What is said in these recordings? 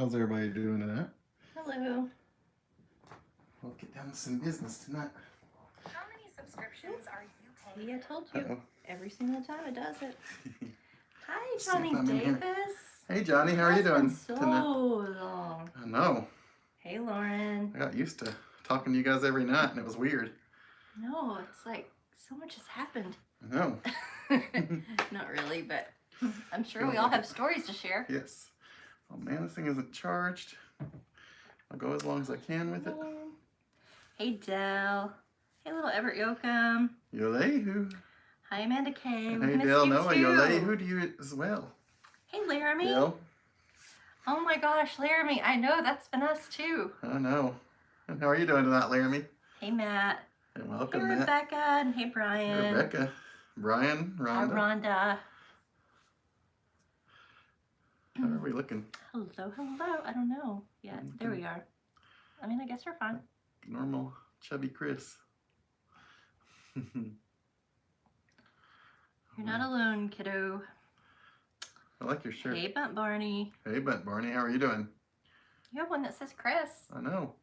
How's everybody doing tonight? Hello. We'll get down to some business tonight. How many subscriptions are you paying? See, I told you. Uh-oh. Every single time it does it. Hi, See if Johnny I'm in here. Davis. Hey Johnny, how are you It's been doing so tonight? long. I know. Hey, Lauren. I got used to talking to you guys every night and it was weird. No, it's like so much has happened. I know. Not really, but I'm sure we all have stories to share. Yes. Oh man, this thing isn't charged. I'll go as long as I can with it. Hey, Dell. Hey, little Everett Yoakum. Yolehu. Hi, Amanda Kay. We Hey missed Dale you Noah, too. Yolehu to you as well. Hey, Laramie. Dale. Oh my gosh, Laramie. I know, that's been us too. I know. And how are you doing tonight, Laramie? Hey, Matt. And Hey, welcome, Matt. Rebecca. And hey, Brian. Rebecca. Brian. Hi, Rhonda. Rhonda. How are we looking? Hello, hello. I don't know yet. There we are. I mean, I guess we're fine. Normal chubby Chris. You're not alone, kiddo. I like your shirt. Hey, Bunt Barney. Hey, Bunt Barney, how are you doing? You have one that says Chris. I know.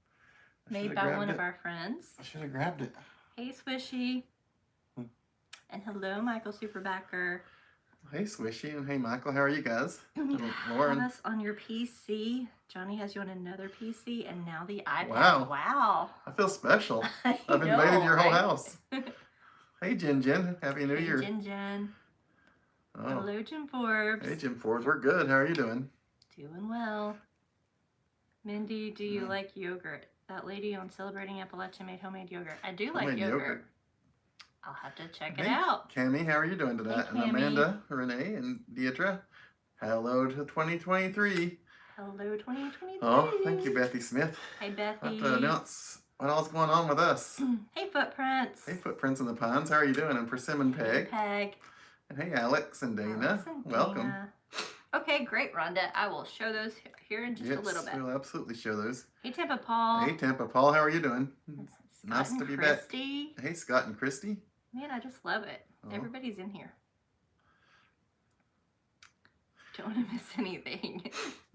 I Made should've by grabbed one it. of our friends. I should have grabbed it. Hey, Swishy. Hmm. And hello, Michael Superbacker. Hey, Swishy, and hey, Michael, how are you guys? You And have Lauren. us on your PC. Johnny has you on another PC, and now the iPad. Wow. Wow. I feel special. I I've know, invaded your whole right? house. Hey, Jen Jen, happy New Hey, Year. Jen Jen. Oh. Hello, Jim Forbes. Hey, Jim Forbes, we're good. How are you doing? Doing well. Mindy, do you Mm. like yogurt? That lady on Celebrating Appalachia made homemade yogurt. I do like Homemade yogurt. I'll have to check it Hey, out. Cammie, how are you doing tonight? Hey, And Cammie. Amanda, Renee, and Deidre. Hello to 2023. Hello, 2023. Oh, thank you, Bethy Smith. Hey, I have to Bethy. announce what all's going on with us. Hey, Footprints. Hey, Footprints in the Pines, how are you doing? And Persimmon Hey, Peg. Peg. And hey, Alex and Dana. Alex and Welcome. Dana. Okay, great, Rhonda. I will show those here in just a little bit. We'll absolutely show those. Hey, Tampa Paul. Hey, Tampa Paul, how are you doing? It's Scott Nice and to be Christy. back. Hey, Scott and Christy. Man, I just love it. Oh. Everybody's in here. Don't want to miss anything.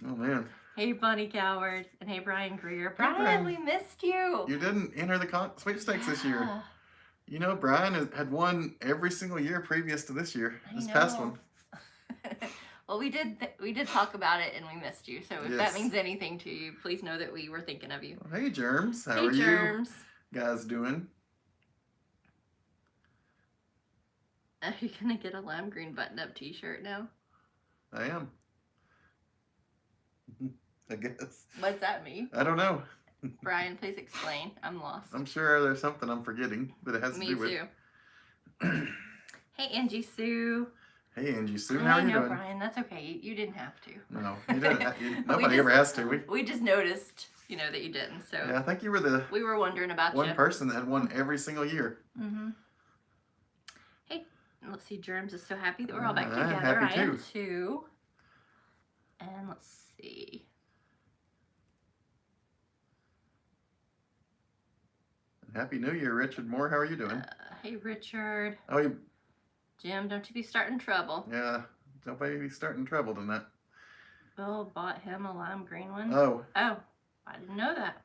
Oh, man. Hey, Bonnie Coward. And hey, Brian Greer. Hey, Brian, Brian. we missed you. You didn't enter the sweepstakes this year. Yeah, You know, Brian had won every single year previous to this year. I This past know. one. Well, we did talk about it and we missed you. So if Yes. that means anything to you, please know that we were thinking of you. Hey, Germs. How Hey, are Germs. you guys doing? Are you going to get a lime green button-up t-shirt now? I am. I guess. What's that mean? I don't know. Brian, please explain. I'm lost. I'm sure there's something I'm forgetting, but it has to Me do with. too. Hey, Angie Sue. Hey, Angie Sue, how I are you know, doing? Brian. That's okay. You didn't have to. No, you didn't. But we Nobody ever just- has to. We just noticed, that you didn't. So Yeah, I think you were the we were wondering about one you. person that had won every single year. Mm-hmm. Hey, let's see. Germs is so happy that we're all back I'm together. happy I am too. too. And let's see. Happy New Year, Richard Moore. How are you doing? Hey, Richard. Oh, Jim, don't you be starting trouble. yeah. Nobody be starting trouble tonight. Bill bought him a lime green one. Oh, Oh, I didn't know that.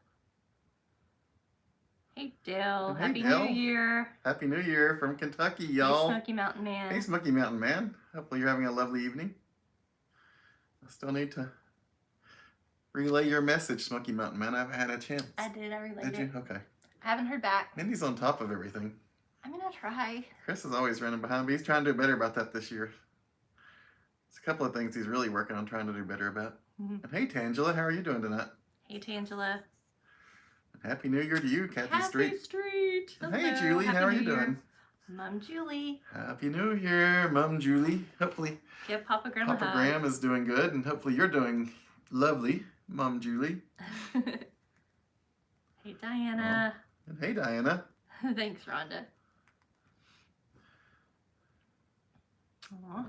Hey, Dale. Hey, Happy Dale. New Year. Happy New Year from Kentucky, Hey, y'all. Smoky Mountain Man. Hey, Smoky Mountain Man. Hopefully you're having a lovely evening. I still need to relay your message, Smoky Mountain Man. I haven't had a chance. I did. I relayed Did it. you? Okay. I haven't heard back. Mindy's on top of everything. I'm going to try. Chris is always running behind, but he's trying to do better about that this year. There's a couple of things he's really working on trying to do better about. Mhm. And hey, Tangela, how are you doing tonight? Hey, Tangela. Happy New Year to you, Kathy Happy Street. Street. And hey, Hello. Julie, Happy how are New you Year. doing? Mom Julie. Happy New Year, Mom Julie. Hopefully Give Papa Graham a Papa hug. Graham is doing good, and hopefully you're doing lovely, Mom Julie. Hey, Diana. And hey, Diana. Thanks, Rhonda. Aw,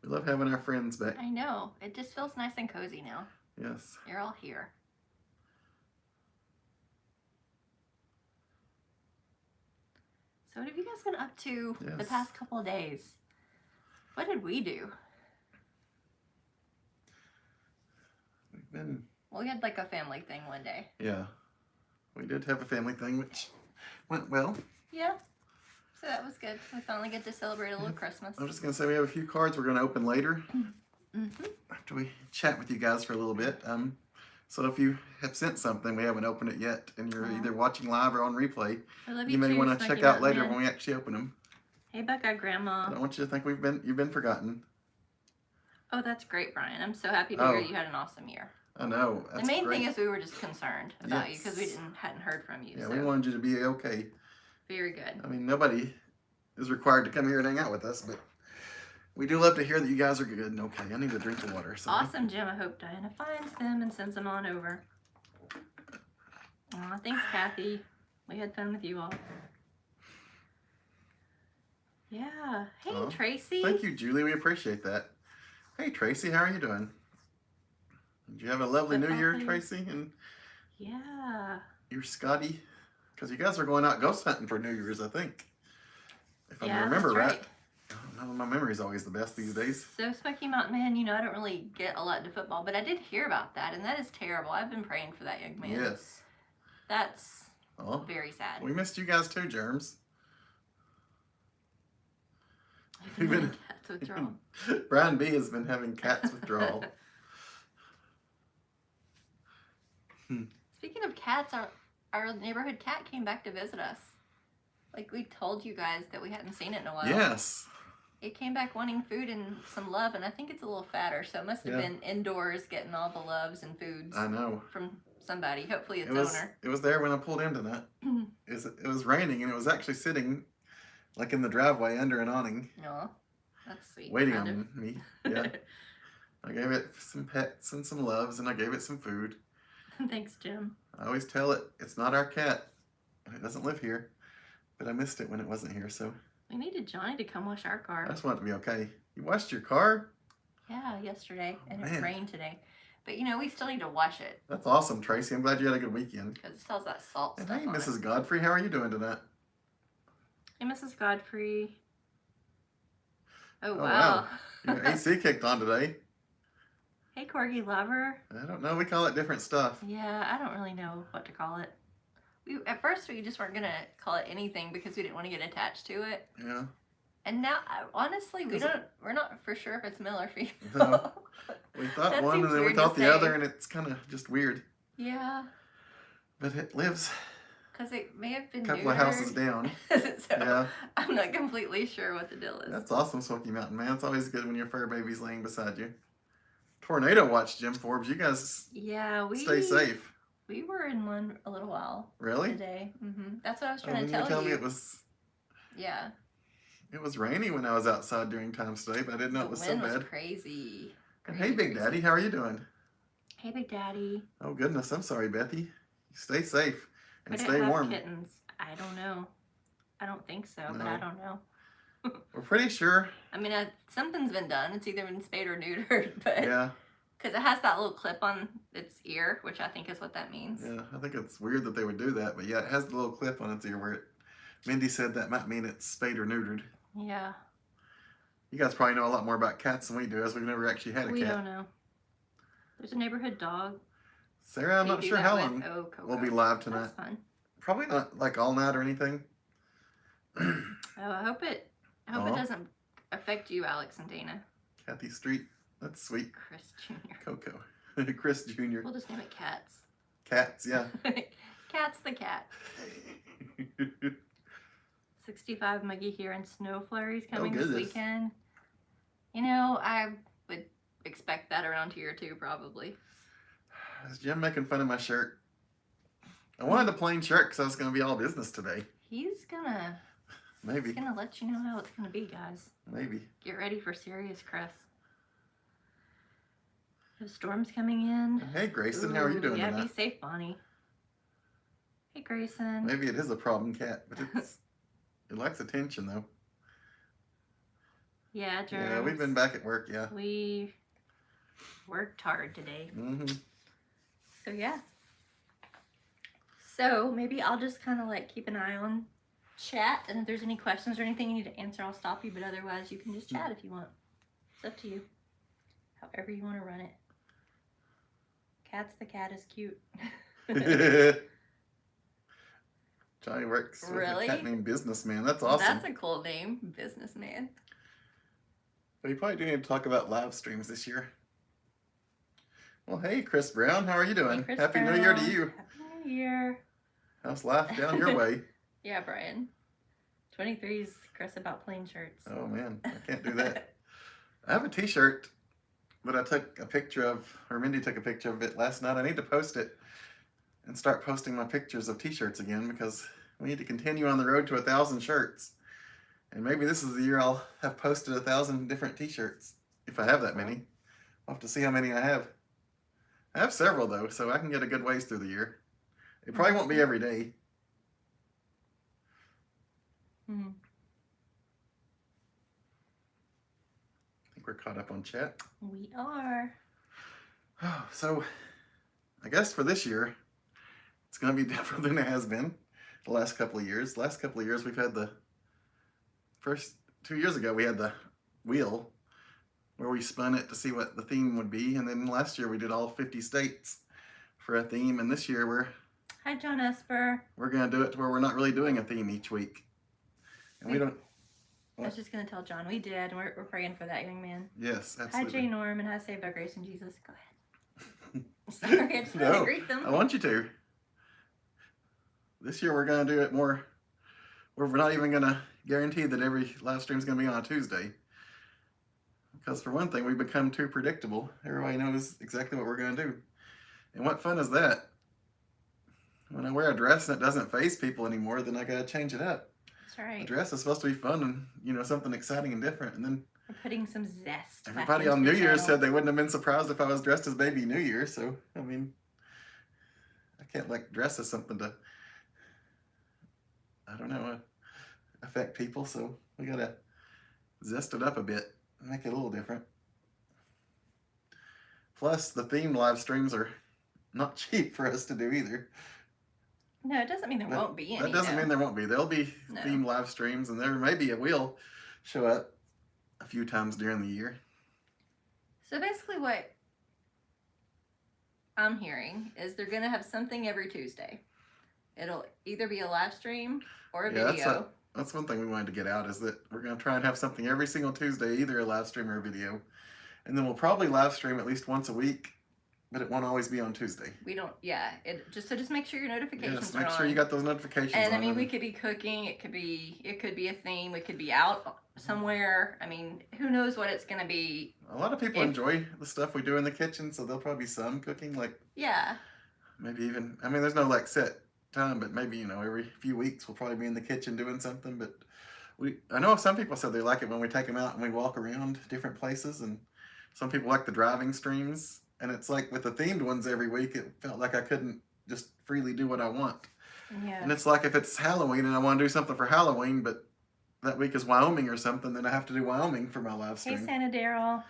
We love having our friends back. I know. It just feels nice and cozy now. Yes. You're all here. So what have you guys been up to the Yes. past couple of days? What did we do? been, we had like a family thing one day. yeah. We did have a family thing, which went well. Yeah. So that was good. We finally get to celebrate a little Christmas. I was just going to say we have a few cards we're going to open later Mm-hmm. after we chat with you guys for a little bit. So if you have sent something, we haven't opened it yet, and you're either watching live or on replay, I love you may too, want to Smoky check out Mountain later Man. when we actually open them. Hey, Buckeye Grandma. I don't want you to think you've been forgotten. Oh, that's great, Brian. I'm so happy to hear you had an awesome year. I know. The main thing is we were just concerned about you because we hadn't heard from you. Yeah, so. we wanted you to be okay. Very good. I mean, nobody is required to come here and hang out with us, but we do love to hear that you guys are good and okay. I need a drink of water. So. Awesome, Jim. I hope Diana finds them and sends them on over. Aw, thanks, Kathy. We had fun with you all. Yeah. Hey, Tracy. Thank you, Julie. We appreciate that. Hey, Tracy, how are you doing? Did you have a lovely New Year, Tracy? And yeah. you're Scotty? Because you guys are going out ghost hunting for New Year's, I think. If I remember right. I don't know, my memory's always the best these days. So, Smoky Mountain Man, you know, I don't really get a lot into football, but I did hear about that, and that is terrible. I've been praying for that young man. Yes. That's very sad. We missed you guys too, Germs. Cats withdrawal. Brian B has been having cats withdrawal. Speaking of cats, our neighborhood cat came back to visit us. Like we told you guys that we hadn't seen it in a while. Yes. It came back wanting food and some love, and I think it's a little fatter, so it must have been indoors getting all the loves and foods. I know. From somebody, hopefully its owner. It was there when I pulled in tonight. It was raining, and it was actually sitting like in the driveway under an awning. No, that's sweet. Waiting on me. Yeah. I gave it some pets and some loves, and I gave it some food. Thanks, Jim. I always tell it it's not our cat, and it doesn't live here. But I missed it when it wasn't here, so. We needed Johnny to come wash our car. I just want it to be okay. You washed your car? Yeah, yesterday, and it rained today. But you know, we still need to wash it. That's awesome, Tracy. I'm glad you had a good weekend. Because it still has that salt And stuff hey, on Mrs. it. Godfrey, how are you doing tonight? Hey, Mrs. Godfrey. Oh, wow. Your AC kicked on today. Hey, Corgi Lover. I don't know. We call it different stuff. Yeah, I don't really know what to call it. At first, we just weren't going to call it anything because we didn't want to get attached to it. Yeah. And now, honestly, we're not for sure if it's male or female. No. We thought one and then we thought the other, and it's kind of just weird. Yeah. But it lives Because it may have been a couple of houses down. So yeah. I'm not completely sure what the deal is. That's awesome, Smoky Mountain Man. It's always good when your fur baby's laying beside you. Tornado watch, Jim Forbes. You guys stay safe. We were in one a little while. Really? Today. That's what I was trying to tell you. Tell me it was... Yeah. It was rainy when I was outside during times today, but I didn't know it was so bad. The wind was crazy. Hey, Big Daddy. How are you doing? Hey, Big Daddy. Oh, goodness. I'm sorry, Bethy. Stay safe and Would stay it have warm. Kittens? I don't know. I don't think so, but I don't know. We're pretty sure. I mean, something's been done. It's either been spayed or neutered, but... Yeah. Because it has that little clip on its ear, which I think is what that means. Yeah, I think it's weird that they would do that, but yeah, it has the little clip on its ear where Mindy said that might mean it's spayed or neutered. Yeah. You guys probably know a lot more about cats than we do, as we've never actually had a cat. We don't know. There's a neighborhood dog. Sarah, I'm not sure how long we'll be live tonight. That's fun. Probably not like all night or anything. I hope it doesn't affect you, Alex and Dana. Kathy Street. That's sweet. Chris Jr. Coco. Chris Jr. We'll just name it Cats. Cats, yeah. Cat's the cat. 65 muggy here and snow flurries coming this weekend. You know, I would expect that around here too, probably. Is Jim making fun of my shirt? I wanted a plain shirt because I was going to be all business today. He's gonna... Maybe. He's gonna let you know how it's gonna be, guys. Maybe. Get ready for serious Chris. The storm's coming in. Hey, Grayson, how are you doing tonight? Yeah, be safe, Bonnie. Hey, Grayson. Maybe it is a problem cat, but it likes attention, though. Yeah, Germs. Yeah, we've been back at work, yeah. We worked hard today. So, yeah. So, maybe I'll just kind of, like, keep an eye on chat, and if there's any questions or anything you need to answer, I'll stop you, but otherwise, you can just chat if you want. It's up to you. However you want to run it. Cat's the cat is cute. Johnny works with Really? a cat named Businessman. That's awesome. That's a cool name, Businessman. But you probably do need to talk about live streams this year. Well, hey, Chris Brown, how are you doing? Hey, Happy New Year to you. Happy New Year. How's life down your way? Yeah, Brian. 23's Chris about plain shirts. Oh man, I can't do that. I have a t-shirt that I took a picture of, or Mindy took a picture of it last night. I need to post it and start posting my pictures of t-shirts again because we need to continue on the road to 1,000 shirts. And maybe this is the year I'll have posted 1,000 different t-shirts, if I have that many. I'll have to see how many I have. I have several though, so I can get a good ways through the year. It probably won't be every day. Mm-hmm. I think we're caught up on chat. We are. So, I guess for this year, it's going to be different than it has been the last couple of years. The last couple of years, we've had the first 2 years ago, we had the wheel where we spun it to see what the theme would be. And then last year, we did all 50 states for a theme. And this year, Hi, John Esper. we're going to do it to where we're not really doing a theme each week. And we don't. I was just going to tell John we did, and we're praying for that young man. Yes, Hi, absolutely. Jay Norm, and hi, Saved by Grace and Jesus. Go ahead. Sorry, I just wanted to greet them. I want you to. This year we're going to do it more. We're not even going to guarantee that every live stream is going to be on a Tuesday. Because for one thing, we've become too predictable. Everybody knows exactly what we're going to do. And what fun is that? When I wear a dress and it doesn't faze people anymore, then I got to change it up. That's right. A dress is supposed to be fun and, you know, something exciting and different. And then we're putting some zest. everybody on New Year's said they wouldn't have been surprised if I was dressed as Baby New Year. So, I mean, I can't like dress as something to, I don't know, affect people. So we got to zest it up a bit and make it a little different. Plus, the themed live streams are not cheap for us to do either. No, it doesn't mean there won't be any. That doesn't mean there won't be. There'll be themed live streams, and there may be a wheel show up a few times during the year. So basically what I'm hearing is they're going to have something every Tuesday. It'll either be a live stream or a video. That's one thing we wanted to get out, is that we're going to try and have something every single Tuesday, either a live stream or a video. And then we'll probably live stream at least once a week, but it won't always be on Tuesday. We don't, just make sure your notifications Yes, are on. make sure you got those notifications on. And I mean, we could be cooking, it could be a theme, it could be out somewhere. I mean, who knows what it's going to be. A lot of people enjoy the stuff we do in the kitchen, so there'll probably be some cooking, like maybe even, I mean, there's no like set time, but maybe, you know, every few weeks we'll probably be in the kitchen doing something. But I know some people said they like it when we take them out and we walk around different places, and some people like the driving streams. And it's like with the themed ones every week, it felt like I couldn't just freely do what I want. Yeah. And it's like if it's Halloween and I want to do something for Halloween, but that week is Wyoming or something, then I have to do Wyoming for my live stream. Hey, Santa Daryl.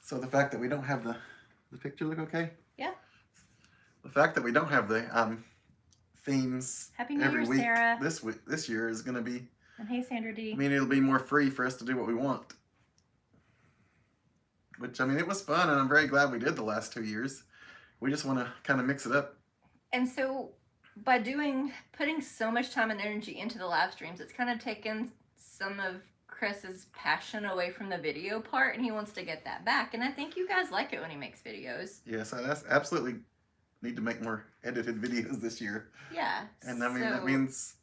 So the fact that we don't have the picture look okay? Yeah. The fact that we don't have the themes Happy New every Year, week Sarah. this year is going to be. And hey, Sandra D. I mean, it'll be more free for us to do what we want. Which, I mean, it was fun, and I'm very glad we did the last 2 years. We just want to kind of mix it up. And so, by putting so much time and energy into the live streams, it's kind of taken some of Chris's passion away from the video part, and he wants to get that back. And I think you guys like it when he makes videos. Yes, I absolutely need to make more edited videos this year. Yeah. And I mean, that means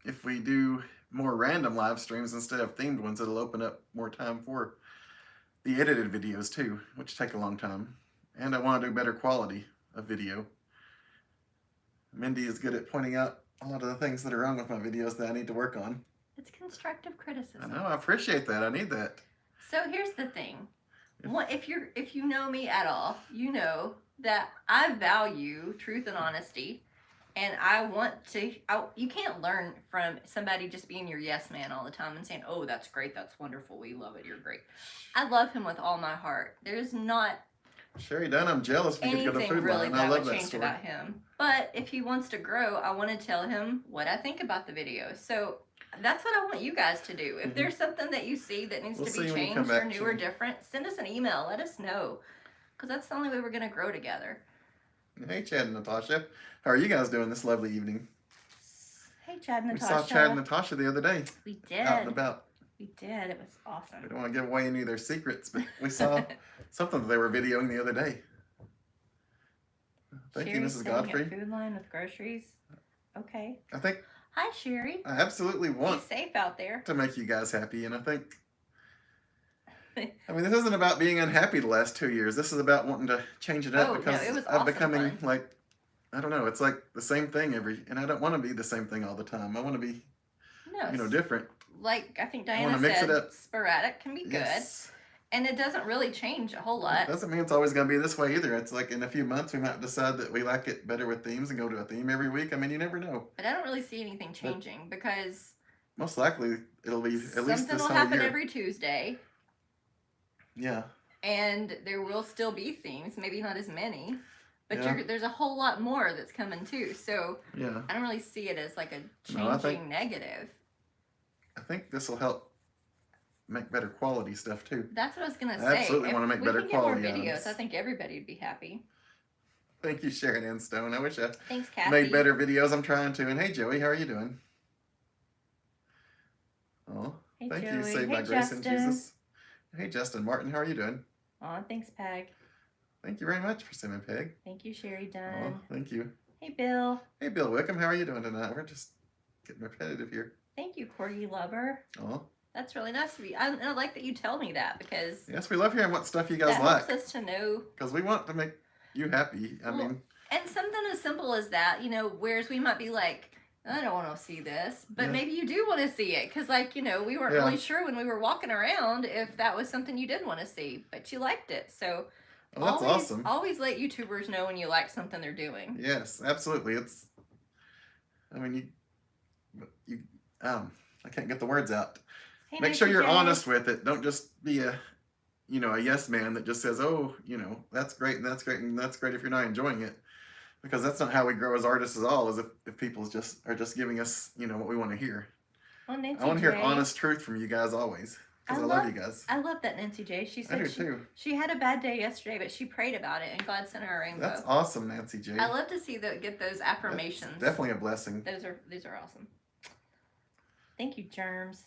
if we do more random live streams instead of themed ones, it'll open up more time for the edited videos too, which take a long time. And I want to do better quality of video. Mindy is good at pointing out a lot of the things that are wrong with my videos that I need to work on. It's constructive criticism. I know, I appreciate that. I need that. So here's the thing. If you know me at all, you know that I value truth and honesty. And I want to, you can't learn from somebody just being your yes man all the time and saying, oh, that's great, that's wonderful, we love it, you're great. I love him with all my heart. There's not Sherry Dunn, I'm jealous we get to go to anything Food really Line. that I love would that change store. about him. But if he wants to grow, I want to tell him what I think about the video. So that's what I want you guys to do. If there's something that you see that needs to be changed or new or different, send us an email. Let us know. Because that's the only way we're going to grow together. Hey, Chad and Natasha. How are you guys doing this lovely evening? Hey, Chad and We Natasha. saw Chad and Natasha the other day We did. out and about. We did. It was awesome. We don't want to give away any of their secrets, but we saw something that they were videoing the other day. Thank you, Sherry's Mrs. sitting Godfrey. at Food Line with groceries. Okay. I think Hi, Sherry. I absolutely want Be safe out there. to make you guys happy, and I think, I mean, this isn't about being unhappy the last 2 years. This is about wanting to change it up Oh, no, because it was of awesome becoming fun. like, I don't know, it's like the same thing and I don't want to be the same thing all the time. I want to be, No, different. like I think wanna Diana mix it said, up. sporadic can be good, Yes. and it doesn't really change a whole lot. Doesn't mean it's always going to be this way either. It's like in a few months we might decide that we like it better with themes and go to a theme every week. I mean, you never know. But I don't really see anything changing because Most likely it'll be at least something this will whole happen year. every Tuesday, Yeah. and there will still be themes. Maybe not as many, but Yeah. there's a whole lot more that's coming too. So Yeah. I don't really see it as like a changing No, I think- negative. I think this will help make better quality stuff too. That's what I was gonna I say. absolutely If wanna make we better can get more quality videos, items. I think everybody would be happy. Thank you, Sharon Ann Stone. I wish I Thanks, Kathy. made better videos. I'm trying to. And hey, Joey, how are you doing? Oh, Hey, thank you, Joey. Saved by Hey, Grace in Justin. Jesus. Hey, Justin Martin, how are you doing? Aw, thanks, Peg. Thank you very much for Sim and Peg. Thank you, Sherry Oh, Dunn. thank you. Hey, Bill. Hey, Bill Wickham, how are you doing tonight? We're just getting repetitive here. Thank you, Corgi Lover. Oh, That's really nice of you. I like that you tell me that because yes, we love hearing what stuff you guys that like helps us to know. because we want to make you happy. I Well, mean, And something as simple as that, whereas we might be like, I don't want to see this, but Yeah. maybe you do want to see it because, we weren't Yeah. really sure when we were walking around if that was something you did want to see, but you liked it. So oh, that's always, awesome. Always let YouTubers know when you like something they're doing. Yes, absolutely. I mean, I can't get the words out. Hey, Make sure Nancy you're J. honest with it. Don't just be a yes man that just says, oh, that's great and that's great and that's great if you're not enjoying it. Because that's not how we grow as artists at all, is if people are just giving us, what we want to hear. Well, Nancy I want to hear J. honest truth from you guys always. Because I love you guys. I love that Nancy J. She I do said too. she had a bad day yesterday, but she prayed about it and God sent her a rainbow. That's awesome, Nancy J. I love to see get those affirmations. That's definitely a blessing. These are awesome. Thank you, Germs.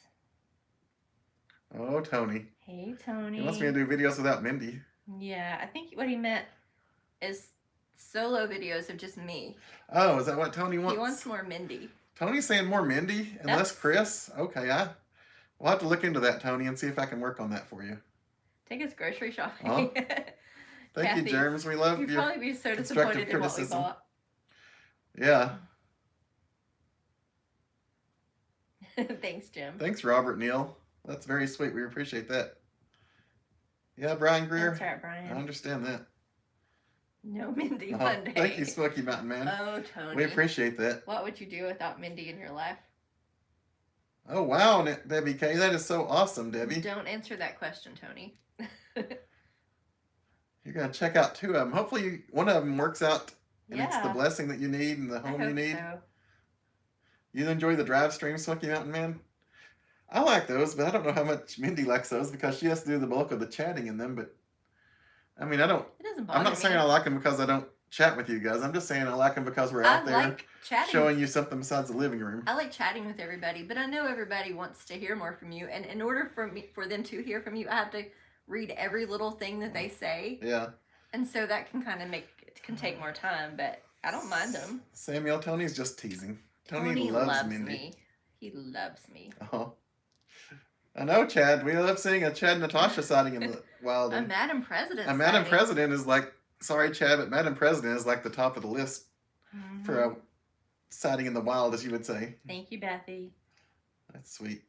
Oh, Tony. Hey, Tony. He wants me to do videos without Mindy. Yeah, I think what he meant is solo videos of just me. Oh, is that what Tony wants? He wants more Mindy. Tony's saying more Mindy and less That's- Chris? Okay, we'll have to look into that, Tony, and see if I can work on that for you. Take us grocery shopping. Huh? Thank Kathy, you, Germs. We love You'd you. probably be so constructive disappointed in what we criticism. bought. Yeah. Thanks, Jim. Thanks, Robert Neal. That's very sweet. We appreciate that. Yeah, Brian Greer. That's right, I Brian. understand that. No Mindy Oh, one day. thank you, Smoky Mountain Man. Oh, Tony. We appreciate that. What would you do without Mindy in your life? Oh, wow, Debbie K. That is so awesome, Debbie. Don't answer that question, Tony. You're going to check out 2 of them. Hopefully, one of them works out and it's the Yeah. blessing that you need and the I home you hope need. so. You enjoy the drive stream, Smoky Mountain Man? I like those, but I don't know how much Mindy likes those because she has to do the bulk of the chatting in them. But I mean, It doesn't bother I'm not me. saying I like them because I don't chat with you guys. I'm just saying I like them because we're out I there like chatting. showing you something besides the living room. I like chatting with everybody, but I know everybody wants to hear more from you. And in order for them to hear from you, I have to read every little thing that they say, Yeah. and so that can kind of can take more time. But I don't mind them. Samuel, Tony's just teasing. Tony loves Mindy. me. He loves me. Oh. I know, Chad. We love seeing a Chad and Natasha sighting in the wild. A and Madam President. a Madam sighting. President is like, sorry, Chad, but Madam President is like the top of the list Mhm. for a sighting in the wild, as you would say. Thank you, Bethy. That's sweet.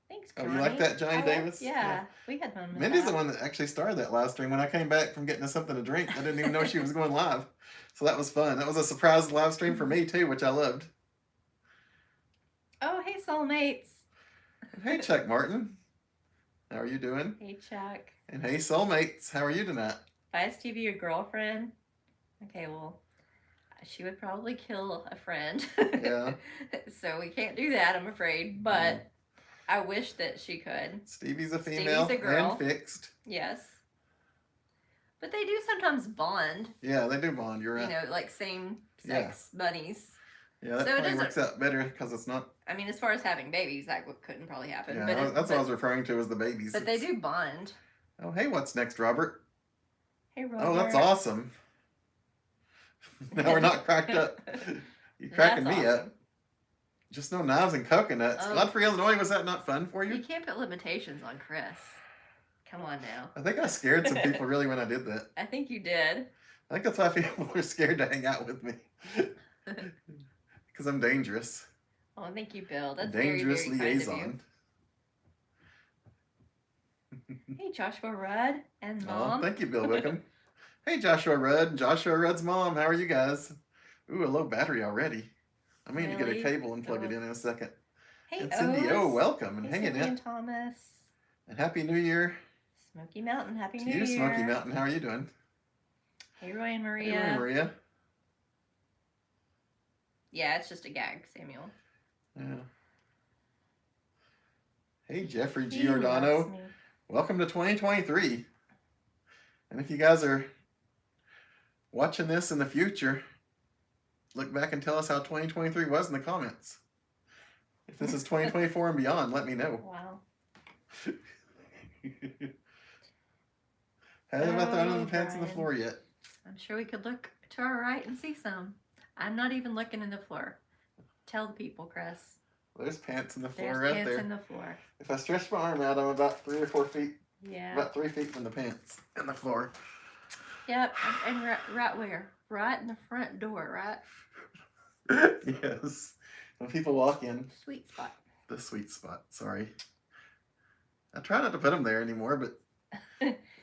Thanks, Oh, Connie. you like that, Johnny I like- Davis? Yeah, Yeah. we had fun with Mindy's that. the one that actually started that live stream. When I came back from getting us something to drink, I didn't even know she was going live. So that was fun. That was a surprise live stream for me, too, which I loved. Oh, hey, soulmates. Hey, Chuck Martin. How are you doing? Hey, Chuck. And hey, soulmates. How are you tonight? Vice TV, your girlfriend? Okay, well, she would probably kill a friend. Yeah. So we can't do that, I'm afraid. But I wish that she could. Stevie's a female Stevie's a girl. and fixed. Yes. But they do sometimes bond. Yeah, they do bond. You're right. You know, like same sex bunnies. Yeah, that So it probably doesn't- works out better because it's not. I mean, as far as having babies, that couldn't probably happen. Yeah, but that's what I was referring to as the babies. But they do bond. Oh, hey, what's next, Robert? Hey, Robert. Oh, that's awesome. Now we're not cracked up. You're cracking That's me awesome. up. Just no knives and coconuts. Oh. Godfrey, Illinois, was that not fun for You you? can't put limitations on Chris. Come on now. I think I scared some people really when I did that. I think you did. I think that's why people are scared to hang out with me. Because I'm dangerous. Oh, thank you, Bill. That's Dangerous very, very liaison. kind of you. Hey, Joshua Rudd and Mom. Oh, thank you, Bill Wickham. Hey, Joshua Rudd and Joshua Rudd's mom. How are you guys? Ooh, a low battery already. I mean to get a Really? cable and plug it in a second. Hey, And Cindy, Oz. oh, welcome and Hey, hanging Cindy out. and Thomas. And Happy New Year Smoky Mountain, Happy to New you, Year. Smoky Mountain. How are you doing? Hey, Roy and Hey, Maria. Maria. Yeah, it's just a gag, Samuel. Yeah. Hey, Jeffrey He Giordano. loves me. Welcome to 2023. And if you guys are watching this in the future, look back and tell us how 2023 was in the comments. If this is 2024 and beyond, let me know. Wow. Haven't I thrown Oh, the pants on the Brian. floor yet? I'm sure we could look to our right and see some. I'm not even looking in the floor. Tell the people, Chris. There's pants in the floor There's right pants there. in the floor. If I stretch my arm out, I'm about 3 or 4 feet, Yeah. about 3 feet from the pants in the floor. Yep. And right where? Right in the front door, right? Yes. When people walk in, Sweet spot. the sweet spot. Sorry. I try not to put them there anymore, but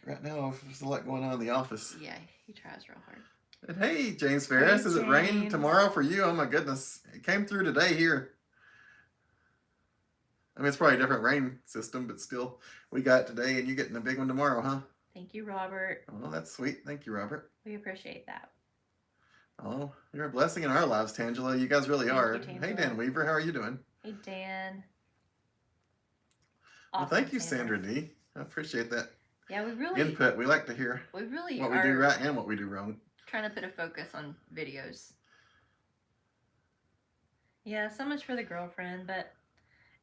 right now there's a lot going on in the office. Yeah, he tries real hard. And hey, James Ferris, Hey, is it raining James. tomorrow for you? Oh my goodness. It came through today here. I mean, it's probably a different rain system, but still, we got it today and you're getting a big one tomorrow, huh? Thank you, Robert. Oh, that's sweet. Thank you, Robert. We appreciate that. Oh, you're a blessing in our lives, Tangela. You guys really Thank are. you, Hey, Tangela. Dan Weaver, how are you doing? Hey, Dan. Well, Awesome, thank you, Sandra D. I appreciate that Yeah, we really input. We like to hear what what we we do right and what we do wrong. trying to put a focus on videos. Yeah, so much for the girlfriend, but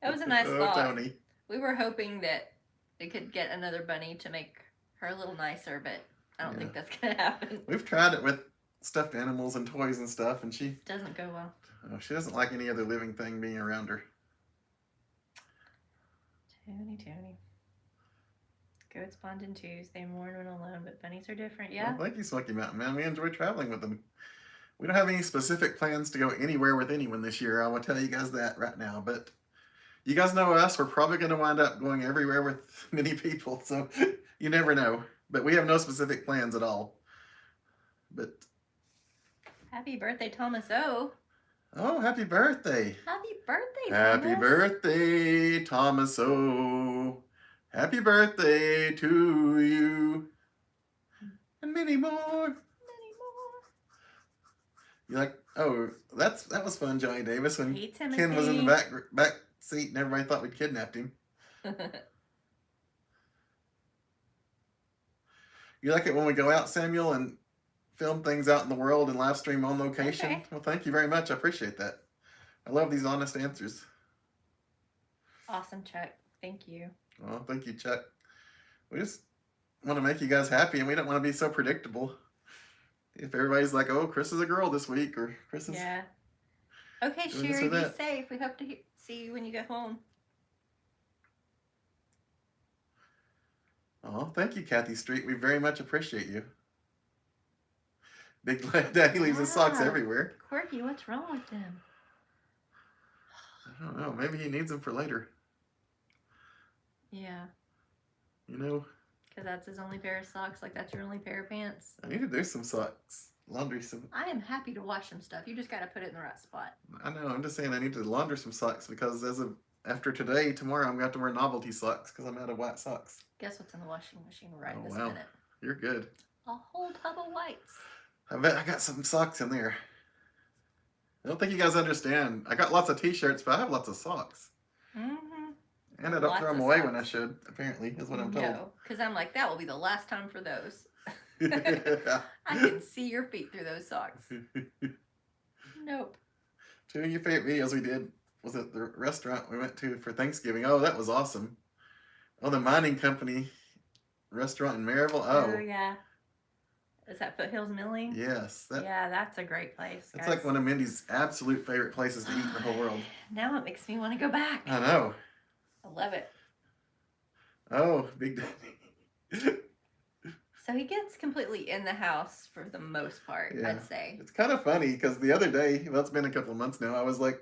it was a nice Oh, thought. Tony. We were hoping that they could get another bunny to make her a little nicer, but I don't think that's gonna happen. We've tried it with stuffed animals and toys and stuff, and she Doesn't go well. she doesn't like any other living thing being around her. Tony. Goats bond in twos. They mourn when alone, but bunnies are different. Yeah. Well, thank you, Smoky Mountain Man. We enjoy traveling with them. We don't have any specific plans to go anywhere with anyone this year. I will tell you guys that right now. But you guys know us. We're probably going to wind up going everywhere with many people. So you never know. But we have no specific plans at all. But Happy birthday, Thomas O. oh, happy birthday! Happy birthday, Happy Thomas. birthday, Thomas O. Happy birthday to you. And many more. Many more. You like? Oh, that was fun, Johnny Davis, when Hey, Timothy. Ken was in the back seat and everybody thought we'd kidnapped him. You like it when we go out, Samuel, and film things out in the world and live stream on location? Okay. Well, thank you very much. I appreciate that. I love these honest answers. Awesome, Chuck. Thank you. Well, thank you, Chuck. We just want to make you guys happy, and we don't want to be so predictable. If everybody's like, "Oh, Chris is a girl this week," or "Chris is," Yeah. Okay, doing this Sherry, or be that. safe. We hope to see you when you get home. oh, thank you, Kathy Street. We very much appreciate you. Big Daddy leaves his socks Wow. everywhere. Quirky, what's wrong with them? I don't know. Maybe he needs them for later. Yeah, You know, because that's his only pair of socks. Like, that's your only pair of pants. I need to do some socks. Laundry some. I am happy to wash some stuff. You just got to put it in the right spot. I know. I'm just saying I need to launder some socks because after today, tomorrow, I'm going to have to wear novelty socks because I'm out of white socks. Guess what's in the washing machine right Oh, this wow. minute? You're good. A whole tub of whites. I bet I got some socks in there. I don't think you guys understand. I got lots of t-shirts, but I have lots of socks. Mm-hmm. And I don't Lots throw them of away when I socks. should, apparently, is what I'm told. No, because I'm like, that will be the last time for those. I can see your feet through those socks. Nope. Two of your favorite videos we did was at the restaurant we went to for Thanksgiving. Oh, that was awesome. Oh, the mining company restaurant in Maryville. Oh, Oh, yeah. Is that Foothills Milling? yes. Yeah, that's a great place. That's guys. like one of Mindy's absolute favorite places to eat in the whole world. Now it makes me want to go back. I know. I love it. Oh, Big Daddy. So he gets completely in the house for the most part, Yeah. I'd say. It's kind of funny because the other day, well, it's been a couple of months now, I was like,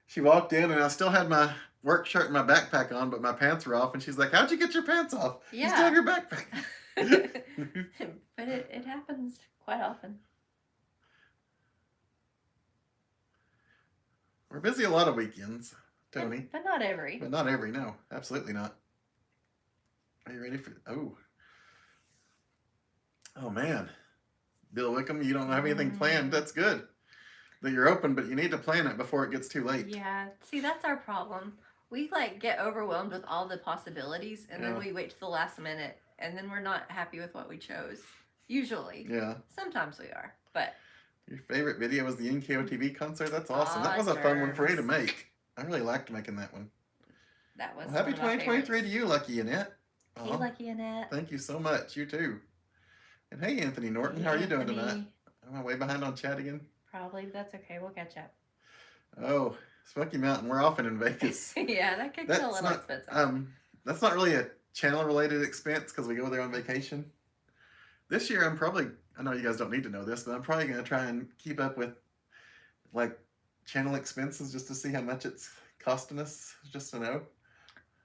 she walked in and I still had my work shirt and my backpack on, but my pants were off. And she's like, how'd you get your pants off? You still have your backpack. But it happens quite often. We're busy a lot of weekends, Tony. But not every. But not every, no. Absolutely not. Are you ready for... Oh, man. Bill Wickham, you don't have anything planned. That's good. That you're open, but you need to plan it before it gets too late. Yeah. See, that's our problem. We like get overwhelmed with all the possibilities and then we wait to the last minute and then we're not happy with what we chose. Usually. Yeah. Sometimes we are, but... Your favorite video was the NKOTV concert? That's awesome. That was a fun one for you to germs. make. I really liked making that one. That was Well, happy one of my 2023 to favorites. you, Lucky Annette. Hey, Aw, Lucky Annette. thank you so much. You too. And hey, Anthony Norton, how are you doing tonight? Anthony. Am I way behind on chat again? Probably, but that's okay. We'll catch up. Oh, Smoky Mountain. We're often in Vegas. Yeah, that could get a That's little not expensive. that's not really a channel related expense because we go there on vacation. This year I know you guys don't need to know this, but I'm probably gonna try and keep up with like channel expenses just to see how much it's costing us, just to know.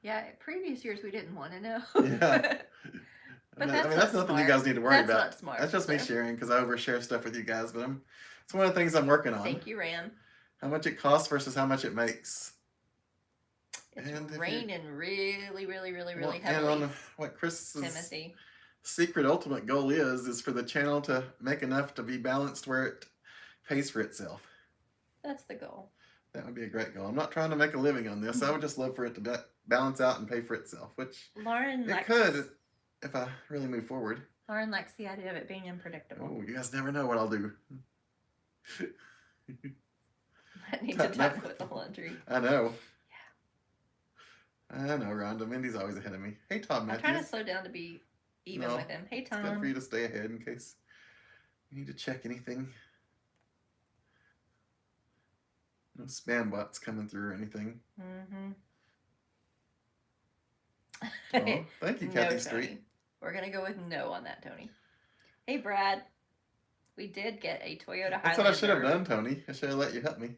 Yeah, previous years we didn't want to know. Yeah. But I mean, that's that's not nothing you smart. guys need to worry That's about. not smart, That's just me so. sharing because I overshare stuff with you guys, but it's one of the things I'm working on. Thank you, Ram. How much it costs versus how much it makes. It's And if you- raining really, really, really, really And heavily. on what Chris's Timothy. secret ultimate goal is for the channel to make enough to be balanced where it pays for itself. That's the goal. That would be a great goal. I'm not trying to make a living on this. I would just love for it to balance out and pay for itself, which Lauren it likes, could if I really move forward. Lauren likes the idea of it being unpredictable. Oh, you guys never know what I'll do. I need to tackle with the laundry. I know. Yeah. I know, Rhonda. Mindy's always ahead of me. Hey, Tom I'm Matthews. trying to slow down to be even No, with him. Hey, It's good for Tom. you to stay ahead in case you need to check anything. No spam bots coming through or anything. Mm-hmm. Oh, thank you, Kathy No, Street. Tony. We're going to go with no on that, Tony. Hey, Brad. We did get a Toyota Highlander. That's what I should have done, Tony. I should have let you help me.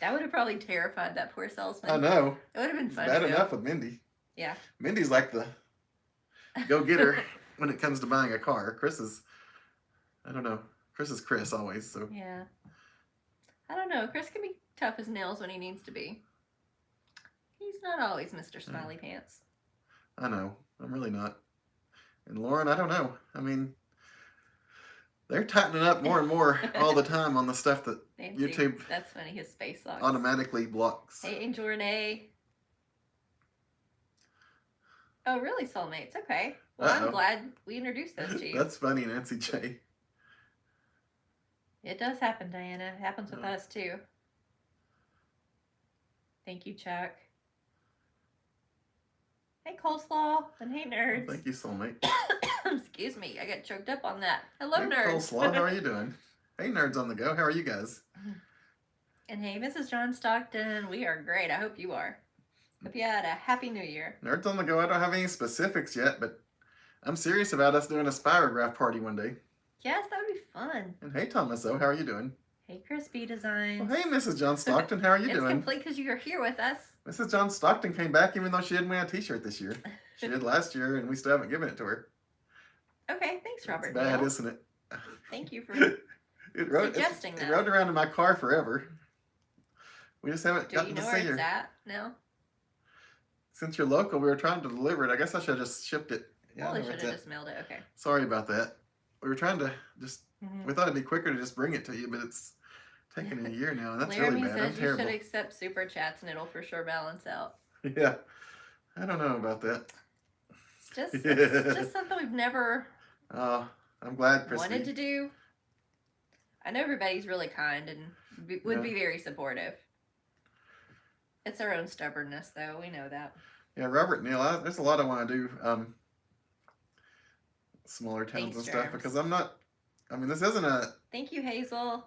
That would have probably terrified that poor salesman. I know. It would have been It's fun. bad too. enough with Mindy. Yeah. Mindy's like the go-getter when it comes to buying a car. Chris is Chris always, so. Yeah. I don't know. Chris can be tough as nails when he needs to be. He's not always Mr. Smiley Pants. I know. I'm really not. And Lauren, I don't know. I mean, they're tightening up more and more all the time on the stuff that Nancy, YouTube that's funny. His face locks. automatically blocks. Hey, Angel Renee. Oh, really, soulmates? Okay. Well, Uh-oh. I'm glad we introduced those to you. That's funny, Nancy J. It does happen, Diana. It happens with Oh. us, too. Thank you, Chuck. Hey, Coleslaw. And hey, Well, nerds. thank you, soulmate. Excuse me. I got choked up on that. Hello, Hey, nerds. Coleslaw, how are you doing? Hey, nerds on the go. How are you guys? And hey, Mrs. John Stockton. We are great. I hope you are. Hope you had a happy new year. Nerds on the go. I don't have any specifics yet, but I'm serious about us doing a spirograph party one day. Yes, that would be fun. And hey, Thomas, how are you doing? Hey, Crispy Designs. Well, hey, Mrs. John Stockton, how are you it's doing? complete because you're here with us. Mrs. John Stockton came back even though she didn't win a t-shirt this year. She did last year, and we still haven't given it to her. Okay, thanks, Robert. It's bad, Neal. isn't it? Thank you for It that. rode around in my car forever. We just haven't Do you gotten know to where see it's her. at? No? Since you're local, we were trying to deliver it. I guess I should have just shipped it. Yeah, I Well, know they where should it's have at. just mailed it. Okay. Sorry about that. We were trying to just. Mhm. We thought it'd be quicker to just bring it to you, but it's taken a year now, and that's Laramie really bad. I'm says you terrible. should accept super chats and it'll for sure balance out. Yeah, I don't know about that. It's just something we've never Oh, I'm glad, Christy. wanted to do. I know everybody's really kind and would be very supportive. It's our own stubbornness, though. We know that. Yeah, Robert Neal, there's a lot I want to do. Smaller towns Thanks, and stuff Germs. because I'm not. I mean, this isn't a. Thank you, Hazel.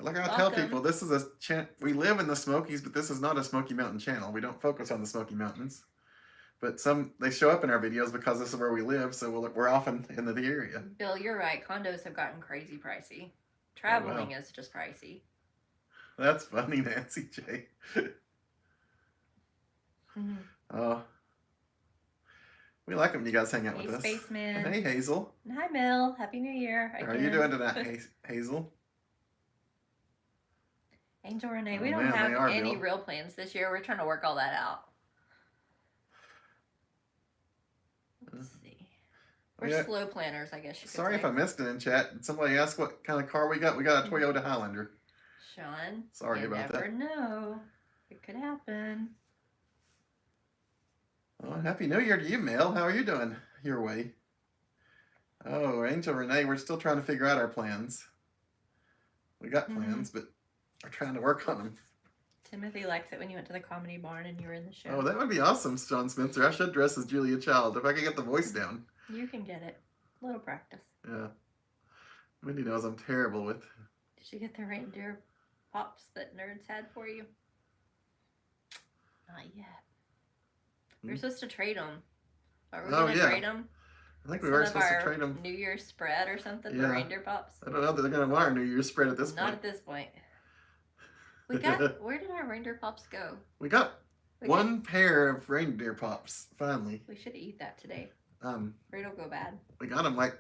Like I tell Welcome. people, this is a we live in the Smokies, but this is not a Smoky Mountain channel. We don't focus on the Smoky Mountains, but they show up in our videos because this is where we live, so we're often in the area. Bill, you're right. Condos have gotten crazy pricey. Traveling is just pricey. That's funny, Nancy J. Oh, we like it when you guys hang out with us. Spaceman. Hey, Hazel. Hi, Mel. Happy New Year. How are you doing tonight, Hazel? Angel Renee, Oh, we don't man, have they are, any Bill. real plans this year. We're trying to work all that out. Let's see. We're Yeah. slow planners, I guess you could Sorry say. if I missed it in chat. Somebody asked what kind of car we got. We got a Toyota Highlander. Sean, Sorry you about never that. know. It could happen. Oh, Happy New Year to you, Mel. How are you doing your way? Oh, Angel Renee, we're still trying to figure out our plans. We got plans, but we're trying to work on them. Timothy likes it when you went to the Comedy Barn and you were in the show. Oh, that would be awesome, John Spencer. I should dress as Julia Child if I could get the voice down. You can get it. A little practice. Yeah. Mindy knows I'm terrible with. Did you get the reindeer pops that nerds had for you? Not yet. We were supposed to trade them. Are we going to trade them? I think we were supposed to trade them. New Year's spread or something, the Yeah. reindeer pops? I don't know that they're going to want our New Year's spread at this Not point. at this point. We got, where did our reindeer pops go? We got one pair of reindeer pops, finally. We should eat that today. Or it'll go bad. We got them like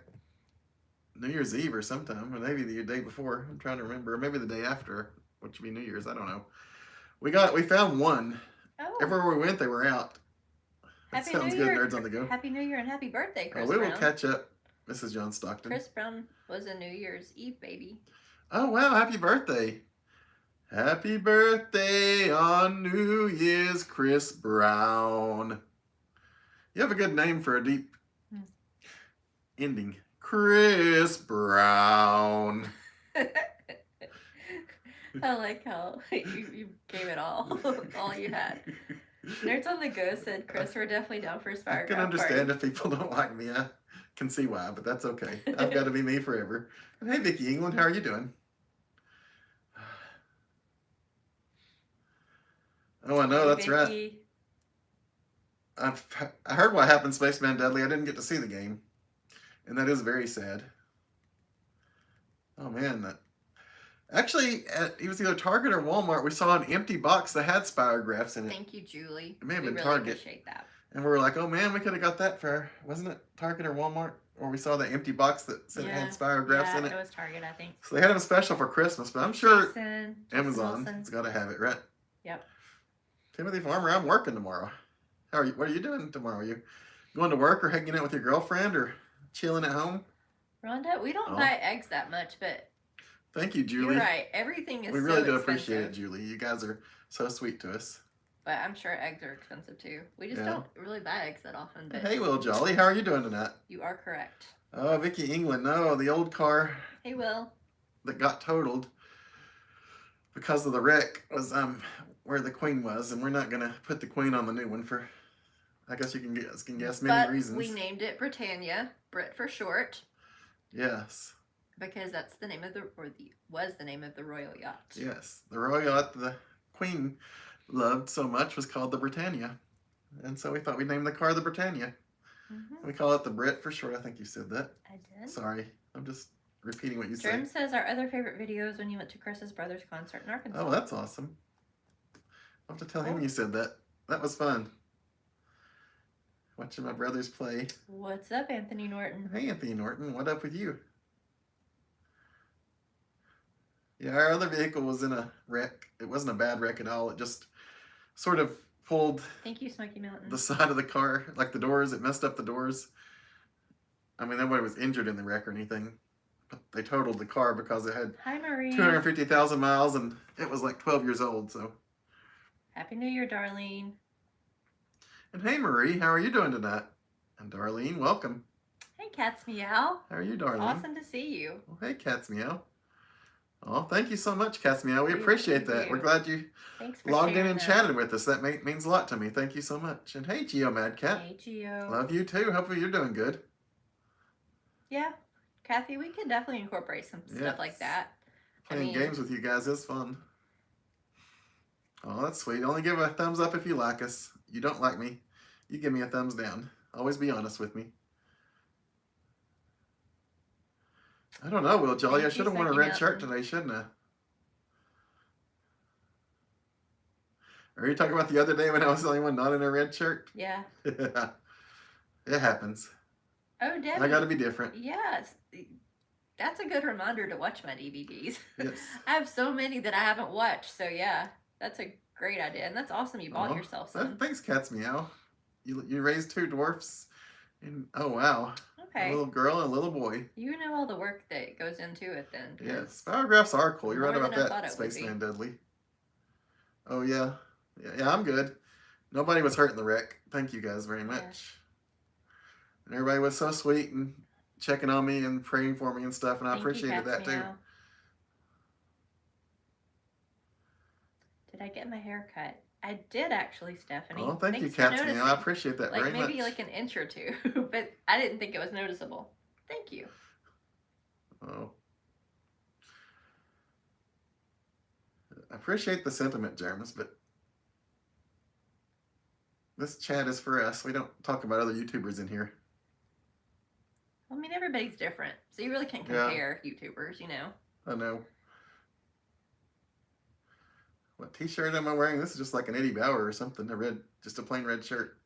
New Year's Eve or sometime, or maybe the day before. I'm trying to remember. Or maybe the day after, which would be New Year's. I don't know. We found one. Oh. Everywhere we went, they were out. That Happy sounds New good, Year. Nerds on the Go. Happy New Year and happy birthday, Chris We will Brown. catch up, Mrs. John Stockton. Chris Brown was a New Year's Eve baby. Oh, wow. Happy birthday. Happy birthday on New Year's, Chris Brown. You have a good name for a deep ending. Chris Brown. I like how you gave it all you had. Nerds on the Go said, Chris, we're definitely down for a I Spire can understand if people don't like me. I can see why, but that's okay. I've got to be me forever. And hey, Vicki England, how are you doing? Oh, I know, that's right. I heard what happened, Spaceman Dudley. I didn't get to see the game, and that is very sad. Oh man, actually, it was either Target or Walmart. We saw an empty box that had spirographs in it. Thank you, Julie. It may have we been really Target. appreciate that. And we were like, oh man, we could have got that for, wasn't it Target or Walmart? Or we saw the empty box that said it had spirographs in it. Yeah, it was Target, I think. So they had them special for Christmas, but I'm sure Jason Amazon's got to have it, right? Yep. Timothy Farmer, I'm working tomorrow. How are you? What are you doing tomorrow? Are you going to work or hanging out with your girlfriend or chilling at home? Rhonda, we don't buy eggs that much, but thank you, Julie. you're right. Everything is we really do expensive. appreciate it, Julie. You guys are so sweet to us. But I'm sure eggs are expensive too. We just don't really buy eggs that often. But Hey, Will Jolly, how are you doing tonight? you are correct. Oh, Vicki England, no, the old car Hey, Will. that got totaled because of the wreck was where the Queen was, and we're not gonna put the Queen on the new one for, I guess you can guess many reasons. We named it Britannia, Brit for short. Yes. Because that's the name of was the name of the royal yacht. Yes, the royal yacht the Queen loved so much was called the Britannia, and so we thought we'd name the car the Britannia. Mm-hmm. We call it the Brit for short. I think you said that. I did. Sorry, I'm just repeating what you Jerm said. says our other favorite video is when you went to Chris's brother's concert in Arkansas. Oh, that's awesome. I'll have to tell him you said that. That was fun. Watching my brothers play. What's up, Anthony Norton? Hey, Anthony Norton, what up with you? Yeah, our other vehicle was in a wreck. It wasn't a bad wreck at all. It just sort of pulled Thank you, Smoky Mountain. the side of the car, like the doors. It messed up the doors. I mean, nobody was injured in the wreck or anything. But they totaled the car because it had Hi, Marie. 250,000 miles and it was like 12 years old. So. Happy New Year, Darlene. And hey, Marie, how are you doing tonight? And Darlene, welcome. Hey, Cat's Meow. How are you, darling? Awesome to see you. Well, hey, Cat's Meow. Oh, thank you so much, Cat's Meow. We We appreciate really that. do. We're glad you Thanks for logged in sharing and that. chatted with us. That means a lot to me. Thank you so much. And hey, Geo Mad Cat. Hey, Geo. Love you too. Hopefully you're doing good. Yeah, Kathy, we could definitely incorporate some stuff like Yes. that. Playing games with you guys is fun. Oh, that's sweet. Only give a thumbs up if you like us. You don't like me, you give me a thumbs down. Always be honest with me. I don't know, Will Jolly. I Thank should you, have worn a Sucky red shirt Mountain. today, shouldn't I? Are you talking about the other day when I was the only one not in a red shirt? Yeah. It happens. Oh, Debbie. I got to be different. Yes. That's a good reminder to watch my DVDs. Yes. I have so many that I haven't watched. So, yeah, that's a great idea. And that's awesome you bought yourself some. Thanks, Cat's Meow. You raised 2 dwarfs. And, oh, wow. Okay. A little girl and a little boy. You know all the work that goes into it then. Yes. Spyrographs are cool. You're right More about than I thought that, it would be. Spaceman Dudley. Oh, yeah. Yeah, I'm good. Nobody was hurt in the wreck. Thank you guys very much. Yeah. And everybody was so sweet and checking on me and praying for me and stuff, and I appreciated that too. Meow. Did I get my hair cut? I did actually, Stephanie. Oh, thank you, Thanks for Cat's Meow. I noticing. appreciate that Like very much. maybe like an inch or two, but I didn't think it was noticeable. Thank you. Oh. I appreciate the sentiment, Germs, but this chat is for us. We don't talk about other YouTubers in here. I mean, everybody's different, so you really can't compare YouTubers, you know. I know. What t-shirt am I wearing? This is just like an Eddie Bauer or something. Just a plain red shirt.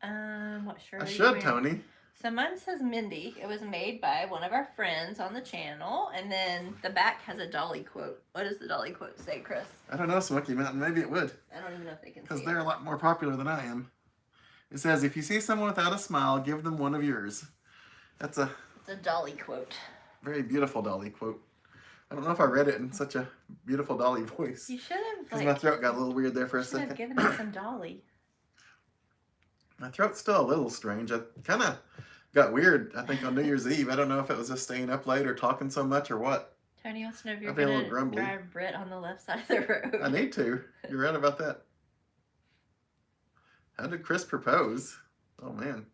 What shirt? I are you should, wearing? Tony. So mine says Mindy. It was made by one of our friends on the channel, and then the back has a Dolly quote. What does the Dolly quote say, Chris? I don't know, Smoky Mountain. Maybe it would. I don't even know if they can see Because it. they're a lot more popular than I am. It says, if you see someone without a smile, give them one of yours. That's a It's a Dolly quote. very beautiful Dolly quote. I don't know if I read it in such a beautiful Dolly voice. You should have Because my throat got a little weird there for a should have second. given me some Dolly. My throat's still a little strange. I kind of got weird, I think, on New Year's Eve. I don't know if it was just staying up late or talking so much or what. Tony wants to know if you're I've been a going little to grumbly. drive Britt on the left side of the road. I need to. You're right about that. How did Chris propose? Oh, man.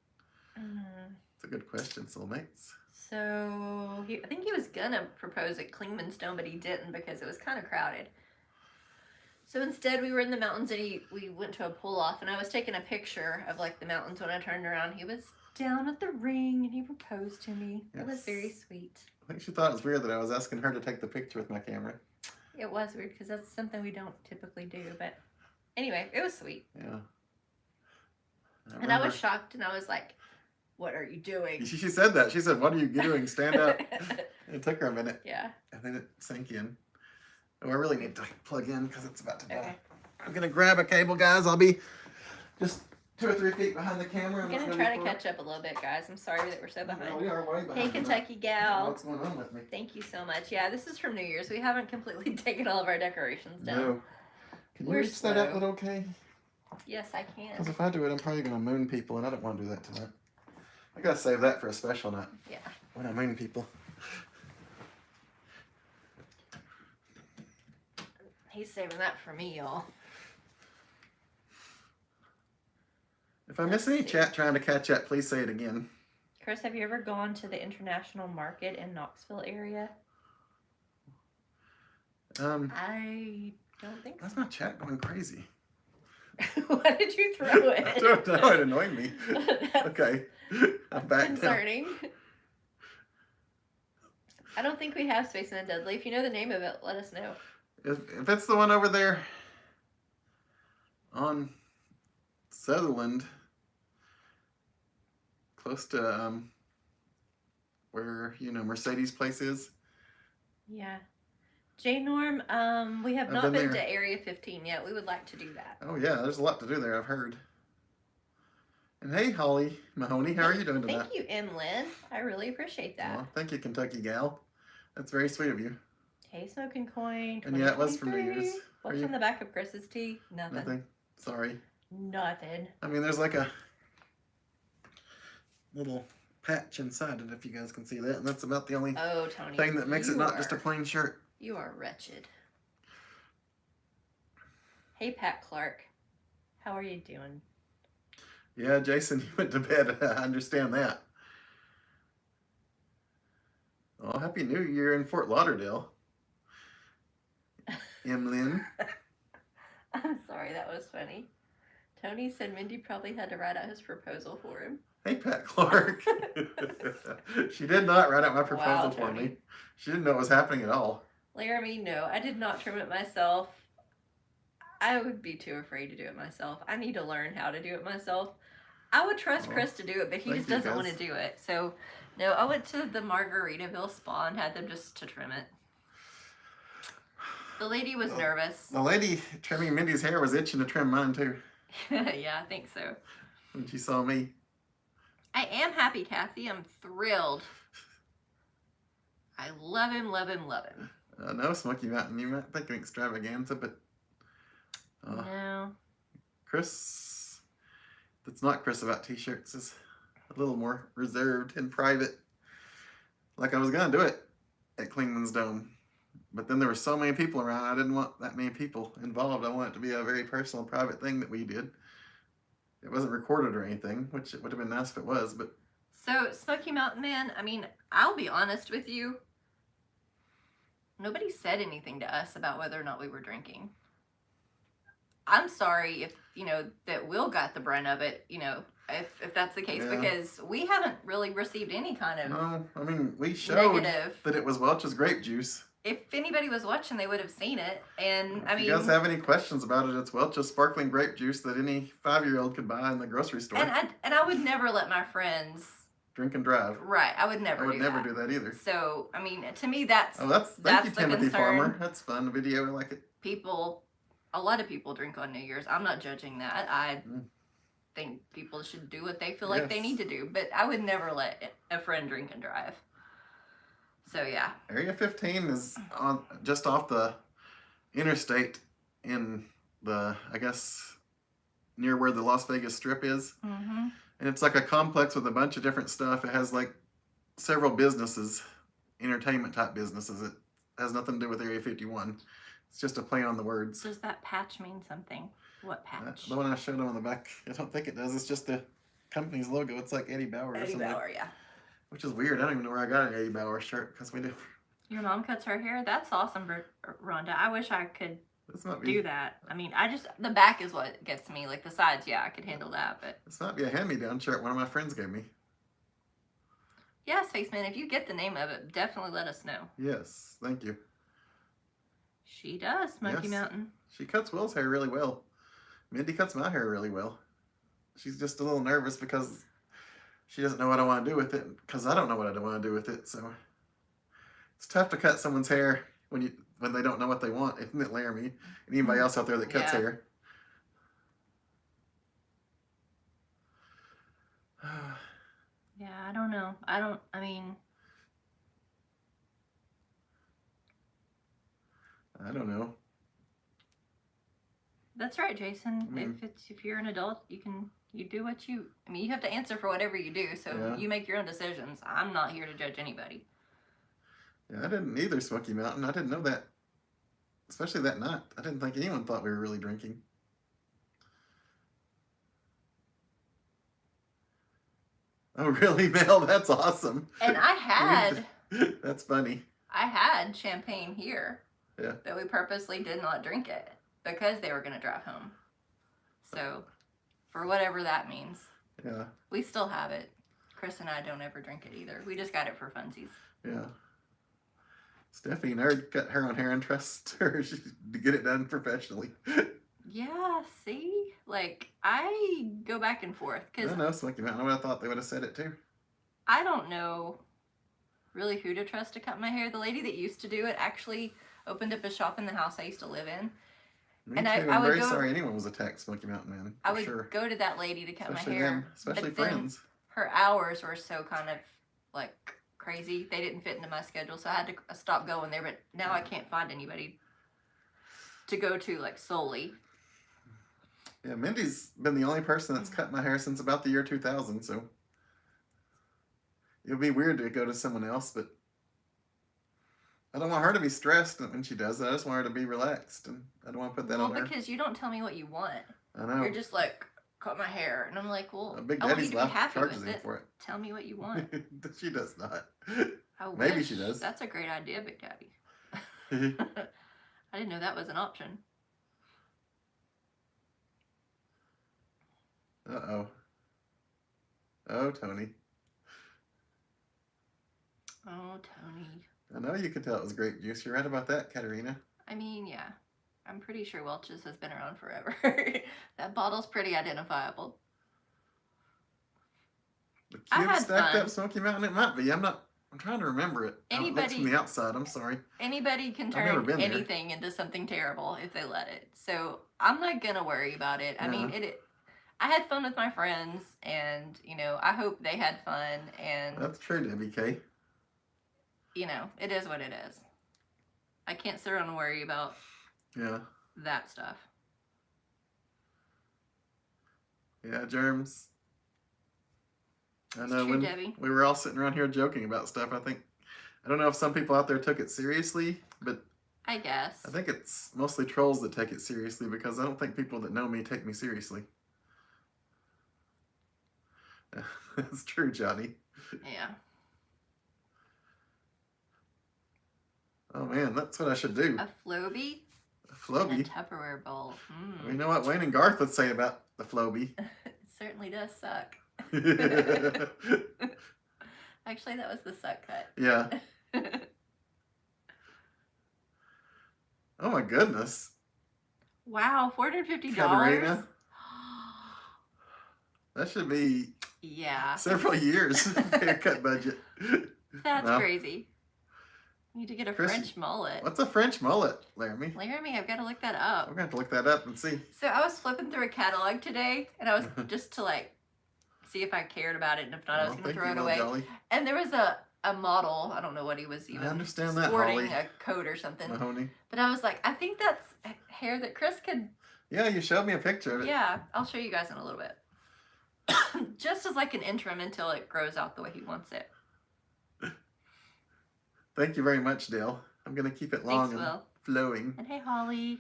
It's a good question, soulmates. So, I think he was going to propose at Clingman Stone, but he didn't because it was kind of crowded. So instead, we were in the mountains and we went to a pull-off, and I was taking a picture of like the mountains when I turned around. He was down at the ring and he proposed to me. It was very sweet. I think she thought it was weird that I was asking her to take the picture with my camera. It was weird because that's something we don't typically do, but anyway, it was sweet. Yeah. And I was shocked, and I was like, what are you doing? She said that. She said, what are you doing? Stand up. It took her a minute. Yeah. And then it sank in. Oh, I really need to plug in because it's about to die. Okay. I'm going to grab a cable, guys. I'll be just 2 or 3 feet behind the camera. I'm going to try to catch up a little bit, guys. I'm sorry that we're so behind. No, we are way behind. Hey, Kentucky gal. What's going on with me? Thank you so much. Yeah, this is from New Year's. We haven't completely taken all of our decorations down. No. Can you We're reach that slow. outlet okay? Yes, I can. Because if I do it, I'm probably going to moon people, and I don't want to do that tonight. I got to save that for a special night. Yeah. When I moon people. He's saving that for me, y'all. If I miss any chat trying to catch up, please say it again. Chris, have you ever gone to the international market in Knoxville area? I don't think so. That's my chat going crazy. Why did you throw it? I don't know. It annoyed me. That's Okay. I'm back now. concerning. I don't think we have Spaceman Dudley. If you know the name of it, let us know. If it's the one over there on Sutherland, close to where Mercedes place is. Yeah. J Norm, we have I've not been been there. to Area 15 yet. We would like to do that. Oh yeah, there's a lot to do there, I've heard. And hey, Holly Mahoney, how are you doing tonight? Thank you, M. Lynn. I really appreciate that. Aw, thank you, Kentucky gal. That's very sweet of you. Hey, Smoking Coin. And yeah, it was from New 2023. Year's. Are What's you- on the back of Chris's tee? Nothing. Nothing. Sorry. Nothing. I mean, there's like a little patch inside it, if you guys can see that. And that's about the only Oh, Tony. thing that makes it you not just a are- plain shirt. You are wretched. Hey, Pat Clark. How are you doing? Yeah, Jason, you went to bed. I understand that. Oh, Happy New Year in Fort Lauderdale. Emlyn. I'm sorry, that was funny. Tony said Mindy probably had to write out his proposal for him. Hey, Pat Clark. She did not write out my proposal Wow, for Tony. me. She didn't know it was happening at all. Laramie, no, I did not trim it myself. I would be too afraid to do it myself. I need to learn how to do it myself. I would trust Oh, Chris to do it, but he thank just you, doesn't want guys. to do it. So, no, I went to the Margaritaville spa and had them just to trim it. The lady was Oh. nervous. The lady trimming Mindy's hair was itching to trim mine too Yeah, I think so. when she saw me. I am happy, Kathy. I'm thrilled. I love him, love him, love him. No, Smoky Mountain, you might think an extravaganza, but No. Chris, that's not Chris about t-shirts, is a little more reserved and private. Like I was going to do it at Klingman's Dome, but then there were so many people around, I didn't want that many people involved. I want it to be a very personal, private thing that we did. It wasn't recorded or anything, which it would have been nice if it was, but So, Smoky Mountain Man, I mean, I'll be honest with you. Nobody said anything to us about whether or not we were drinking. I'm sorry if, that Will got the brunt of it, if that's the case, Yeah. because we haven't really received any kind of no, I mean, we showed negative. that it was Welch's grape juice. If anybody was watching, they would have seen it. And, If you guys have any questions about it, it's Welch's sparkling grape juice that any 5-year-old could buy in the grocery store. and I would never let my friends, Drink and drive. right, I would never I would do never that. do that either. So, I mean, to me, that's, Oh, thank that's you, the Timothy concern. Farmer. That's fun. Video, I like it. A lot of people drink on New Year's. I'm not judging that. I Mm. think people should do what they feel like they Yes. need to do, but I would never let a friend drink and drive. So yeah. Area 15 is on just off the interstate in the, I guess, near where the Las Vegas Strip is. Mm-hmm. And it's like a complex with a bunch of different stuff. It has like several businesses, entertainment type businesses. It has nothing to do with Area 51. It's just a play on the words. Does that patch mean something? What patch? The one I showed on the back, I don't think it does. It's just the company's logo. It's like Eddie Bauer or Eddie something. Bauer, yeah. Which is weird. I don't even know where I got an Eddie Bauer shirt because we do. Your mom cuts her hair? That's awesome, Rhonda. I wish I could This might be do that. I mean, the back is what gets me. Like the sides, yeah, I could handle that, but this might be a hand-me-down shirt one of my friends gave me. yeah, Spaceman, if you get the name of it, definitely let us know. Yes, thank you. She does, Smoky Yes. Mountain. She cuts Will's hair really well. Mindy cuts my hair really well. She's just a little nervous because she doesn't know what I want to do with it, because I don't know what I want to do with it. So it's tough to cut someone's hair when they don't know what they want, isn't it, Laramie? And anybody else out there that cuts Yeah. hair. Yeah, I don't know. I mean, I don't know. that's right, Jason. I mean- If you're an adult, you do what you have to answer for whatever you do, so Yeah. you make your own decisions. I'm not here to judge anybody. Yeah, I didn't either, Smoky Mountain. I didn't know that. Especially that night. I didn't think anyone thought we were really drinking. Oh, really, Mel? That's awesome. And I had That's funny. champagne here. Yeah. But we purposely did not drink it because they were going to drive home. So, for whatever that means, Yeah, we still have it. Chris and I don't ever drink it either. We just got it for funsies. yeah. Stephanie Nerd cut her own hair and trusts her to get it done professionally. Yeah, see? Like, I go back and forth I because don't know, Smoky Mountain. I would have thought they would have said it too. I don't know really who to trust to cut my hair. The lady that used to do it actually opened up a shop in the house I used to live in. Me And too. I I'm would very go- sorry anyone was attacked, Smoky Mountain Man. I For would sure. go to that lady to cut Especially my hair. them, especially but then friends. her hours were so kind of like crazy. They didn't fit into my schedule, so I had to stop going there. But now I can't find anybody to go to like solely. Yeah, Mindy's been the only person that's cut my hair since about the year 2000, so it'll be weird to go to someone else, but I don't want her to be stressed when she does it. I just want her to be relaxed, and I don't want to put that Well, on her. because you don't tell me what you want. I know. You're just like, cut my hair. And I'm like, well, Big I want you Daddy's to be life happy charges with him it. for it. Tell me what you want. She does not. I Maybe wish. she does. That's a great idea, Big Daddy. I didn't know that was an option. Uh-oh. Oh, Tony. Oh, Tony. I know you could tell it was grape juice. You're right about that, Katerina. I mean, yeah. I'm pretty sure Welch's has been around forever. That bottle's pretty identifiable. The I cube had stacked fun. up Smoky Mountain. It might be. I'm trying to remember it. How it looks from Anybody- the outside. I'm sorry. Anybody can I've never turn been there. anything into something terrible if they let it. So I'm not gonna worry about it. I mean, I had fun with my friends, and I hope they had fun. And That's true, Debbie K. it is what it is. I can't sit around and worry about Yeah. that stuff. Yeah, germs. I It's know true, when Debbie. we were all sitting around here joking about stuff, I don't know if some people out there took it seriously, but I guess. I think it's mostly trolls that take it seriously because I don't think people that know me take me seriously. That's true, Johnny. Yeah. Oh man, that's what I should do. A Floby A in a Floby. Tupperware bowl. You know what Wayne and Garth would say about the Floby. It certainly does suck. Yeah. Actually, that was the suck cut. Oh my goodness. Wow, $450. Katerina. That should be Yeah. several years of haircut budget. That's No. crazy. Need to get a Chris, French mullet. What's a French mullet, Laramie? Laramie, I've got to look that We're up. gonna have to look that up and see. So I was flipping through a catalog today, and I was just to see if I cared about it, and if not, I was Oh, going to thank throw you, it Little away. Jolly. And there was a model. I don't know what he was even. I understand that, sporting Holly. a coat or something. Mahoney. But I was like, I think that's hair that Chris could. Yeah, you showed me a picture of it. Yeah, I'll show you guys in a little bit. Just as like an interim until it grows out the way he wants it. Thank you very much, Dale. I'm gonna keep it long Thanks, and Will. flowing. And hey, Holly.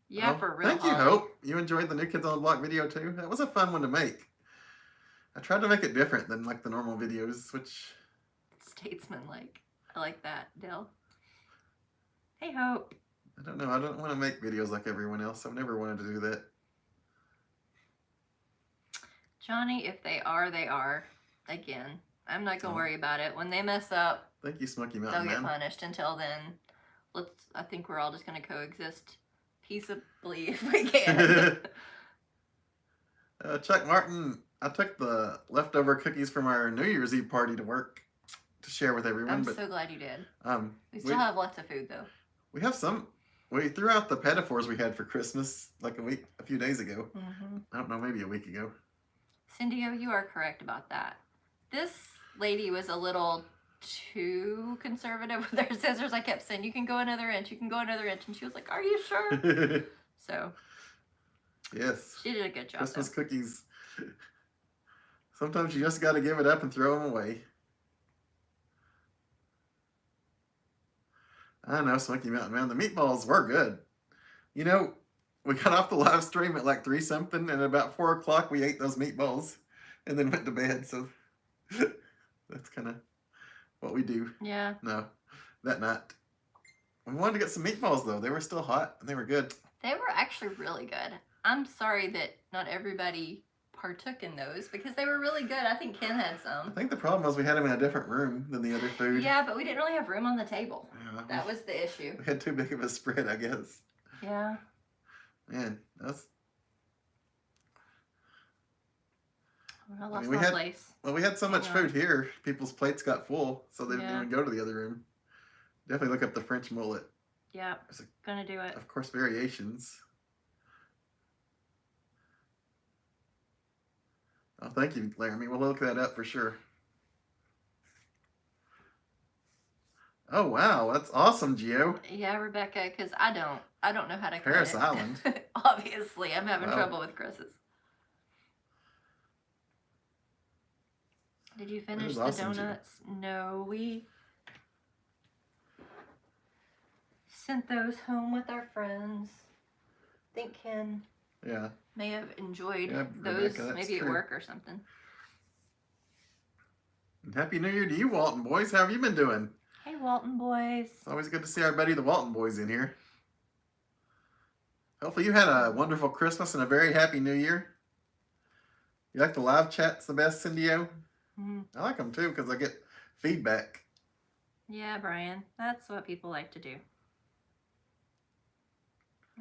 Yeah, Oh, for real. Thank you, Holly. Hope. You enjoyed the New Kids on the Block video too? That was a fun one to make. I tried to make it different than like the normal videos, which... Statesman-like. I like that, Dale. Hey, Hope. I don't know. I don't want to make videos like everyone else. I've never wanted to do that. Johnny, if they are, they are. Again, I'm not going to Oh. worry about it. When they mess up, Thank you, Smoky they'll Mountain get Man. punished. Until then, I think we're all just going to coexist peaceably if we can. Chuck Martin, I took the leftover cookies from our New Year's Eve party to work to share with everyone. I'm but so glad you did. We we still have lots of food, though. we have some. We threw out the pedophores we had for Christmas like a few days ago. Mm-hmm. I don't know, maybe a week ago. Cindy, you are correct about that. This lady was a little too conservative with her scissors. I kept saying, you can go another inch, you can go another inch. And she was like, are you sure? So Yes. she did a good job. Christmas Though. cookies. Sometimes you just got to give it up and throw them away. I know, Smoky Mountain Man. The meatballs were good. You know, we got off the live stream at like 3 something, and at about 4 o'clock we ate those meatballs and then went to bed. So that's kind of what we do. Yeah. No, that night. We wanted to get some meatballs though. They were still hot and they were good. They were actually really good. I'm sorry that not everybody partook in those because they were really good. I think Ken had I some. think the problem was we had them in a different room than the other food. Yeah, but we didn't really have room on the table. Yeah, That was the issue. we had too big of a spread, I guess. Yeah. Man, that's I lost we my had- place. well. We had so much Yeah. food here, people's plates got full, so they didn't Yeah. even go to the other room. Definitely look up the French mullet. Yeah. There's Gonna do it. of course, variations. Oh, thank you, Laramie. We'll look that up for sure. Oh wow, that's awesome, Gio. Yeah, Rebecca, because I don't know how to cut Paris it. Island. Obviously, I'm having Wow. trouble with Chris's. Did you finish was the awesome, Gina. donuts? No, we sent those home with our friends. I think Ken Yeah. may have enjoyed Yeah, those, Rebecca, that's maybe true. at work or something. And Happy New Year to you, Walton boys. How have you been doing? Hey, Walton boys. It's always good to see our buddy the Walton boys in here. Hopefully you had a wonderful Christmas and a very happy New Year. You like the live chats the best, Cindy-O? Mhm. I like them too because I get feedback. Yeah, Brian, that's what people like to do.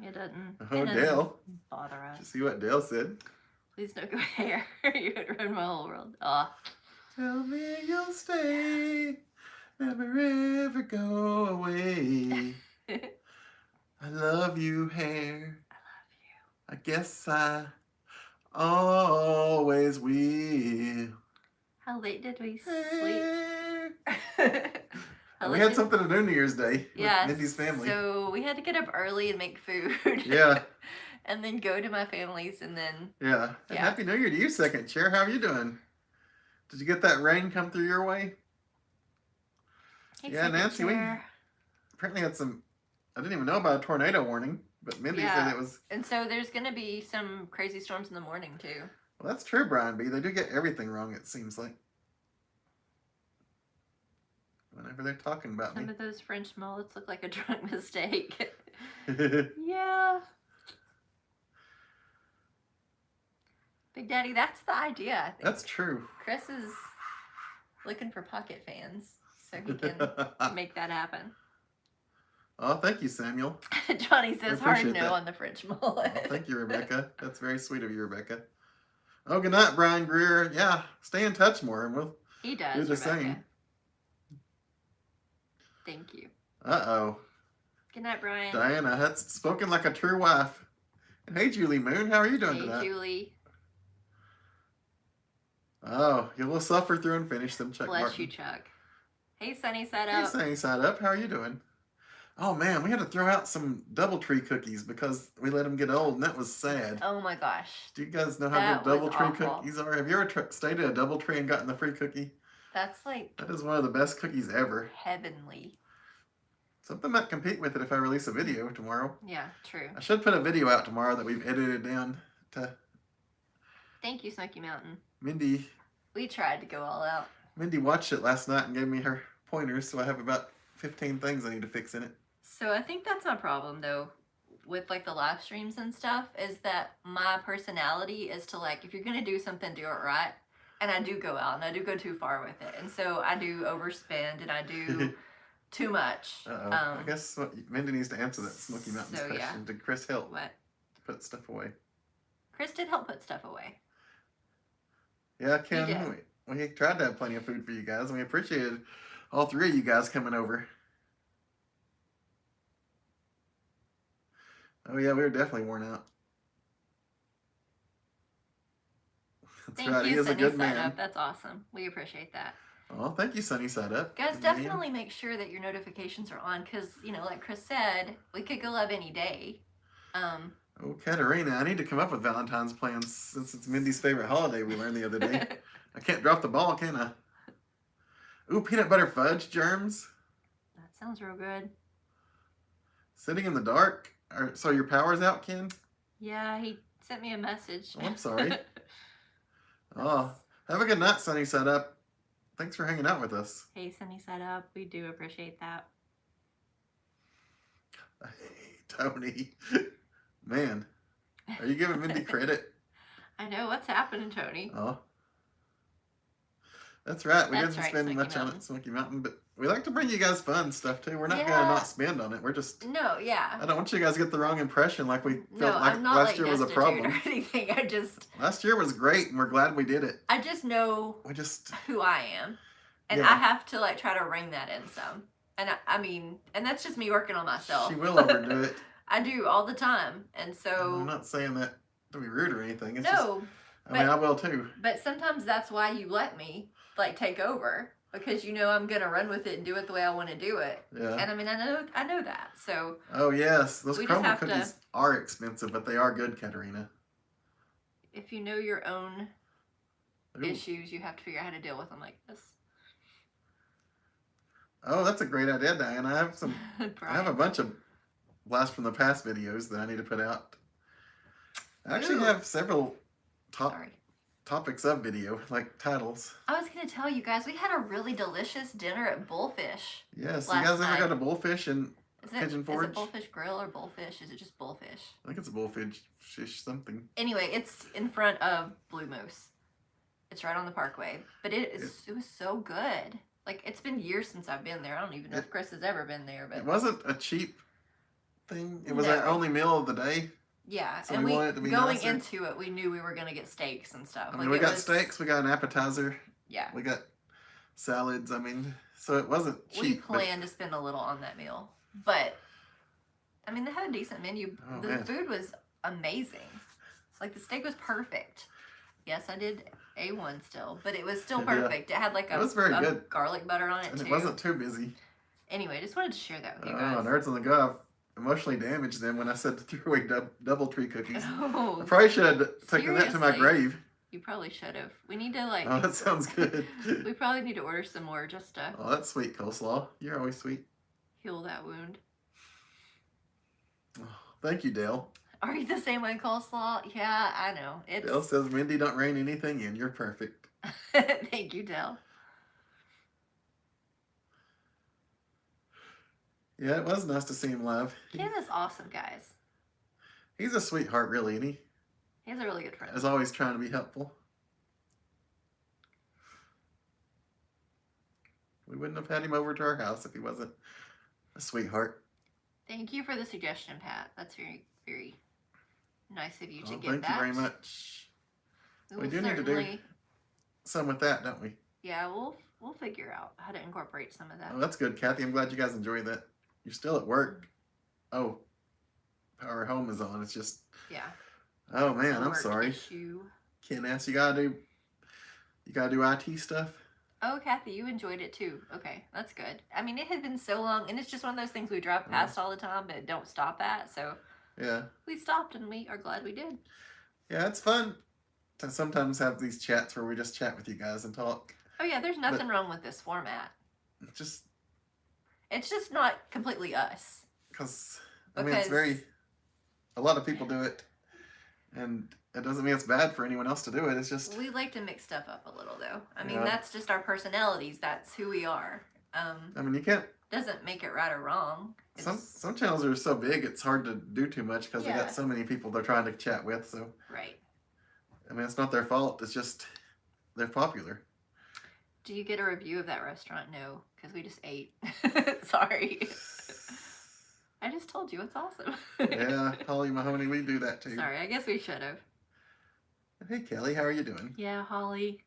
It doesn't, Oh, it doesn't Dale. bother Did you us. see what Dale said? Please don't go there. You would ruin my whole world. Oh, Tell me you'll stay, never ever go away. I love you, hair. I guess I always will. how late did we sleep? Hair. How We late had did- something to do New Year's Day with Yeah, Mindy's family. so we had to get up early and make food. Yeah. And then go to my family's and then Yeah. And Yeah. Happy New Year to you, second chair. How are you doing? Did you get that rain come through your way? hey, Yeah, second Nancy, we chair. apparently had some. I didn't even know about a tornado warning, but Mindy Yeah. said it was. And so there's gonna be some crazy storms in the morning too. Well, that's true, Brian B. They do get everything wrong, it seems like. Whenever they're talking about Some me. of those French mullets look like a drunk mistake. Yeah. Big Daddy, that's the idea, I think. That's true. Chris is looking for pocket fans so he can make that happen. Oh, thank you, Samuel. Johnny says hard appreciate no that. on the French mullet. Oh, thank you, Rebecca. That's very sweet of you, Rebecca. Oh, good night, Brian Greer. Yeah, stay in touch more, and we'll. He does, Do the Rebecca. same. Thank you. Uh-oh. Good night, Brian. Diana, that's spoken like a true wife. And hey, Julie Moon, how are you doing Hey, tonight? Julie. Oh, you will suffer through and finish them, Chuck Bless Martin. you, Chuck. Hey, Sunny Side Hey, Up. Sunny Side Up, how are you doing? Oh man, we had to throw out some DoubleTree cookies because we let them get old, and that was sad. Oh my gosh. Do you guys know how That good was DoubleTree awful. cookies are? Have you ever stayed at a DoubleTree and gotten the free cookie? That's like That is one of the best cookies ever. heavenly. Something might compete with it if I release a video tomorrow. Yeah, true. I should put a video out tomorrow that we've edited down to Thank you, Smoky Mountain. Mindy. We tried to go all out. Mindy watched it last night and gave me her pointers, so I have about 15 things I need to fix in it. So I think that's my problem though with like the live streams and stuff is that my personality is to like if you're gonna do something, do it right. And I do go out and I do go too far with it. And so I do overspend and I do too much. Uh-oh. I guess Mindy needs to answer that Smoky Mountains so, yeah. question. Did Chris help What? put stuff away? Chris did help put stuff away. Yeah, did. Ken, we tried to have plenty of food for you guys, and we appreciated all three of you guys coming over. Oh yeah, we were definitely worn out. That's Thank right, he you, is a Sunny good Side man. Up. That's awesome. We appreciate that. Oh, thank you, Sunny Side Up. Guys, Good man. definitely make sure that your notifications are on because, you know, like Chris said, we could go live any day. Oh, Katerina, I need to come up with Valentine's plans since it's Mindy's favorite holiday we learned the other day. I can't drop the ball, can I? Ooh, peanut butter fudge germs. That sounds real good. Sitting in the dark. So your power's out, Ken? Yeah, he sent me a message. Oh, I'm sorry. Oh, have a good night, Sunny Side Up. Thanks for hanging out with us. Hey, Sunny Side Up. We do appreciate that. Hey, Tony. Man, are you giving Mindy credit? I know what's happening, Tony. Oh. That's right. We That's didn't right, spend Smoky much on Mountain. it, Smoky Mountain, but we like to bring you guys fun stuff too. We're not going to Yeah. not spend on it. We're just. No, yeah. I don't want you guys to get the wrong impression like we No, felt like I'm not last like year was a destitute problem. or anything. Last year was great and we're glad we did it. I just know We just. who I am. And Yeah. I have to like try to ring that in some. And I mean, and that's just me working on myself. She will overdo it. I do all the time. And I'm so, not saying that to be rude or anything. It's just, no, I mean, but- I will too. but sometimes that's why you let me like take over because you know I'm going to run with it and do it the way I want to do it. Yeah. And I mean, I know that. So Oh, yes. Those We just crumble have to- cookies are expensive, but they are good, Katerina. if you know your own Ooh. issues, you have to figure out how to deal with them like this. Oh, that's a great idea, Diane. I have some. I have a Brian. bunch of blast from the past videos that I need to put out. I actually Ooh. have several Sorry. topics of video, like titles. I was gonna tell you guys, we had a really delicious dinner at Bullfish. Yes, Last you guys ever night. go to Bullfish and Is it, Pigeon is Forge? it Bullfish Grill or Bullfish? Is it just Bullfish? I think it's a Bullfish something. Anyway, it's in front of Blue Moose. It's right on the Parkway, but it was so good. Like, it's been years since I've been there. I don't even know if Chris has ever been there, but It wasn't a cheap thing. It was No. our only meal of the day. yeah. So and we wanted it to be going nicer. into it, we knew we were gonna get steaks and stuff. I mean, Like, we it got was- steaks, we got an appetizer, Yeah, we got salads. I mean, so it wasn't cheap. we but- planned to spend a little on that meal, but I mean, they had a decent menu. Oh, The man. food was amazing. Like, the steak was perfect. Yes, I did A1 still, but it was still Yeah. perfect. It had like It was very a good. garlic butter on it and too. it wasn't too busy. Anyway, just wanted to share that with you Oh, guys. Nerds on the Go. I've emotionally damaged them when I said to throw away double tree cookies. Oh, I probably should have taken that to my seriously? grave. you probably should have. We need to like. Oh, that sounds good. We probably need to order some more just to Oh, that's sweet, coleslaw. You're always sweet. heal that wound. Oh, thank you, Dale. Are you the same way, coleslaw? Yeah, I know. It's. Dale says, Mindy, don't rein anything in. You're perfect. Thank you, Dell. Yeah, it was nice to see him live. Ken is awesome, guys. He's a sweetheart, really, and he He's a really good friend. is always trying to be helpful. We wouldn't have had him over to our house if he wasn't a sweetheart. Thank you for the suggestion, Pat. That's very, very nice of you to Oh, give thank that. you very much. We We will do need to do- certainly- Some with that, don't we? Yeah, we'll figure out how to incorporate some of that. Oh, that's good, Kathy. I'm glad you guys enjoy that. You're still at work. Oh, Power Home is on. It's just, Yeah. oh man, It's a I'm work sorry. issue. Can't ask. You gotta do IT stuff. Oh, Kathy, you enjoyed it too. Okay, that's good. I mean, it had been so long, and it's just one of those things we drive past all the time, but don't stop at. So Yeah, we stopped, and we are glad we did. yeah, it's fun to sometimes have these chats where we just chat with you guys and talk. Oh yeah, there's nothing wrong with this format. Just It's just not completely us. because I mean, it's very. Because- A lot of people do it, and it doesn't mean it's bad for anyone else to do it. It's just We like to mix stuff up a little, though. I mean, Yeah. that's just our personalities. That's who we are. I mean, you can't. Doesn't make it right or wrong. Some channels are so big, it's hard to do too much because they Yeah. got so many people they're trying to chat with. So Right. I mean, it's not their fault. It's just they're popular. Do you get a review of that restaurant? No, because we just ate. Sorry. I just told you it's awesome. Yeah, Holly Mahoney, we do that too. Sorry, I guess we should have. Hey, Kelly, how are you doing? Yeah, Holly.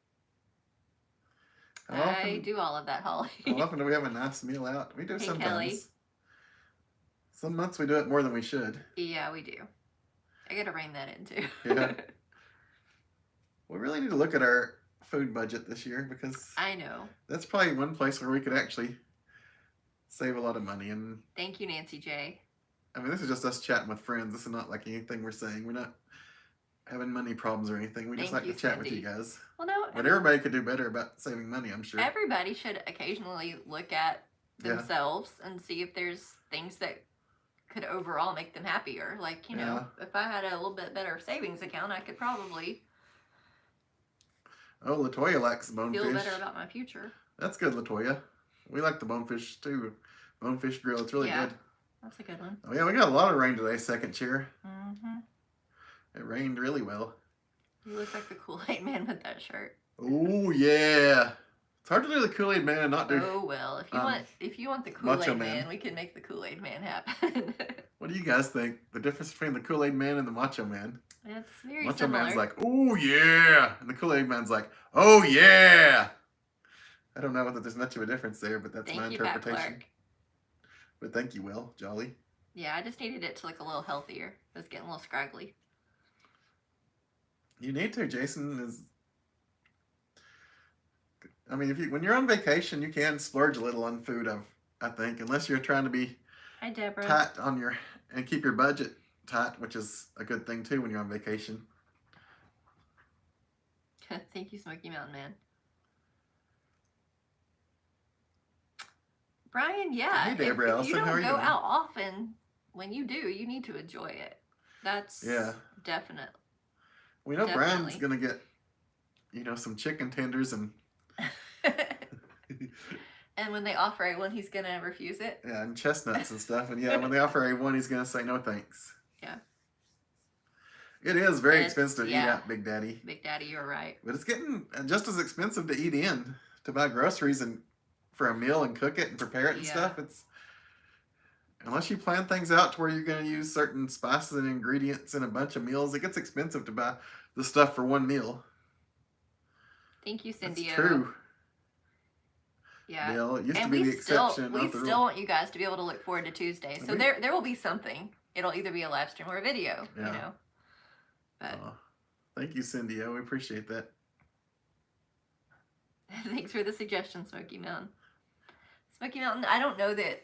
How I often, do all of that, Holly. how often do we have a nice meal out? We do Hey, sometimes. Kelly. Some months we do it more than we should. Yeah, we do. I gotta rein that in too. Yeah. We really need to look at our food budget this year because I know. that's probably one place where we could actually save a lot of money. And Thank you, Nancy J. I mean, this is just us chatting with friends. This is not like anything we're saying. We're not having money problems or anything. We just Thank like you, to chat with Cindy. you guys. Well, no, But everybody could do better about saving money, I'm sure. everybody should occasionally look at Yeah. themselves and see if there's things that could overall make them happier. Like, you know, if I had a little bit better savings account, I could probably Oh, Latoya likes feel bonefish. better about my future. That's good, Latoya. We like the bonefish too. Bonefish grill, it's really Yeah. good. That's a good one. Oh yeah, we got a lot of rain today, second chair. Mm-hmm. It rained really well. You look like the Kool-Aid man with that shirt. Oh yeah. It's hard to do the Kool-Aid man and not do. Oh well, if you want the Macho Kool-Aid Man. man, we can make the Kool-Aid man happen. What do you guys think? The difference between the Kool-Aid man and the Macho Man? It's very Macho similar. Man's like, oh yeah. And the Kool-Aid Man's like, oh yeah. I don't know whether there's much of a difference there, but that's my Thank you, Pat interpretation. Clark. But thank you, Will. Jolly. Yeah, I just needed it to look a little healthier. It was getting a little scraggly. You need to. Jason is. I mean, when you're on vacation, you can splurge a little on food. I think, unless you're trying to be Hi, Deborah. tight on your and keep your budget tight, which is a good thing too when you're on vacation. Thank you, Smoky Mountain Man. Brian, yeah. Hey, Deborah if you Allison, how are don't you go doing? out often, when you do, you need to enjoy it. That's definite. We know Brian's Definitely. gonna get, some chicken tenders and And when they offer A1, he's gonna refuse it. yeah, and chestnuts and stuff. And yeah, when they offer A1, he's gonna say no thanks. Yeah. It is very expensive to eat yeah. out, Big Daddy. Big Daddy, you're right. But it's getting just as expensive to eat in, to buy groceries and for a meal and cook it and prepare it and Yeah. stuff. It's unless you plan things out to where you're going to use certain spices and ingredients in a bunch of meals, it gets expensive to buy the stuff for one meal. Thank you, Cindy. That's true. Yeah. Bill, it used And to be the exception. we not the still rule. want you guys to be able to look forward to Tuesday. So there will be something. It'll either be a live stream or a video, Yeah. you know. But thank you, Cindy. We appreciate that. thanks for the suggestion, Smoky Mountain. Smoky Mountain, I don't know that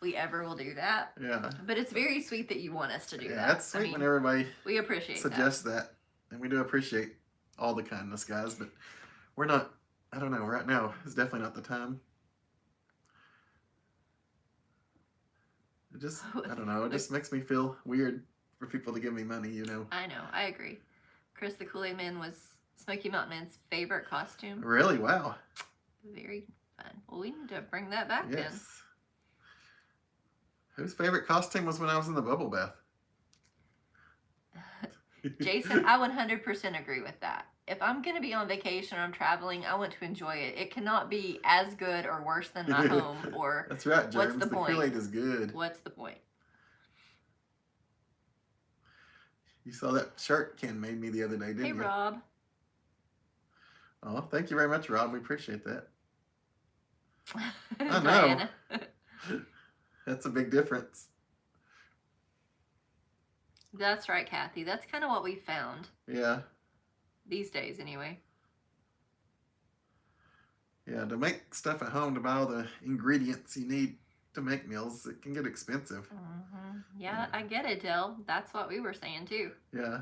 we ever will do that. Yeah. But it's very sweet that you want us to do that. Yeah, that's sweet when everybody we appreciate suggests that. And we do appreciate all the kindness, guys, but we're not, I don't know, right now is definitely not the time. It just, I don't know, it just makes me feel weird for people to give me money, you know. I know, I agree. Chris the Kool-Aid Man was Smoky Mountain Man's favorite costume. Really? Wow. Very fun. Well, we need to bring that back then. Whose favorite costume was when I was in the bubble bath? Jason, I 100% agree with that. If I'm going to be on vacation or I'm traveling, I want to enjoy it. It cannot be as good or worse than my home or That's right, James. What's the point? Kool-Aid is good. What's the point? You saw that shirt Ken made me the other day, didn't you? Hey, Rob. Oh, thank you very much, Rob. We appreciate that. I know. Diana. That's a big difference. That's right, Kathy. That's kind of what we found. Yeah. These days, anyway. Yeah, to make stuff at home, to buy all the ingredients you need to make meals, it can get expensive. Mm-hmm. Yeah, I get it, Del. That's what we were saying, too. Yeah.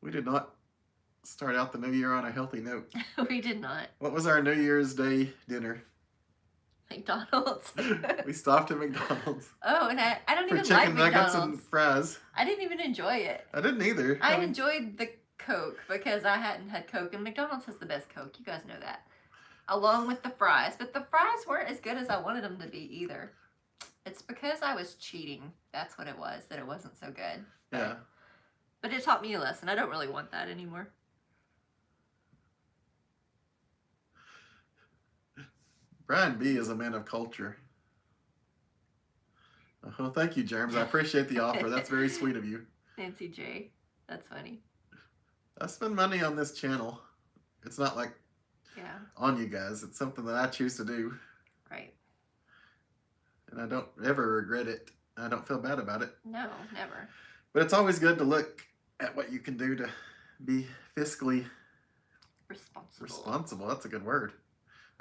We did not start out the new year on a healthy note. We did not. What was our New Year's Day dinner? McDonald's. We stopped at McDonald's. Oh, and I don't for even chicken like nuggets McDonald's. and fries. I didn't even enjoy it. I didn't either. I enjoyed the Coke because I hadn't had Coke, and McDonald's has the best Coke. You guys know that. Along with the fries. But the fries weren't as good as I wanted them to be either. It's because I was cheating. That's what it was, that it wasn't so good. Yeah. But it taught me a lesson. I don't really want that anymore. Brian B. is a man of culture. Oh, thank you, James. I appreciate the offer. That's very sweet of you. Nancy J. That's funny. I spend money on this channel. It's not like on you guys. It's something that I choose to do. Right. And I don't ever regret it. I don't feel bad about it. No, never. But it's always good to look at what you can do to be fiscally responsible. That's a good word.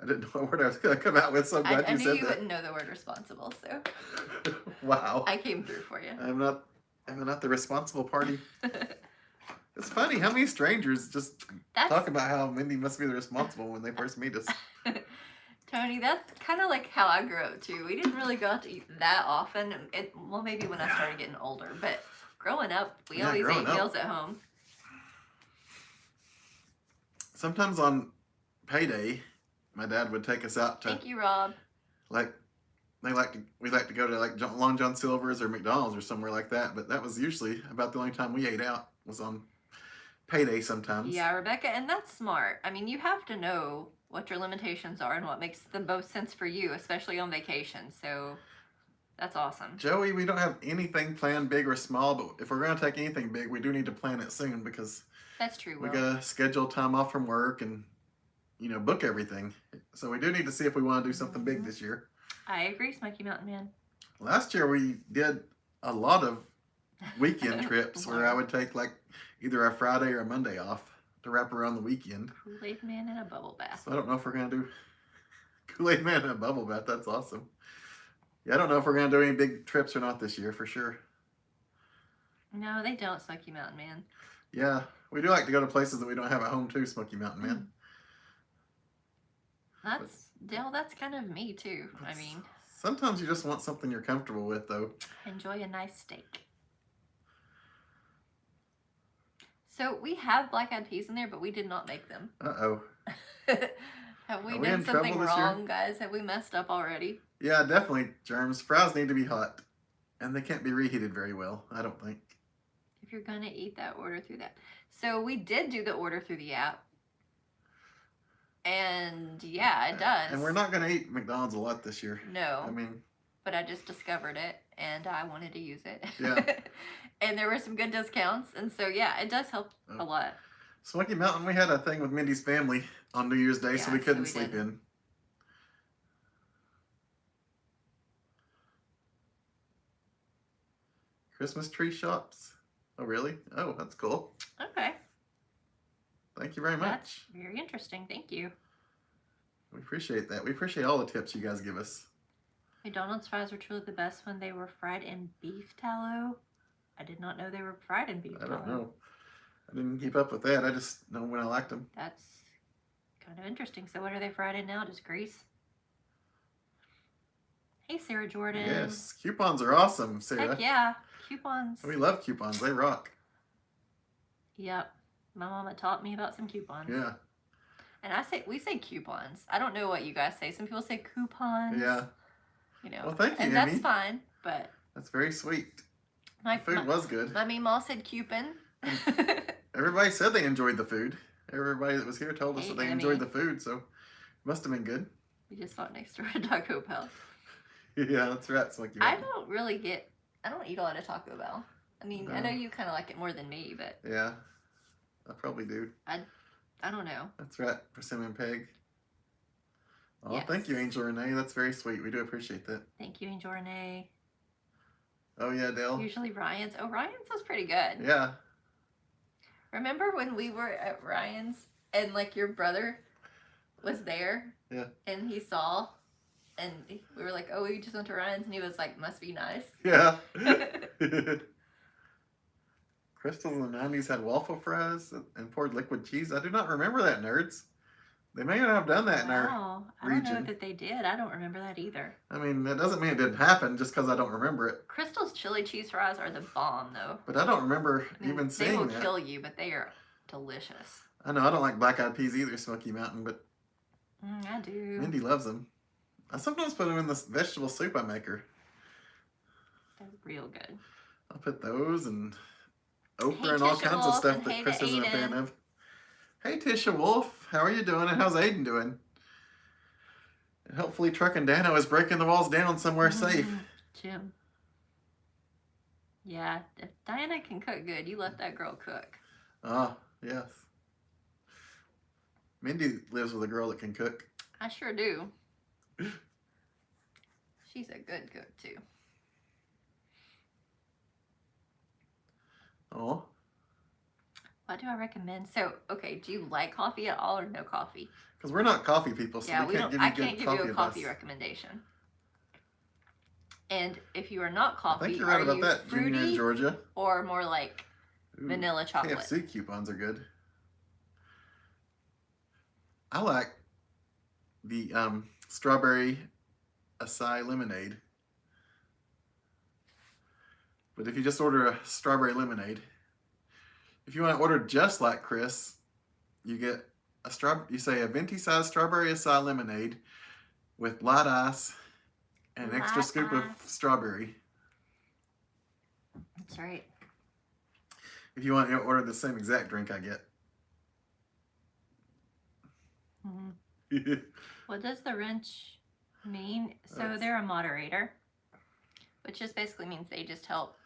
I didn't know what word I was going to come out with, so I'm glad you said that. I knew you wouldn't know the word responsible, so. Wow. I came through for you. Am I not the responsible party? It's funny how many strangers just talk about how Mindy must be the responsible when they first meet us. Tony, that's kind of like how I grew up too. We didn't really go out to eat that often. Well, maybe when I started getting older, but growing up, we always ate meals at home. Sometimes on payday, my dad would take us out to. Thank you, Rob. We like to go to like Long John Silver's or McDonald's or somewhere like that. But that was usually about the only time we ate out was on payday sometimes. Yeah, Rebecca, and that's smart. I mean, you have to know what your limitations are and what makes the most sense for you, especially on vacation. So that's awesome. Joey, we don't have anything planned big or small, but if we're going to take anything big, we do need to plan it soon because that's true. We got to schedule time off from work and, book everything. So we do need to see if we want to do something big this year. I agree, Smoky Mountain Man. Last year we did a lot of weekend trips where I would take like either a Friday or a Monday off to wrap around the weekend. Kool-Aid Man in a bubble bath. So I don't know if we're going to do Kool-Aid Man in a bubble bath. That's awesome. Yeah, I don't know if we're going to do any big trips or not this year for sure. No, they don't, Smoky Mountain Man. Yeah, we do like to go to places that we don't have at home too, Smoky Mountain Man. Mm. That's Dale. That's kind of me too. I mean, Sometimes you just want something you're comfortable with, though. enjoy a nice steak. So we have black eyed peas in there, but we did not make them. Uh-oh. Have we Are we done in something trouble this year? wrong, guys? Have we messed up already? Yeah, definitely, germs. Fries need to be hot. And they can't be reheated very well, I don't think. If you're gonna eat that, order through that. So we did do the order through the app. And yeah, it does. And we're not going to eat McDonald's a lot this year. No. I mean, but I just discovered it and I wanted to use it. Yeah. And there were some good discounts. And so, yeah, it does help a lot. Smoky Mountain, we had a thing with Mindy's family on New Year's Day, so we couldn't we sleep didn't. in. Christmas tree shops. Oh, really? Oh, that's cool. Okay. Thank you very much. That's very interesting. Thank you. We appreciate that. We appreciate all the tips you guys give us. McDonald's fries were truly the best when they were fried in beef tallow. I did not know they were fried in beef I tallow. don't know. I didn't keep up with that. I just know when I liked them. That's kind of interesting. So what are they fried in now? Just grease? Hey, Sarah Jordan. Yes, coupons are awesome, Sarah. Heck yeah. Coupons. We love coupons. They rock. Yep. My mama taught me about some coupons. Yeah. And we say coupons. I don't know what you guys say. Some people say coupons. Yeah. You know. Well, thank you, and Amy. that's fine, but That's very sweet. my The food was good. my meemaw said coupon. Everybody said they enjoyed the food. Everybody that was here told us Hey, that they Amy. enjoyed the food, so it must have been good. We just fought next door at Taco Bell. Yeah, that's right. Smoky I Mountain. I don't eat a lot of Taco Bell. I mean, I know you kind of like it more than me, but Yeah, I probably do. I don't know. That's right, Persimmon Peg. Oh, Yes. thank you, Angel Renee. That's very sweet. We do appreciate that. Thank you, Angel Renee. Oh, yeah, Dale. Usually Ryan's. Oh, Ryan's was pretty good. Yeah. Remember when we were at Ryan's and like your brother was there? Yeah. And he saw, and we were like, "Oh, we just went to Ryan's," and he was like, "Must be nice." Yeah. Crystals in the 90s had waffle fries and poured liquid cheese. I do not remember that, nerds. They may not have done that in our... Wow, I don't know region. that they did. I don't remember that either. I mean, that doesn't mean it didn't happen just because I don't remember it. Crystal's chili cheese fries are the bomb, though. But I don't remember I mean, even they seeing will that. kill you, but they are delicious. I know I don't like black eyed peas either, Smoky Mountain, but I do. Mindy loves them. I sometimes put them in this vegetable soup I make her. They're real good. I'll put those and okra Hey, and all Tisha kinds of Wolf, stuff and that hey Chris to isn't a fan Aiden. of. Hey Tisha Wolf, how are you doing and how's Aiden doing? And hopefully Truck and Dano is breaking the walls down somewhere safe. Jim. Yeah, if Diana can cook good, you let that girl cook. Ah, yes. Mindy lives with a girl that can cook. I sure do. She's a good cook too. Oh, What do I recommend? So, okay, do you like coffee at all or no coffee? because we're not coffee people, so Yeah, we can't give you I good can't give you a coffee advice. recommendation. And if you are not I coffee, think you're right are about you that, Junior in fruity Georgia. or more like Ooh, vanilla chocolate? KFC coupons are good. I like the strawberry acai lemonade. But if you just order a strawberry lemonade, if you want to order just like Chris, you get you say a venti size strawberry acai lemonade with light ice and an extra Light scoop of ice. strawberry. That's right. If you want to order the same exact drink I get. Mhm. What does the wrench mean? So That's- they're a moderator, which just basically means they just help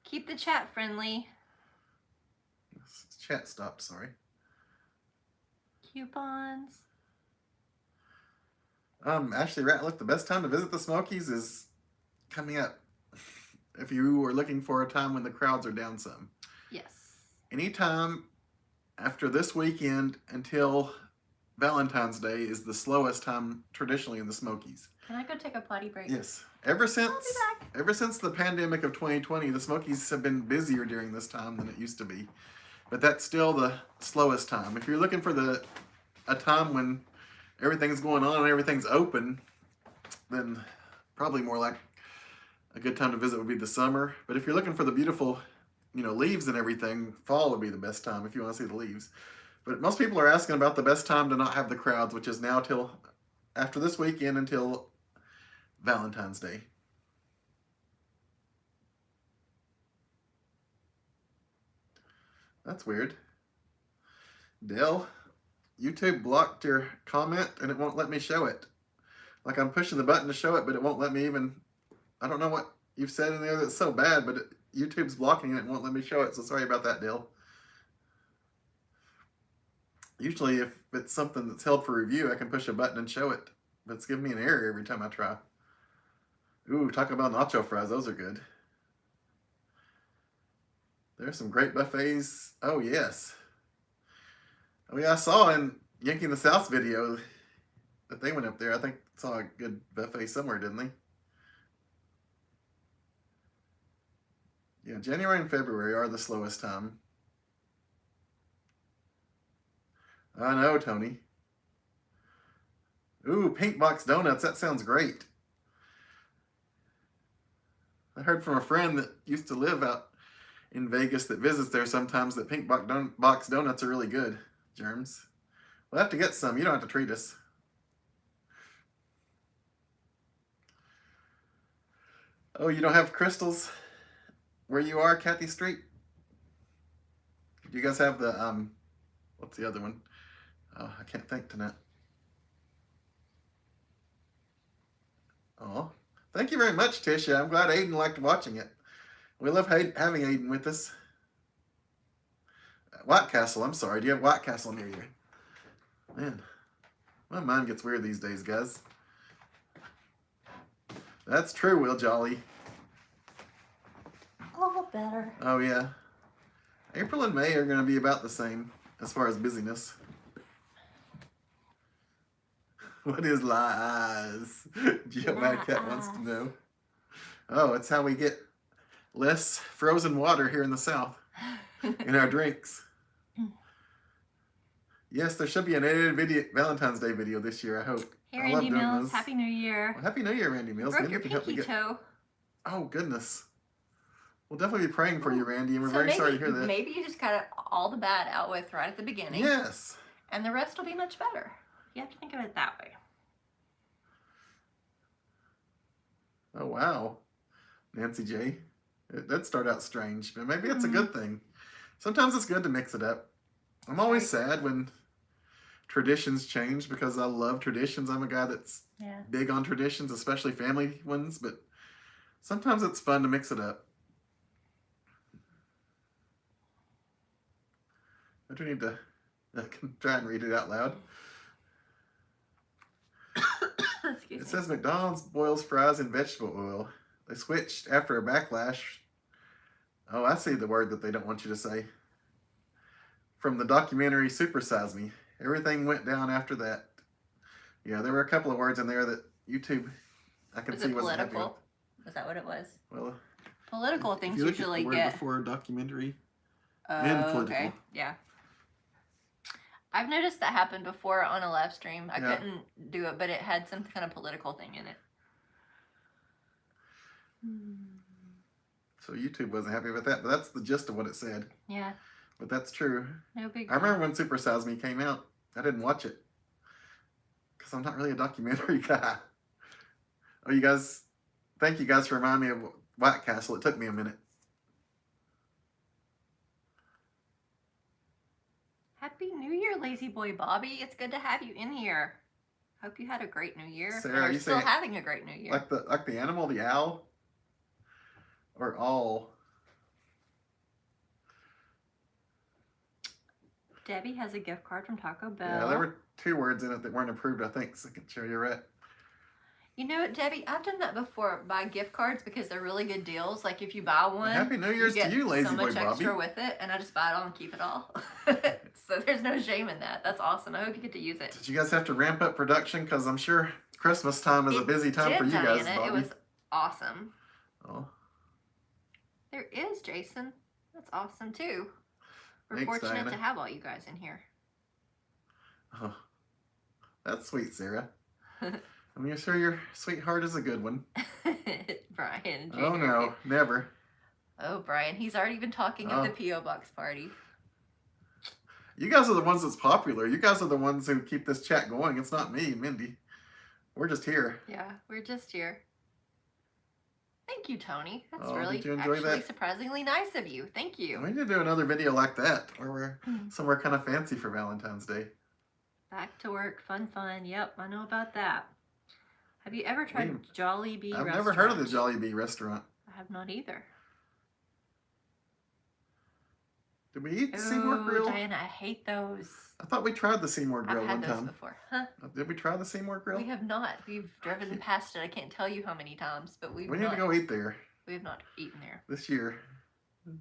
keep the chat friendly. Chat stopped, sorry. Coupons. Ashley Ratliff, the best time to visit the Smokies is coming up. If you were looking for a time when the crowds are down some. Yes. Anytime after this weekend until Valentine's Day is the slowest time traditionally in the Smokies. Can I go take a potty break? Yes. Ever since back. ever since the pandemic of 2020, the Smokies have been busier during this time than it used to be. But that's still the slowest time. If you're looking for a time when everything's going on and everything's open, then probably more like a good time to visit would be the summer. But if you're looking for the beautiful, leaves and everything, fall would be the best time if you want to see the leaves. But most people are asking about the best time to not have the crowds, which is now till after this weekend until Valentine's Day. That's weird. Dale, YouTube blocked your comment and it won't let me show it. Like I'm pushing the button to show it, but it won't let me even. I don't know what you've said in there that's so bad, but YouTube's blocking it and won't let me show it. So sorry about that, Dale. Usually if it's something that's held for review, I can push a button and show it. But it's giving me an error every time I try. Ooh, talk about nacho fries. Those are good. There's some great buffets. Oh, yes. Oh, yeah, I saw in Yankee in the South video that they went up there. I think I saw a good buffet somewhere, didn't they? Yeah, January and February are the slowest time. I know, Tony. Ooh, Pink Box Donuts. That sounds great. I heard from a friend that used to live out in Vegas that visits there sometimes that Pink Box Donuts are really good. Germs. We'll have to get some. You don't have to treat us. Oh, you don't have crystals where you are, Kathy Street? Do you guys have the, what's the other one? Oh, I can't think tonight. Oh, thank you very much, Tisha. I'm glad Aiden liked watching it. We love having Aiden with us. White Castle, I'm sorry. Do you have White Castle near you? Man, my mind gets weird these days, guys. That's true, Will Jolly. All better. Oh, yeah. April and May are going to be about the same as far as busyness. What is lies? Geo Mad Cat wants to know. Oh, it's how we get less frozen water here in the South in our drinks. Yes, there should be an edited video, Valentine's Day video this year, I hope. Hey, I love Randy doing Mills. those. Happy New Year. Well, Happy New Year, Randy Mills. Broke Maybe your you can help me pinky toe. Oh, goodness. We'll definitely be praying for you, Randy, and we're So very maybe, sorry to hear that. Maybe you just got all the bad out with right at the beginning. Yes. And the rest will be much better. You have to think of it that way. Oh, wow. Nancy J. It did start out strange, but maybe it's a good thing. Sometimes it's good to mix it up. I'm always sad when traditions change because I love traditions. I'm a guy that's big on traditions, especially family ones, but sometimes it's fun to mix it up. I do need to try and read it out loud. Excuse It me. says McDonald's boils fries in vegetable oil. They switched after a backlash. Oh, I see the word that they don't want you to say. From the documentary Super Size Me. Everything went down after that. Yeah, there were a couple of words in there that YouTube, I can Was see it wasn't happy with. political? Was that what it was? Well, Political if things you look usually at the word get. before documentary Oh, and political. okay. Yeah. I've noticed that happen before on a live stream. I Yeah. couldn't do it, but it had some kind of political thing in it. So YouTube wasn't happy with that, but that's the gist of what it said. Yeah. But that's true. No big. I remember when Super Size Me came out. I didn't watch it because I'm not really a documentary guy. Oh, you guys, thank you guys for reminding me of White Castle. It took me a minute. Happy New Year, lazy boy Bobby. It's good to have you in here. Hope you had a great New Year. Sarah, and are are you still saying- having a great New Year. Like the animal, the owl, or all? Debbie has a gift card from Taco Bell. Yeah, there were 2 words in it that weren't approved, I think. So I can show you right. You know what, Debbie? I've done that before. Buy gift cards because they're really good deals. Like if you buy one, Happy New Year's you get to you, lazy so boy much Bobby. extra with it, and I just buy it all and keep it all. so there's no shame in that. That's awesome. I hope you get to use it. Did you guys have to ramp up production? Because I'm sure Christmas time is a busy time for you guys, Diana. Bobby. It was awesome. Oh, There is Jason. That's awesome too. We're Thanks, fortunate Diana. to have all you guys in here. oh, that's sweet, Sarah. I'm sure your sweetheart is a good one. Brian. Oh Jr. no, never. Oh, Brian. He's already been talking of Oh. the P.O. Box party. You guys are the ones that's popular. You guys are the ones who keep this chat going. It's not me, Mindy. We're just here. Yeah, we're just here. Thank you, Tony. That's Oh, really did you enjoy actually that? surprisingly nice of you. Thank you. We need to do another video like that where we're Hmm. somewhere kind of fancy for Valentine's Day. Back to work, fun. Yep, I know about that. Have you ever tried We- Jolly Bee I've restaurant? never heard of the Jolly Bee restaurant. I have not either. Did we eat the Seymour Grill? Diana, I hate those. I thought we tried the Seymour Grill I've one had those time. before. Huh? Did we try the Seymour Grill? We have not. We've driven past it. I can't tell you how many times, but We need to not. go eat there We have not eaten there. this year.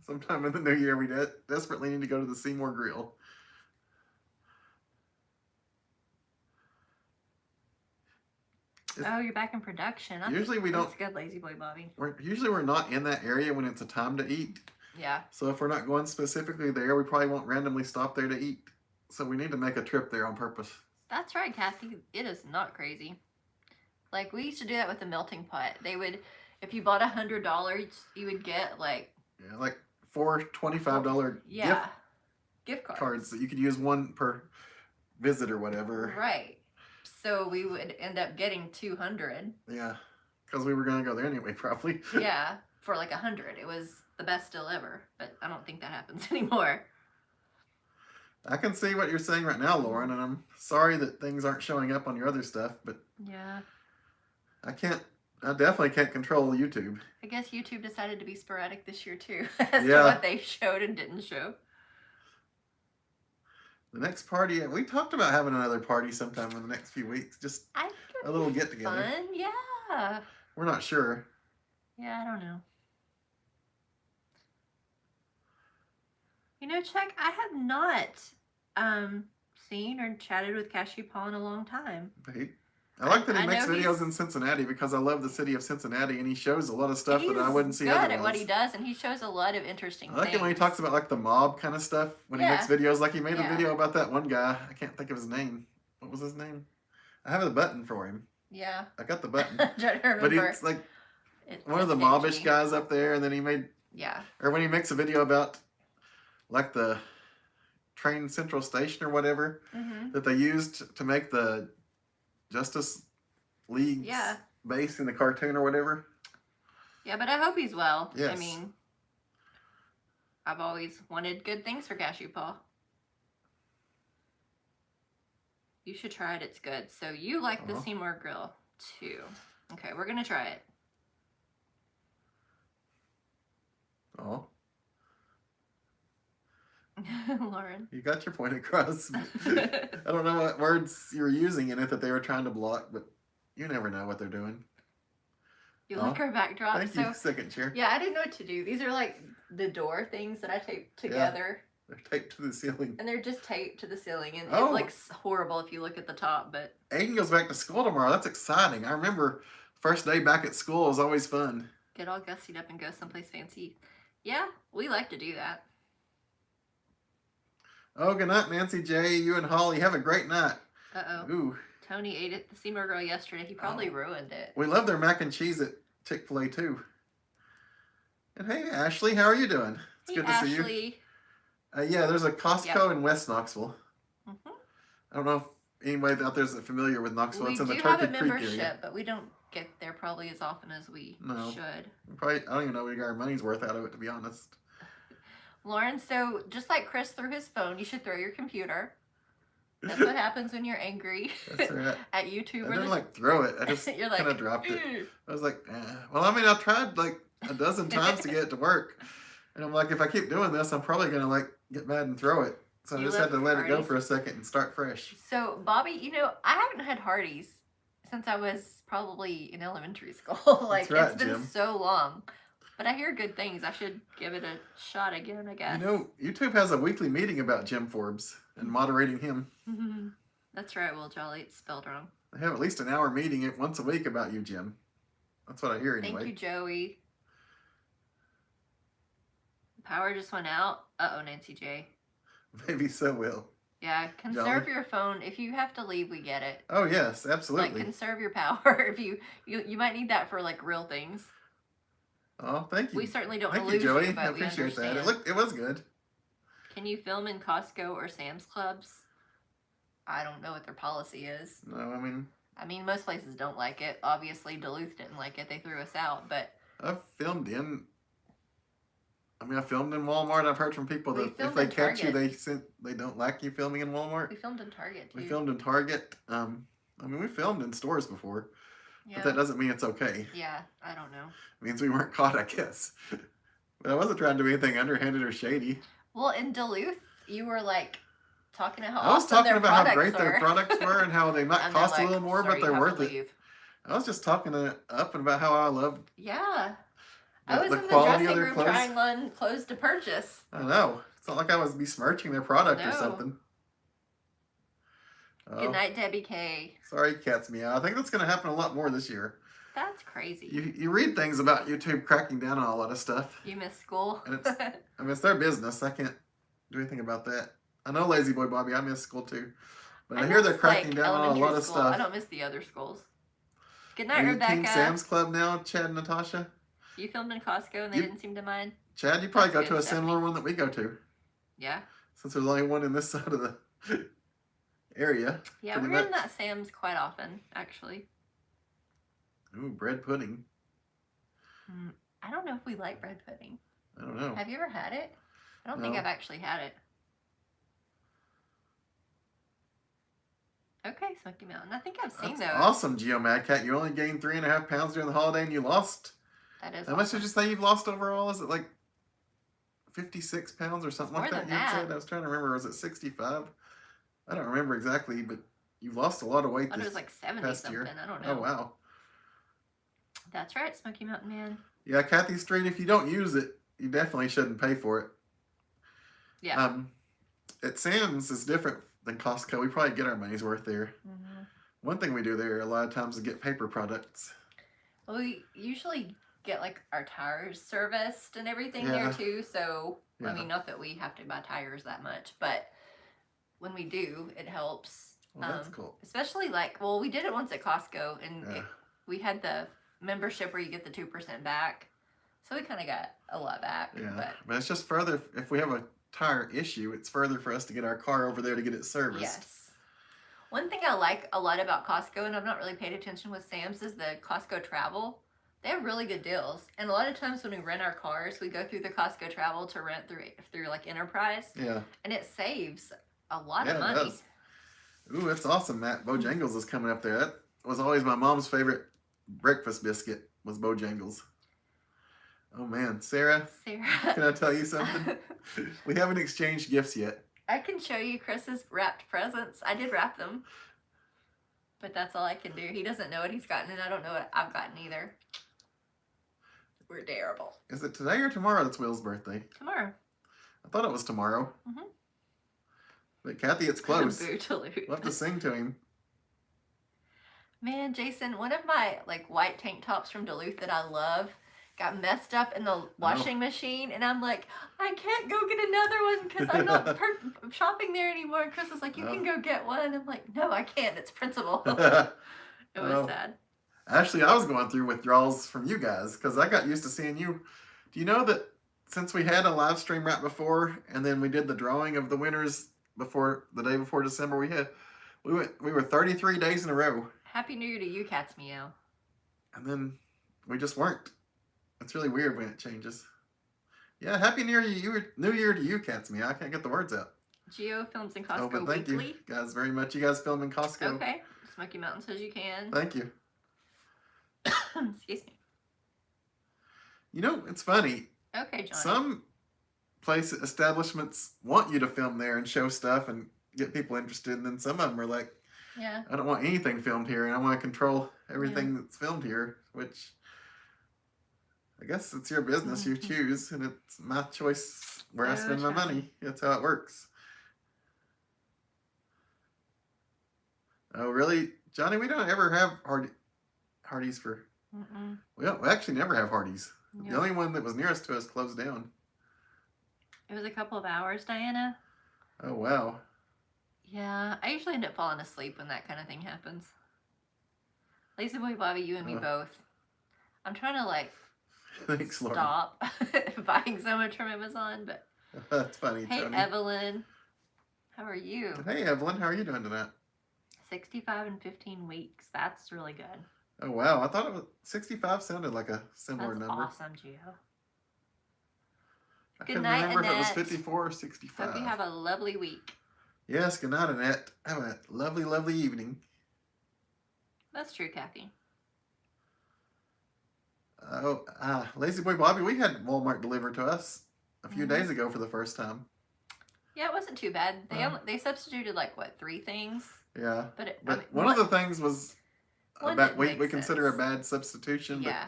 Sometime in the new year, we desperately need to go to the Seymour Grill. Oh, you're back in production. Usually we don't. That's good, lazy boy Bobby. Usually we're not in that area when it's a time to eat. Yeah. So if we're not going specifically there, we probably won't randomly stop there to eat. So we need to make a trip there on purpose. That's right, Kathy. It is not crazy. Like, we used to do that with the melting pot. They would, if you bought $100, you would get like, Yeah, like 4 $25 yeah, gift cards. cards that you could use one per visit or whatever. Right. So we would end up getting 200. Yeah, because we were going to go there anyway, probably. Yeah, for like 100. It was the best deal ever. But I don't think that happens anymore. I can see what you're saying right now, Lauren, and I'm sorry that things aren't showing up on your other stuff, but Yeah. I definitely can't control YouTube. I guess YouTube decided to be sporadic this year too, as to Yeah. what they showed and didn't show. The next party, we talked about having another party sometime in the next few weeks. Just I think it a would little be get together. Fun, yeah. We're not sure. Yeah, I don't know. You know, Chuck, I have not seen or chatted with Cashew Paw in a long time. I like that he I makes know videos he's- in Cincinnati because I love the city of Cincinnati and he shows a lot of stuff that I He's wouldn't see good otherwise. at what he does, and he shows a lot of interesting I like things. it when he talks about like the mob kind of stuff when he makes videos. Like he made a Yeah. video about that one guy. I can't think of his name. What was his name? I have the button for him. Yeah. I got the button. I'm trying to But remember. he's like It one of the escaped mobbish me. guys up there, and then he made, Yeah. or when he makes a video about like the train central station or whatever Mm-hmm. that they used to make the Justice League's Yeah. base in the cartoon or whatever. Yeah, but I hope he's well. I Yes. mean, I've always wanted good things for Cashew Paw. You should try it. It's good. So you like the Uh-huh. Seymour Grill too. Okay, we're going to try it. Oh, Lauren. you got your point across. I don't know what words you were using in it that they were trying to block, but you never know what they're doing. You Oh, like our backdrop? Thank So you, second chair. yeah, I didn't know what to do. These are like the door things that I taped together. They're taped to the ceiling. And they're just taped to the ceiling. And Oh. it looks horrible if you look at the top, but Aiden goes back to school tomorrow. That's exciting. I remember first day back at school was always fun. get all gussied up and go someplace fancy. Yeah, we like to do that. Oh, good night, Nancy J. You and Holly have a great night. Uh-oh. Ooh, Tony ate at the Seymour Grill yesterday. He probably Oh. ruined it. we love their mac and cheese at Chick-fil-A too. And hey, Ashley, how are you doing? It's Hey, good to see you. Ashley. Yeah, there's a Costco Yep. in West Knoxville. Mhm. I don't know if anybody out there is familiar with Knoxville. We it's in do the have Turkey a Creek membership, area. but we don't get there probably as often as we No. should. Probably, I don't even know we got our money's worth out of it, to be honest. Lauren, so just like Chris threw his phone, you should throw your computer. That's what happens when you're angry That's right. at YouTube. I or didn't the- like throw it. I just You're like, kind of dropped it. "Ugh." I was like, well, I mean, I tried like a dozen times to get it to work. And I'm like, if I keep doing this, I'm probably going to like get mad and throw it. So I You just had to love let it go Hardee's? for a second and start fresh. So, Bobby, you know, I haven't had Hardee's since I was probably in elementary school. Like, right, it's been Jim. so long. But I hear good things. I should give it a shot again, I guess. You know, YouTube has a weekly meeting about Jim Forbes and moderating him. That's right, Will Jolly. It's spelled wrong. They have at least an hour meeting once a week about you, Jim. That's what I hear anyway. Thank you, Joey. Power just went out. Uh-oh, Nancy J. Maybe so, Will. Yeah, conserve your phone. If you have to leave, we get it. Oh, yes, absolutely. Like, conserve your power. If you might need that for, like, real things. Oh, thank you. We certainly don't Thank want you, to lose Joey. you, but I we appreciate that. understand. It was good. Can you film in Costco or Sam's Clubs? I don't know what their policy is. No, I mean, most places don't like it. Obviously, Duluth didn't like it. They threw us out, but... I've filmed in... I filmed in Walmart. I've heard from people We that if filmed they in catch you, Target. they don't like you filming in Walmart. We filmed in Target, too. We filmed in Target. We filmed in stores before, Yeah. but that doesn't mean it's okay. Yeah, I don't know. It means we weren't caught, I guess. But I wasn't trying to do anything underhanded or shady. Well, in Duluth, you were like talking about how I was awesome talking their about how products great their were. products were and how they might And they're cost a like, little more, "Sir, but you they're have worth to it. leave." I was just talking up and about how I loved Yeah. I was the in the quality dressing of their room clothes. trying on clothes to purchase. I know. It's not like I was besmirching their product or No. something. Oh, Good night, Debbie K. sorry, cat's meow. I think that's going to happen a lot more this year. That's crazy. You read things about YouTube cracking down on a lot of stuff. You miss school? And it's their business. I can't do anything about that. I know, Lazy Boy Bobby, I miss school too. But I hear they're miss, cracking like, down on a elementary lot of school. stuff. I don't miss the other schools. Good Are night, you Rebecca. Team Sam's Club now, Chad and Natasha? You filmed in Costco and they You- didn't seem to mind? Chad, you probably That's go to good, a similar one that we go to, Yeah. since there's only one in this side of the area. Yeah, pretty we're in much. that Sam's quite often, actually. Ooh, bread pudding. I don't know if we like bread pudding. I don't know. Have you ever had it? I don't think No. I've actually had it. Okay, Smoky Mountain. I think I've seen That's those. awesome, Geo Mad Cat. You only gained 3.5 pounds during the holiday and you lost. That is How much awesome. did you say you've lost overall? Is it like 56 pounds or something like More that? than You had that. said? I was trying to remember. Was it 65? I don't remember exactly, but you've lost a lot of weight I thought it this was like 70 past something. year. I don't know. Oh, wow. That's right, Smoky Mountain Man. Yeah, Kathy Street, if you don't use it, you definitely shouldn't pay for it. Yeah. At Sam's is different than Costco. We probably get our money's worth there. Mhm. One thing we do there a lot of times is get paper products. Well, we usually get like our tires serviced and everything Yeah. there too. So, Yeah. I mean, not that we have to buy tires that much, but when we do, it helps. Well, that's cool. Especially like, well, we did it once at Costco and Yeah. we had the membership where you get the 2% back. So we kind of got a lot back. Yeah, but it's just further, if we have a tire issue, it's further for us to get our car over there to get it serviced. Yes. One thing I like a lot about Costco, and I've not really paid attention with Sam's, is the Costco travel. They have really good deals. And a lot of times when we rent our cars, we go through the Costco travel to rent through like Enterprise. Yeah. And it saves a lot Yeah, of it money. does. Ooh, that's awesome, Matt. Bojangles is coming up there. That was always my mom's favorite breakfast biscuit, was Bojangles. Oh man, Sarah, can Sarah. I tell you something? We haven't exchanged gifts yet. I can show you Chris's wrapped presents. I did wrap them. But that's all I can do. He doesn't know what he's gotten, and I don't know what I've gotten either. We're terrible. Is it today or tomorrow that's Will's birthday? Tomorrow. I thought it was tomorrow. Mhm. But Kathy, it's close. Boo to Luke. We'll have to sing to him. Man, Jason, one of my like white tank tops from Duluth that I love got messed up in the washing machine, and I'm like, I can't go get another one because I'm not shopping there anymore. And Chris was like, you can go get one. I'm like, no, I can't. It's principle. It was Oh. sad. Actually, I was going through withdrawals from you guys because I got used to seeing you. Do you know that since we had a live stream right before, and then we did the drawing of the winners before the day before December, we were 33 days in a row, Happy New Year to you, Cats Meow. and then we just weren't. It's really weird when it changes. Yeah, Happy New Year to you, New Year to you, Cats Me. I can't get the words out. Geo films in Costco Oh, but thank weekly. you guys very much. You guys film in Costco. Okay. Smoky Mountain says you can. Thank you. Excuse me. You know, it's funny. Okay, Johnny. Some establishments want you to film there and show stuff and get people interested, and then some of them are like, Yeah. I don't want anything filmed here, and I want to control everything that's filmed here, which I guess it's your business. You choose, and it's my choice where I So spend my charming. money. That's how it works. Oh, really, Johnny? We don't ever have Hardee's for. Mm-mm. We actually never have Hardee's. The Nope. only one that was nearest to us closed down. It was a couple of hours, Diana. Oh wow. Yeah, I usually end up falling asleep when that kind of thing happens. Lazy Boy Bobby, you and me both. I'm trying to like Thanks, Lauren. stop buying so much from Amazon, but That's funny, hey Tony. Evelyn, how are you? Hey Evelyn, how are you doing tonight? 65 and 15 weeks. That's really good. Oh wow, I thought it was 65 sounded like a similar That's number. awesome, Gio. I Good couldn't night, remember if it was Annette. 54 or 65. Hope you have a lovely week. Yes, good night, Annette. Have a lovely, lovely evening. That's true, Kathy. Lazy Boy Bobby, we had Walmart delivered to us a few days ago for the first time. Yeah, it wasn't too bad. They substituted like what, 3 things? Yeah, But but one of the things was one we didn't make consider a sense. bad substitution. Yeah.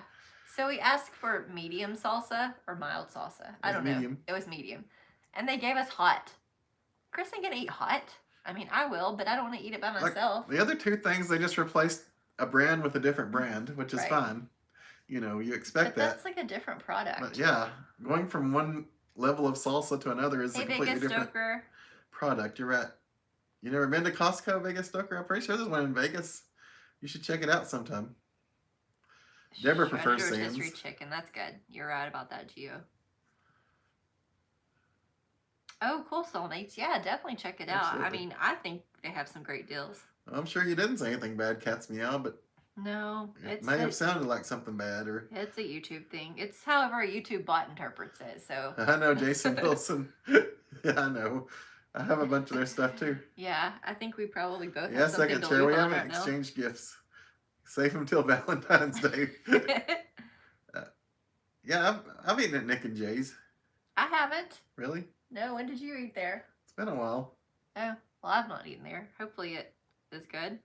So we asked for medium salsa or mild salsa. I don't medium. know. It was medium. And they gave us hot. Chris ain't gonna eat hot. I mean, I will, but I don't want to eat it by myself. The other 2 things, they just replaced a brand with a different brand, which is Right. fine. You know, you expect But that. that's like a different product. But yeah, going from one level of salsa to another is Hey, a completely Vegas different Stoker. product. You're right. You never been to Costco, Vegas Stoker? I'm pretty sure there's one in Vegas. You should check it out sometime. Deborah prefers Shredded Sam's. rotisserie chicken. That's good. You're right about that, Gio. Oh, cool, soulmates. Yeah, definitely check it out. Absolutely. I mean, I think they have some great deals. I'm sure you didn't say anything bad, Cat's Meow, but No, it may have sounded like something bad. Or it's a YouTube thing. It's however a YouTube bot interprets it. So I know Jason Wilson. Yeah, I know. I have a bunch of their stuff too. yeah, I think we probably both Yeah, have something second to chair. We lose on haven't right now. exchanged gifts. Save them till Valentine's Day. Yeah, I've eaten at Nick and Jay's. I haven't. Really? No, when did you eat there? It's been a while. Oh, well, I've not eaten there. Hopefully it is good.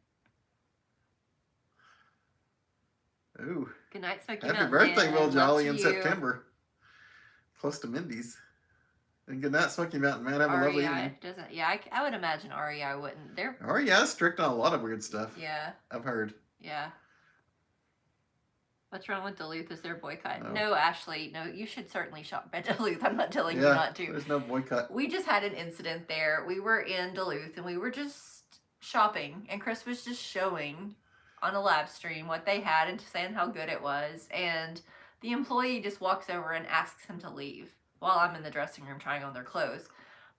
Ooh. Good night, Smoky Happy Mountain birthday, Dan. Will Love Jolly, to in you. September. Close to Mindy's. And good night, Smoky Mountain Man. Have a lovely REI evening. doesn't. Yeah, I would imagine REI wouldn't. They're. Oh yeah, strict on a lot of weird stuff. Yeah. I've heard. Yeah. What's wrong with Duluth? Is there a boycott? No. No, Ashley. No, you should certainly shop at Duluth. I'm not telling you Yeah, not to. there's no boycott. We just had an incident there. We were in Duluth and we were just shopping, and Chris was just showing on a live stream what they had and saying how good it was. And the employee just walks over and asks him to leave while I'm in the dressing room trying on their clothes.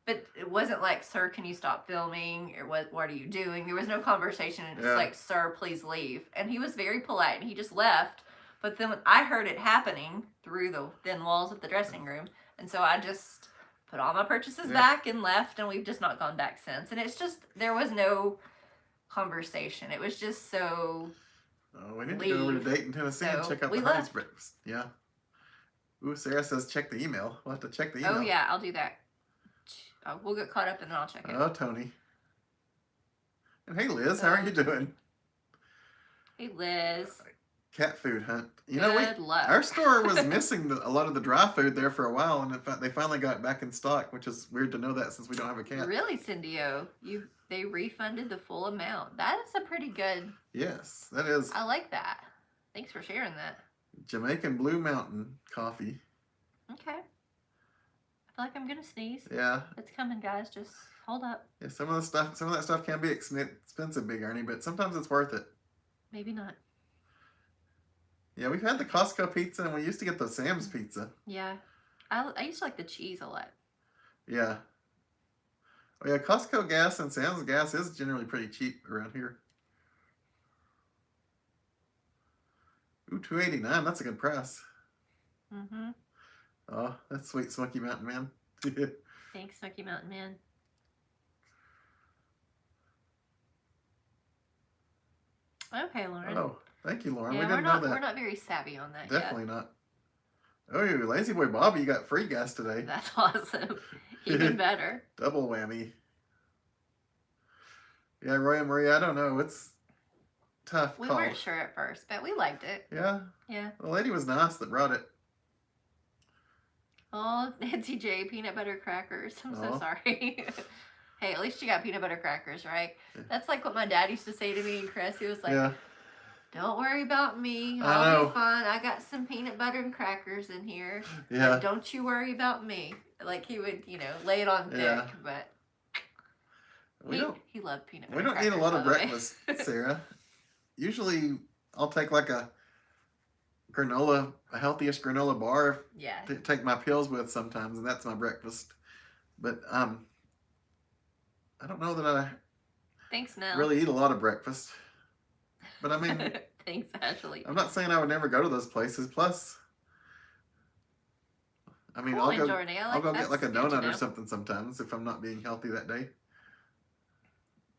But it wasn't like, sir, can you stop filming? Or what are you doing? There was no conversation. It's Yeah. like, sir, please leave. And he was very polite and he just left. But then I heard it happening through the thin walls of the dressing room. And so I just put all my purchases back and left, and we've just not gone back since. And it's just, there was no conversation. It was just so. Oh, we need to go over to Dayton, Tennessee and So, check out we the Hardee's left. breakfast. Yeah. Ooh, Sarah says check the email. We'll have to check the email. Oh, yeah, I'll do that. We'll get caught up and then I'll check it. Oh, Tony. And hey, Liz, how are you doing? Hey, Liz. Cat food hunt. You Good know, luck. our store was missing a lot of the dry food there for a while, and they finally got it back in stock, which is weird to know that since we don't have a cat. Really, Cindy-O? They refunded the full amount. That is a pretty good. Yes, that is I like that. Thanks for sharing that. Jamaican Blue Mountain coffee. Okay. I feel like I'm gonna sneeze. Yeah. It's coming, guys. Just hold up. Yeah, some of that stuff can be expensive, Big Ernie, but sometimes it's worth it. Maybe not. Yeah, we've had the Costco pizza, and we used to get the Sam's pizza. Yeah. I used to like the cheese a lot. Yeah. Oh yeah, Costco gas and Sam's gas is generally pretty cheap around here. Ooh, $2.89. That's a good price. Mm-hmm. Oh, that's sweet Smoky Mountain Man. Thanks, Smoky Mountain Man. Okay, Lauren. Oh, thank you, Lauren. yeah, We didn't we're know that. not very savvy on that Definitely not. Oh, Lazy Boy Bobby, you got free gas today. yet. That's awesome. Even better. Double whammy. Yeah, Roy and Marie, I don't know. It's tough We call. weren't sure at first, but we liked it. Yeah, Yeah. the lady was nice that brought it. Oh, Nancy J, peanut butter crackers. I'm so Aw. sorry. Hey, at least you got peanut butter crackers, right? Yeah. That's like what my dad used to say to me and Chris. He was like, Yeah, don't worry about me. I I'll know. be fine. I got some peanut butter and crackers in here. yeah. But don't you worry about me. Like he would, lay it on thick, Yeah. but We don't. he loved peanut We butter don't eat a crackers, lot by of the way. breakfast, Sarah. Usually, I'll take like a granola, a healthiest granola bar Yeah. to take my pills with sometimes, and that's my breakfast. But I don't know that I Thanks, Mel. really eat a lot of breakfast. But I mean, Thanks, Ashley. I'm not saying I would never go to those places. Plus, I mean, Cool, I'll go. Jordan. I'll go get like a that's good to donut or know. something sometimes if I'm not being healthy that day.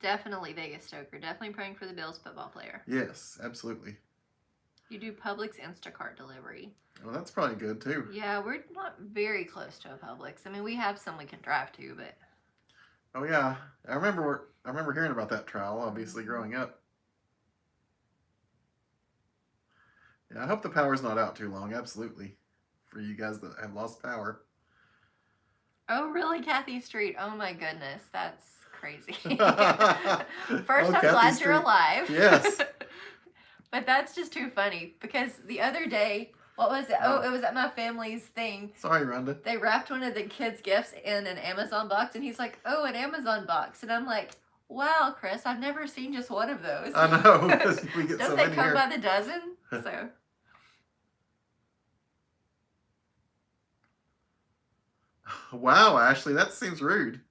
Definitely Vegas Stoker. Definitely praying for the Bills football player. Yes, absolutely. You do Publix Instacart delivery. Well, that's probably good too. Yeah, we're not very close to a Publix. I mean, we have some we can drive to, but Oh yeah, I remember hearing about that trial. Obviously, growing up. Yeah, I hope the power's not out too long. Absolutely, for you guys that have lost power. oh, really, Kathy Street? Oh my goodness, that's crazy. First, Oh, I'm Kathy glad Street. you're alive. Yes. But that's just too funny because the other day, what was it? Oh, Oh. it was at my family's thing. Sorry, Rhonda. They wrapped one of the kids' gifts in an Amazon box, and he's like, "Oh, an Amazon box," and I'm like, "Wow, Chris, I've never seen just one of those." I know because we get Don't so they many come here. by the dozen? So. Wow, Ashley, that seems rude.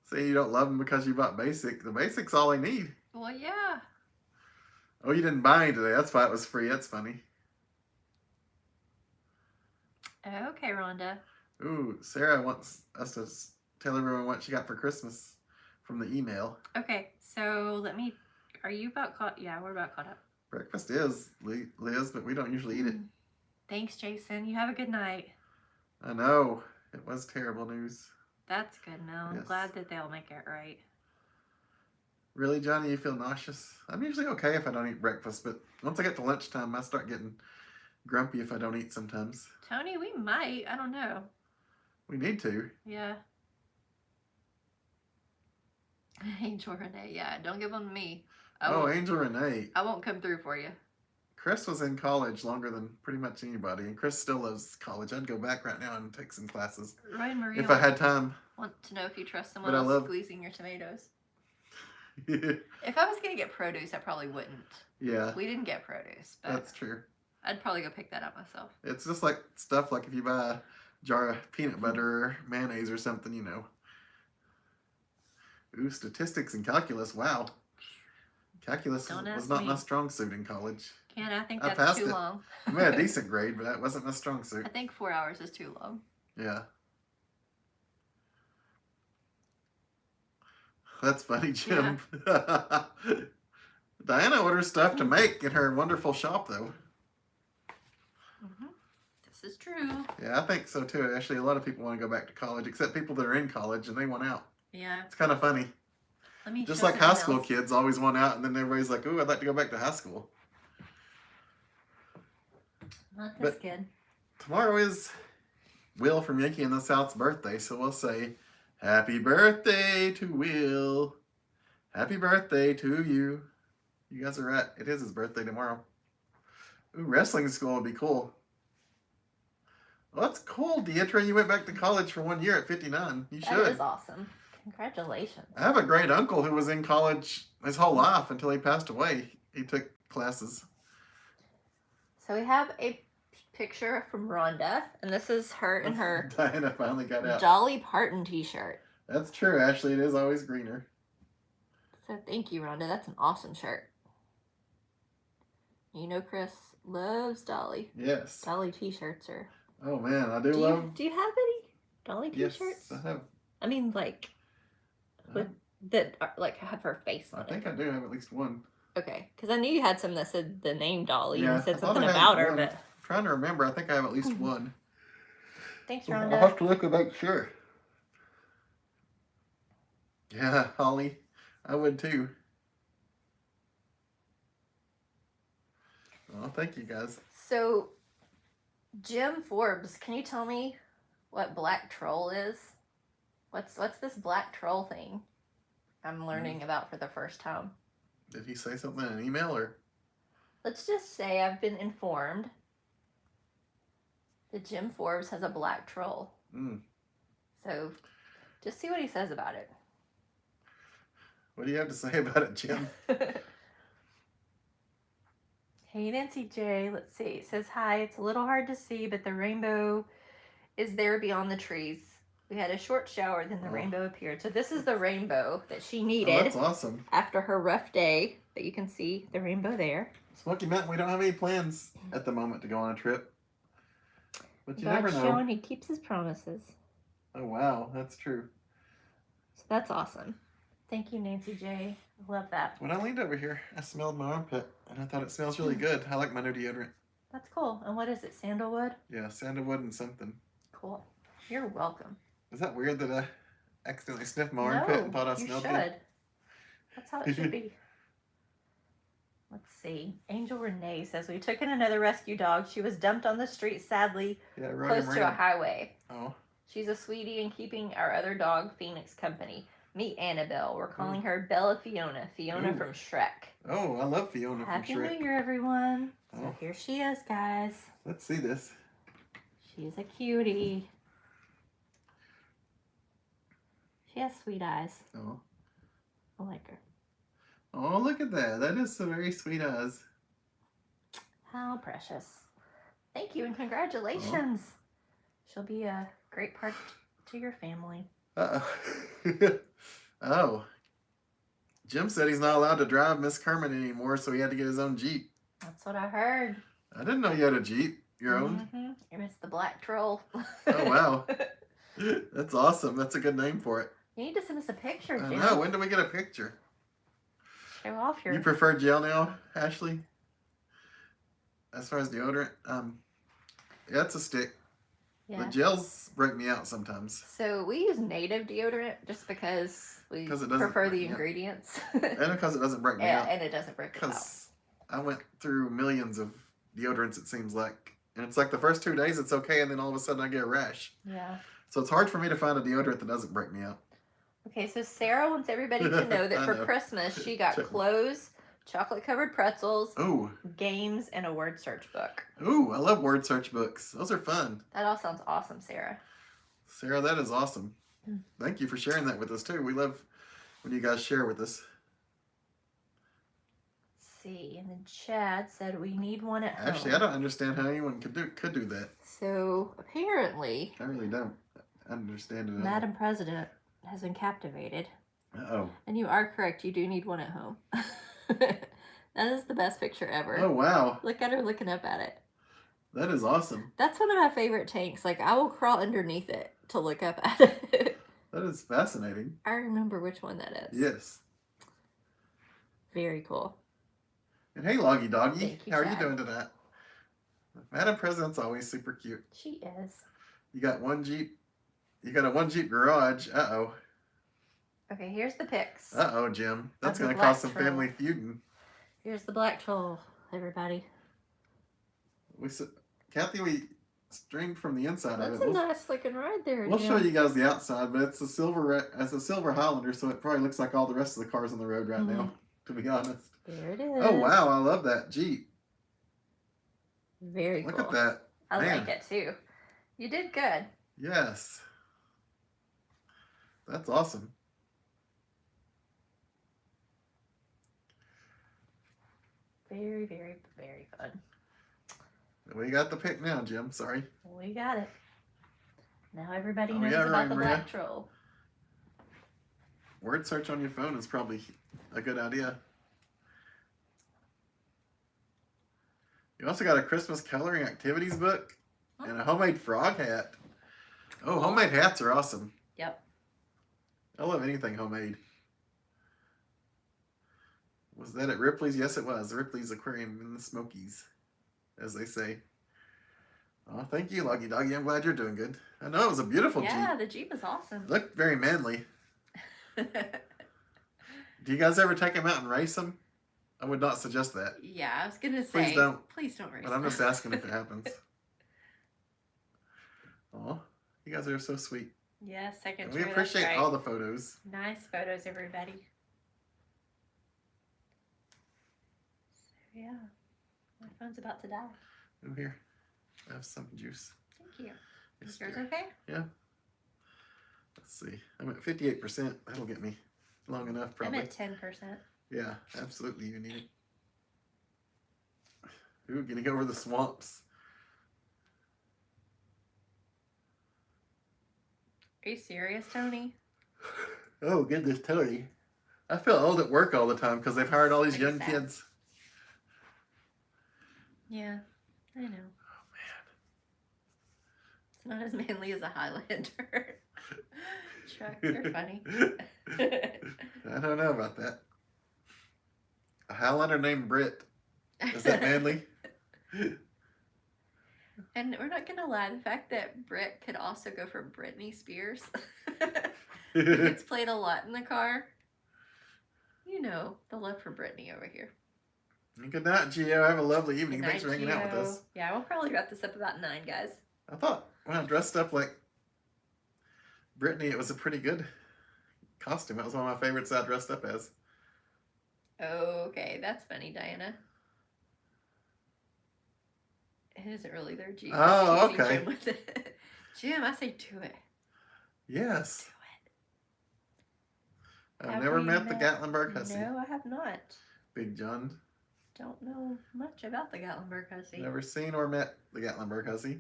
Saying you don't love them because you bought basic. The basic's all they need. Well, yeah. Oh, you didn't buy any today. That's why it was free. That's funny. Okay, Rhonda. Ooh, Sarah wants us to tell everyone what she got for Christmas from the email. Okay, so let me. Are you about caught? Yeah, we're about caught up. Breakfast is, Liz, but we don't usually eat it. Thanks, Jason. You have a good night. I know. It was terrible news. That's good, Mel. I'm Yes. glad that they'll make it right. Really, Johnny, you feel nauseous? I'm usually okay if I don't eat breakfast, but once I get to lunchtime, I start getting grumpy if I don't eat sometimes. Tony, we might. I don't know. We need to. Yeah. Angel Renee, yeah. Don't give them to me. Oh, Angel Renee. I won't come through for you. Chris was in college longer than pretty much anybody, and Chris still loves college. I'd go back right now and take some classes Roy and Marie if I had time. want to know if you trust someone But I else love- squeezing your tomatoes. Yeah, If I was going to get produce, I probably wouldn't. We didn't get produce, but that's true. I'd probably go pick that up myself. It's just like stuff like if you buy a jar of peanut butter or mayonnaise or something, you know. Ooh, statistics and calculus. Wow. Calculus Don't was ask not me. my strong suit in college. Ken, I think I that's passed too it. long. I made a decent grade, but that wasn't my strong I suit. think 4 hours is too long. Yeah. That's funny, Jim. Diana orders stuff to make in her wonderful shop, though. Mm-hmm. This is true. Yeah, I think so too. Actually, a lot of people want to go back to college, except people that are in college and they want out. Yeah. It's kind of funny. Let me Just show like high something school else. kids always want out, and then everybody's like, "Ooh, I'd like to go back to high school." Not this But- kid. Tomorrow is Will from Yankee in the South's birthday, so we'll say, "Happy birthday to Will. Happy birthday to you." You guys are right. It is his birthday tomorrow. Ooh, wrestling school would be cool. Well, that's cool, Deidre. You went back to college for 1 year at 59. You That should. is awesome. Congratulations. I have a great uncle who was in college his whole life until he passed away. He took classes. So we have a picture from Rhonda, and this is her in her Diana finally got out. Dolly Parton t-shirt. That's true, Ashley. It is always greener. So thank you, Rhonda. That's an awesome shirt. You know Chris loves Dolly. Yes. Dolly t-shirts are... Oh man, I do Do love. you have any Dolly Yes, t-shirts? I have. I mean, like, with, that are, like have her face on I think it. I do have at least one. Okay, because I knew you had some that said the name Dolly Yeah, and said I thought something I had about her, one. but I'm trying to remember. I think I have at least one. thanks, I'll Rhonda. have to look and make sure. Yeah, Holly, I would too. Oh, thank you guys. So, Jim Forbes, can you tell me what black troll is. What's this black troll thing I'm learning about for the first time? Did he say something in an email or? Let's just say I've been informed that Jim Forbes has a black troll. Mm. So just see what he says about it. What do you have to say about it, Jim? Hey, Nancy J. Let's see. It says, hi, it's a little hard to see, but the rainbow is there beyond the trees. We had a short shower, then the rainbow appeared. So this is the rainbow that she needed. Oh, that's awesome. After her rough day. But you can see the rainbow there. Smoky Mountain, we don't have any plans at the moment to go on a trip. But you never God's know. showing he keeps his promises. Oh, wow. That's true. So that's awesome. Thank you, Nancy J. I love that. When I leaned over here, I smelled my armpit, and I thought it smells really good. I like my new deodorant. That's cool. And what is it, sandalwood? Yeah, sandalwood and something. Cool. You're welcome. Is that weird that I accidentally sniffed my armpit and thought I smelled you good? should. That's how it should be. Let's see. Angel Renee says, we took in another rescue dog. She was dumped on the street, sadly, Yeah, close to a highway. Oh. She's a sweetie and keeping our other dog, Phoenix, company. Meet Annabelle. We're calling her Bella Fiona. Fiona Ooh. from Shrek. Oh, I love Fiona Happy from Shrek. New Year, everyone. So Oh. here she is, guys. Let's see this. She's a cutie. She has sweet eyes. Oh. I like her. Oh, look at that. That is some very sweet eyes. How precious. Thank you and congratulations. She'll be a great part to your family. Uh-oh. Oh. Jim said he's not allowed to drive Miss Kermit anymore, so he had to get his own Jeep. That's what I heard. I didn't know you had a Jeep. Your own? Mm-hmm. You missed the black troll. Oh, wow. That's awesome. That's a good name for it. You need to send us a picture, I Jim. know. When do we get a picture? Show off your... You prefer gel now, Ashley? As far as deodorant? Yeah, it's a stick. Yeah. The gels break me out sometimes. So we use native deodorant just because we 'Cause it doesn't prefer the break me out. ingredients. And because it doesn't break me Yeah, out. and it doesn't break us out. Because I went through millions of deodorants, it seems like. And it's like the first 2 days it's okay, and then all of a sudden I get a rash. Yeah. So it's hard for me to find a deodorant that doesn't break me out. Okay, so Sarah wants everybody to know that I for know. Christmas she got Check. clothes, chocolate-covered pretzels, Ooh. games, and a word search book. Ooh, I love word search books. Those are fun. That all sounds awesome, Sarah. Sarah, that is awesome. Mm. Thank you for sharing that with us, too. We love when you guys share with us. Let's see, and then Chad said we need one at home. Actually, I don't understand how anyone could do that. So apparently, I really don't understand it at all. Madam President has been captivated. Uh-oh. And you are correct, you do need one at home. That is the best picture ever. Oh, wow. Look at her looking up at it. That is awesome. That's one of my favorite tanks. Like, I will crawl underneath it to look up at it. That is fascinating. I remember which one that is. Yes. Very cool. And hey, Loggy Doggy. Thank you, How are you Chad. doing tonight? Madam President's always super cute. She is. You got one Jeep. You got a one Jeep garage. Uh-oh. Okay, here's the pics. Uh-oh, Jim. That's Of the going to black cause some troll. family feuding. Here's the black troll, everybody. Kathy, we streamed from the inside That's of a it. nice looking ride there, We'll Jim. show you guys the outside, but it's a silver Highlander, so it probably looks like all the rest of the cars on the road right now, to be honest. There it is. Oh, wow. I love that Jeep. Very Look cool. at that. I Man. like it too. You did good. Yes. That's awesome. Very, very, very fun. We got the pick now, Jim. Sorry. We got it. Now everybody Oh, knows yeah, about right, the Maria. black troll. Word search on your phone is probably a good idea. You also got a Christmas coloring activities book and a homemade frog hat. Oh, homemade hats are awesome. Yep. I love anything homemade. Was that at Ripley's? Yes, it was. Ripley's Aquarium in the Smokies, as they say. Oh, thank you, Lucky Doggy. I'm glad you're doing good. I know it was a beautiful Yeah, Jeep. the Jeep is awesome. It looked very manly. Do you guys ever take them out and race them? I would not suggest that, Yeah, I was gonna say. Please don't. Please don't race. but I'm just asking if it happens. Oh, You guys are so sweet. Yeah, second And we chair, that's appreciate right. all the photos. Nice photos, everybody. So, yeah. My phone's about to die. Oh, here. I have some juice. Thank you. Yes, Is yours dear. okay? Yeah. Let's see. I'm at 58%. That'll get me long enough, probably. I'm at 10%. Yeah, absolutely. You need it. Ooh, getting over the swamps. Are you serious, Tony? Oh, goodness, Tony. I feel old at work all the time because they've hired all these Pretty young sad. kids. Yeah, I know. Oh, It's not as manly as a Highlander. Chuck, you're funny. I don't know about that. A Highlander named Britt. Is that manly? And we're not gonna lie, the fact that Britt could also go for Britney Spears. Good It's played a lot in the car. You know, the love for Britney over here. night, Gio. Have a lovely evening. Good Thanks for night, hanging out with Gio. us. Yeah, we'll probably wrap this up about 9, guys. I thought when I dressed up like Brittany, it was a pretty good costume. That was one of my favorites I dressed up as. Okay, that's funny, Diana. It isn't really their Jim. Oh, Teasing okay. Jim with it. Jim, I say do it. Yes. Do I've Have never we met the met? Gatlinburg it. Hussy. No, I have not. Big John. Don't know much about the Gatlinburg Hussy. Never seen or met the Gatlinburg Hussy.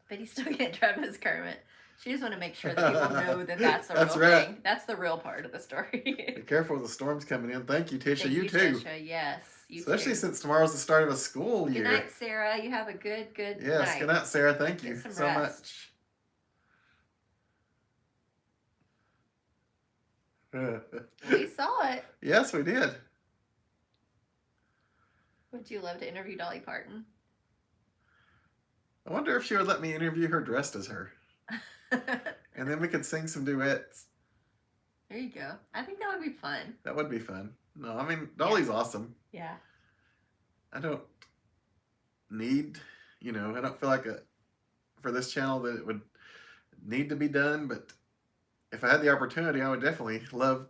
But he still can't drive his Kermit. She just want to make sure that people know that that's the That's real right. thing. That's the real part of the story. Be careful with the storms coming in. Thank you, Tisha. Thank you too. Tisha. Yes, you Especially too. since tomorrow's the start of a school Good year. night, Sarah. You have a good Yes, night. good night, Sarah. Thank you Get some so rest. much. We saw it. Yes, we did. Would you love to interview Dolly Parton? I wonder if she would let me interview her dressed as her. And then we could sing some duets. There you go. I think that would be fun. That would be fun. No, I mean, Dolly's awesome. Yeah. I don't need, I don't feel like for this channel that it would need to be done, but if I had the opportunity, I would definitely love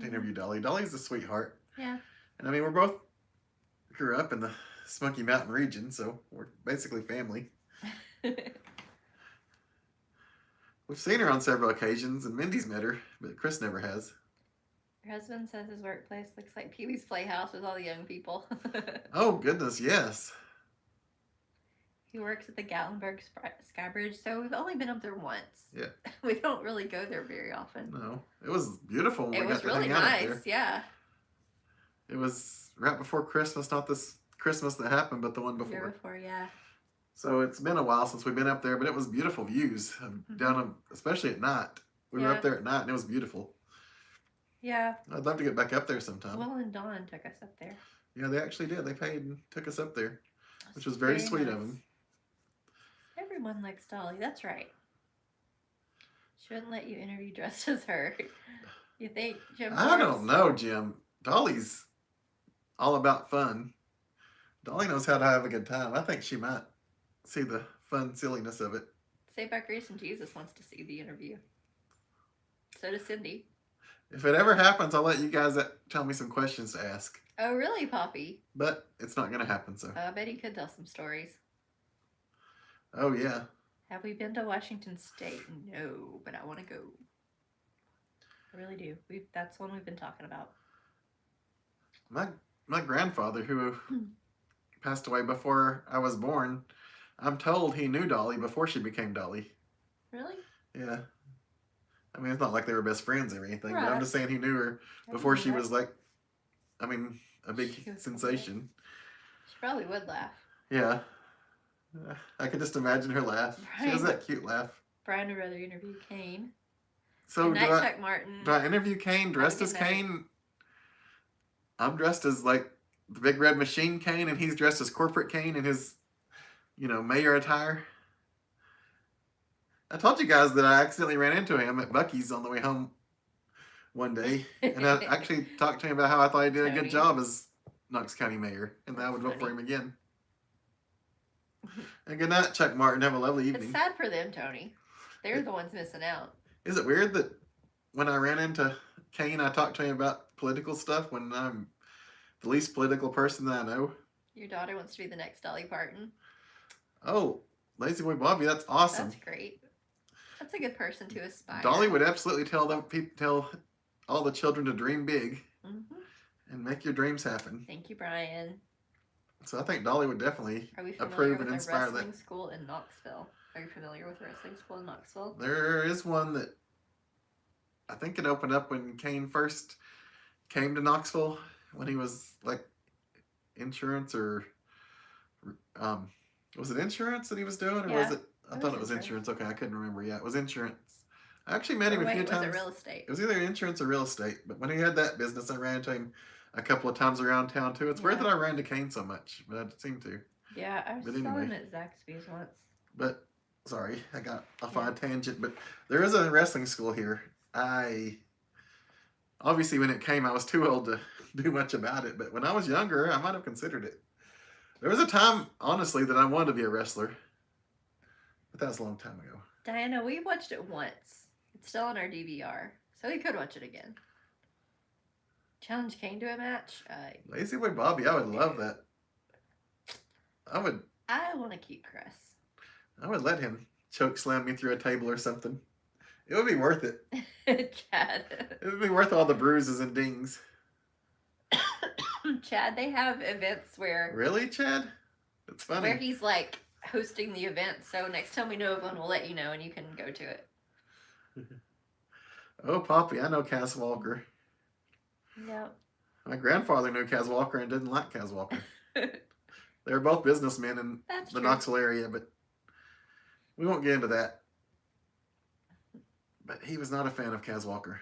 to interview Dolly. Dolly's a sweetheart. Yeah. And I mean, we're both grew up in the Smoky Mountain region, so we're basically family. We've seen her on several occasions, and Mindy's met her, but Chris never has. Your husband says his workplace looks like Pee-wee's Playhouse with all the young people. Oh, goodness, yes. He works at the Gatlinburg Sky Bridge, so we've only been up there once. Yeah. We don't really go there very often. No, it was beautiful when It we was got to really hang out up nice, there. yeah. It was right before Christmas, not this Christmas that happened, but the one Year before. before, yeah. So it's been a while since we've been up there, but it was beautiful views down, especially at night. We were Yeah. up there at night, and it was beautiful. Yeah. I'd love to get back up there sometime. Will and Dawn took us up there. Yeah, they actually did. They paid and took us up there, which was very sweet of them. Everyone likes Dolly. That's right. She wouldn't let you interview dressed as her. You think Jim? I don't know, Jim. Dolly's all about fun. Dolly knows how to have a good time. I think she might see the fun silliness of it. Saved by Grace and Jesus wants to see the interview. So does Cindy. If it ever happens, I'll let you guys tell me some questions to ask. Oh, really, Poppy? But it's not going to happen, so. I bet he could tell some stories. Oh, yeah. Have we been to Washington State? No, but I want to go. I really do. That's one we've been talking about. My grandfather, who passed away before I was born, I'm told he knew Dolly before she became Dolly. Really? Yeah. I mean, it's not like they were best friends or anything, but I'm Right. just saying he knew her I before didn't she know was like, a big She was sensation. She probably would laugh. Yeah. I could just imagine her laugh. She has Right. that cute laugh. Brian would rather interview Kane. So Good do night, I, Chuck Martin. do I interview Kane dressed Have a as good night. Kane? I'm dressed as like the big red machine Kane, and he's dressed as corporate Kane in his, mayor attire. I told you guys that I accidentally ran into him at Buc-ee's on the way home one day, and I actually talked to him about how I thought he did a Tony. good job as Knox County mayor, and that I would That's vote for funny. him again. And good night, Chuck Martin. Have a lovely It's evening. sad for them, Tony. They're the ones missing out. Is it weird that when I ran into Kane, I talked to him about political stuff when I'm the least political person that I know? Your daughter wants to be the next Dolly Parton. Oh, Lazy Boy Bobby, that's awesome. That's great. That's a good person to aspire. Dolly would absolutely tell all the children to dream big and make your dreams happen. Thank you, Brian. So I think Dolly would definitely Are we approve familiar and with a inspire wrestling that. school in Knoxville? Are you familiar with a wrestling school in Knoxville? There is one that I think it opened up when Kane first came to Knoxville when he was like insurance or was it insurance that he was doing or was Yeah, it? I thought it was insurance. Okay, I couldn't remember. Yeah, it was insurance. I actually met him a few times. Was it real estate? It was either insurance or real estate. But when he had that business, I ran into him a couple of times around town too. It's weird that I ran to Kane so much, but I seem to. Yeah, I was But selling anyway. at Zaxby's once. But sorry, I got off on a tangent. But there is a wrestling school here. Obviously when it came, I was too old to do much about it. But when I was younger, I might have considered it. There was a time, honestly, that I wanted to be a wrestler. But that was a long time ago. Diana, we watched it once. It's still on our DVR, so we could watch it again. Challenge Kane to a match? Lazy Boy Bobby, I would love that. I want to keep Chris. would let him choke slam me through a table or something. It would be worth it. Chad. It would be worth all the bruises and dings. Chad, they have events where Really, Chad? It's funny. where he's like hosting the event. So next time we know of one, we'll let you know and you can go to it. Oh, Poppy, I know Cass Walker. Yep. My grandfather knew Cass Walker and didn't like Cass Walker. They were both businessmen in That's the true. Knoxville area, but we won't get into that. But he was not a fan of Cass Walker.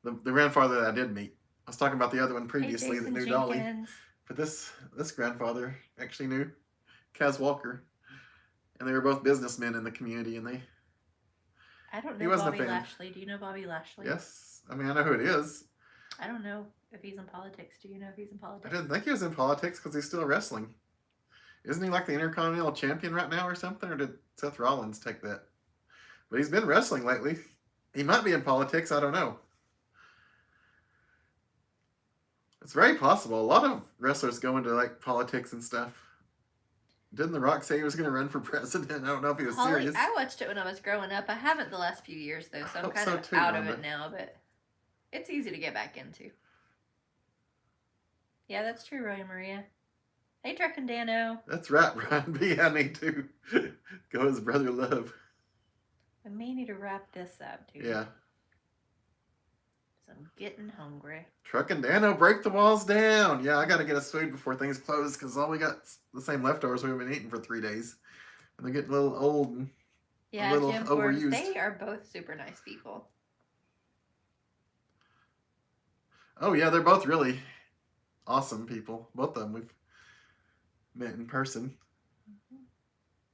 The grandfather that I did meet. I was talking about the other one previously that knew Dolly. But this grandfather actually knew Cass Walker. And they were both businessmen in the community, and they... I don't He know wasn't a Bobby fan. Lashley. Do you know Bobby Lashley? Yes. I mean, I know who it is. I don't know if he's in politics. Do you know if he's in I politics? didn't think he was in politics because he's still wrestling. Isn't he like the Intercontinental Champion right now or something? Or did Seth Rollins take that? But he's been wrestling lately. He might be in politics. I don't know. It's very possible. A lot of wrestlers go into like politics and stuff. Didn't The Rock say he was going to run for president? I don't know if he was Holly, serious. I watched it when I was growing up. I haven't the last few years though, so I'm hope kind so of too, out of Rhonda. it now. But it's easy to get back into. Yeah, that's true, Roy and Maria. Hey, Trek and Dano. That's right, Brian B. I need to go as Brother Love. I may need to wrap this up too. Yeah. So I'm getting hungry. Truck and Dano, break the walls down. Yeah, I got to get us food before things close because all we got's the same leftovers we've been eating for 3 days. And they're getting a little old. And Yeah, little Jim Forbes. overused. They are both super nice people. oh, yeah, they're both really awesome people. Both of them we've met in person.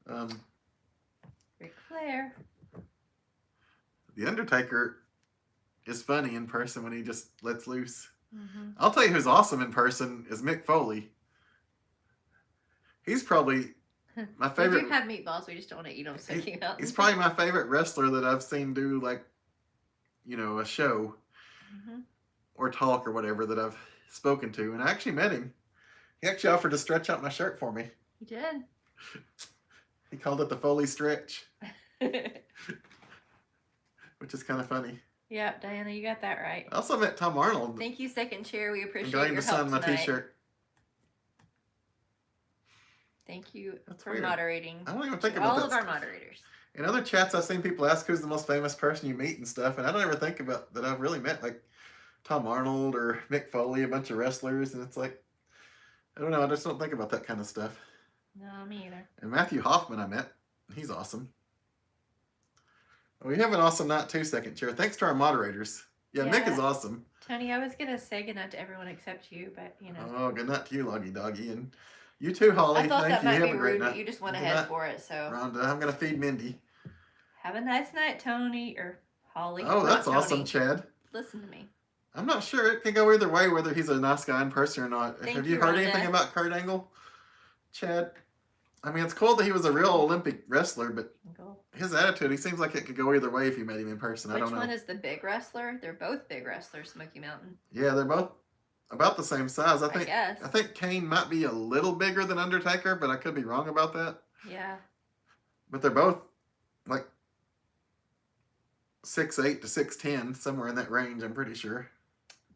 Ric Flair. The Undertaker is funny in person when he just lets loose. Mm-hmm. I'll tell you who's awesome in person is Mick Foley. He's probably my We favorite. do have meatballs. We just don't want to eat them. So you know. He's probably my favorite wrestler that I've seen do like, a show Mm-hmm. or talk or whatever that I've spoken to. And I actually met him. He actually offered to stretch out my shirt for me. He did. He called it the Foley stretch, which is kind of funny. Yeah, Diana, you got that right. I also met Tom Arnold Thank you, Second Chair. We and appreciate got him your to help sign my tonight. t-shirt. Thank you That's for weird. moderating. I don't even think To about all that of our stuff. moderators. In other chats, I've seen people ask who's the most famous person you meet and stuff, and I don't ever think about that I've really met like Tom Arnold or Mick Foley, a bunch of wrestlers, and it's like, I don't know, I just don't think about that kind of stuff. No, me either. And Matthew Hoffman I met, he's awesome. We have an awesome night too, Second Chair. Thanks to our moderators. Yeah, Mick Yeah. is awesome. Tony, I was gonna say goodnight to everyone except you, but you know. Oh, good night to you, Loggy Doggy, and you too, Holly. I thought Thank that you. might Have be a great rude, night. but you just went Good ahead night, for it. So Rhonda, I'm gonna feed Mindy. have a nice night, Tony or Holly. Oh, Not that's Tony. awesome, Chad. Listen to me. I'm not sure. It can go either way, whether he's a nice guy in person or not. Thank Have you, you heard Rhonda. anything about Kurt Angle, Chad? I mean, it's cool that he was a real Olympic wrestler, but Cool. his attitude, he seems like it could go either way if you met him in person. I Which don't know. one is the big wrestler? They're both big wrestlers, Smoky Mountain. Yeah, they're both about the same size. I guess. think Kane might be a little bigger than Undertaker, but I could be wrong about that. Yeah. But they're both like 6'8" to 6'10", somewhere in that range, I'm pretty sure.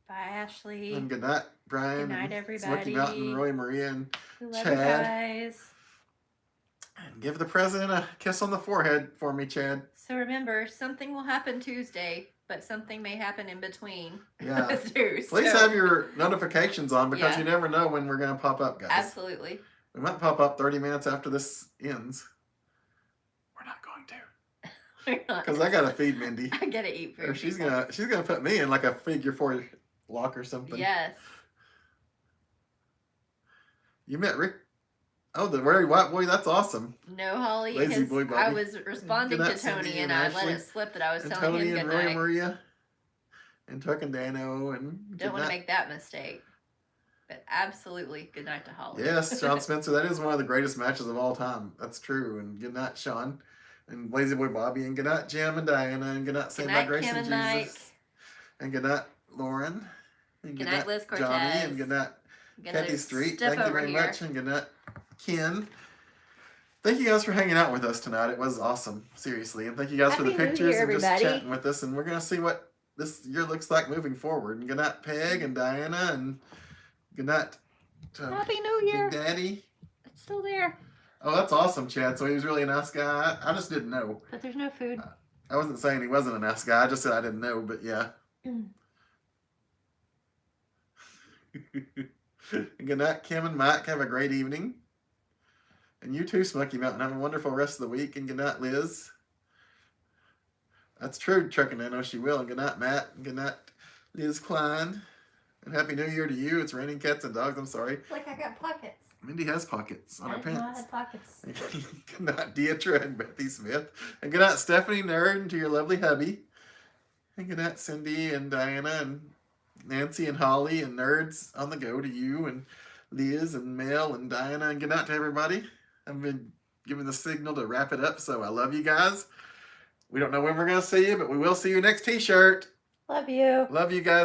Bye, Ashley. And good night, Brian. Good night, and everybody. Smoky Mountain, Roy Maria, and We love Chad. you guys. And give the president a kiss on the forehead for me, Chad. So remember, something will happen Tuesday, but something may happen in between. Yeah. Too, Please so- have your notifications on because Yeah. you never know when we're going to pop up, guys. Absolutely. We might pop up 30 minutes after this ends. We're not going to. We're not. Because I got to feed Mindy. I gotta eat food. Or she's people. gonna put me in like a figure 4 lock or something. Yes. You met Rick. Oh, the very white boy. That's awesome. No, Holly. Lazy boy Bobby. I was responding Good to night, Cindy Tony, and and I let Ashley. it slip that I was And telling Tony him and good Roy night. Maria. And Tuck and Dano and Don't want good to night. make that mistake. But absolutely, good night to Holly. Yes, Sean Spencer. That is one of the greatest matches of all time. That's true. And good night, Sean. And Lazy Boy Bobby. And good night, Jim and Diana. And good night, Saved by night, Grace Kim and and Jesus. And good night, Lauren. And Good night, Liz Johnny. Cortez. And good night, Gonna Kathy Street. step Thank you over very here. much. And good night, Ken. Thank you guys for hanging out with us tonight. It was awesome, seriously. And thank you guys for the Happy New pictures Year, and just everybody. chatting with us. And we're going to see what this year looks like moving forward. And good night, Peg and Diana. And good night to Happy New Year. Big Daddy. It's still there, Oh, that's awesome, Chad. So he was really a nice guy. I just didn't know. but there's no food. I wasn't saying he wasn't a nice guy. I just said I didn't know, but yeah. And good night, Kim and Mike. Have a great evening. And you too, Smoky Mountain. Have a wonderful rest of the week. And good night, Liz. That's true, Truckin'. I know she will. And good night, Matt. And good night, Liz Klein. And Happy New Year to you. It's raining cats and dogs. I'm sorry. Like I got pockets. Mindy has pockets on her I didn't know I pants. had pockets. Good night, Deetra and Bethy Smith. And good night, Stephanie Nerd, and to your lovely hubby. And good night, Cindy and Diana and Nancy and Holly and Nerds on the go to you and Liz and Mel and Diana. And good night to everybody. I've been given the signal to wrap it up, so I love you guys. We don't know when we're going to see you, but we will see you next t-shirt. Love you. Love you guys.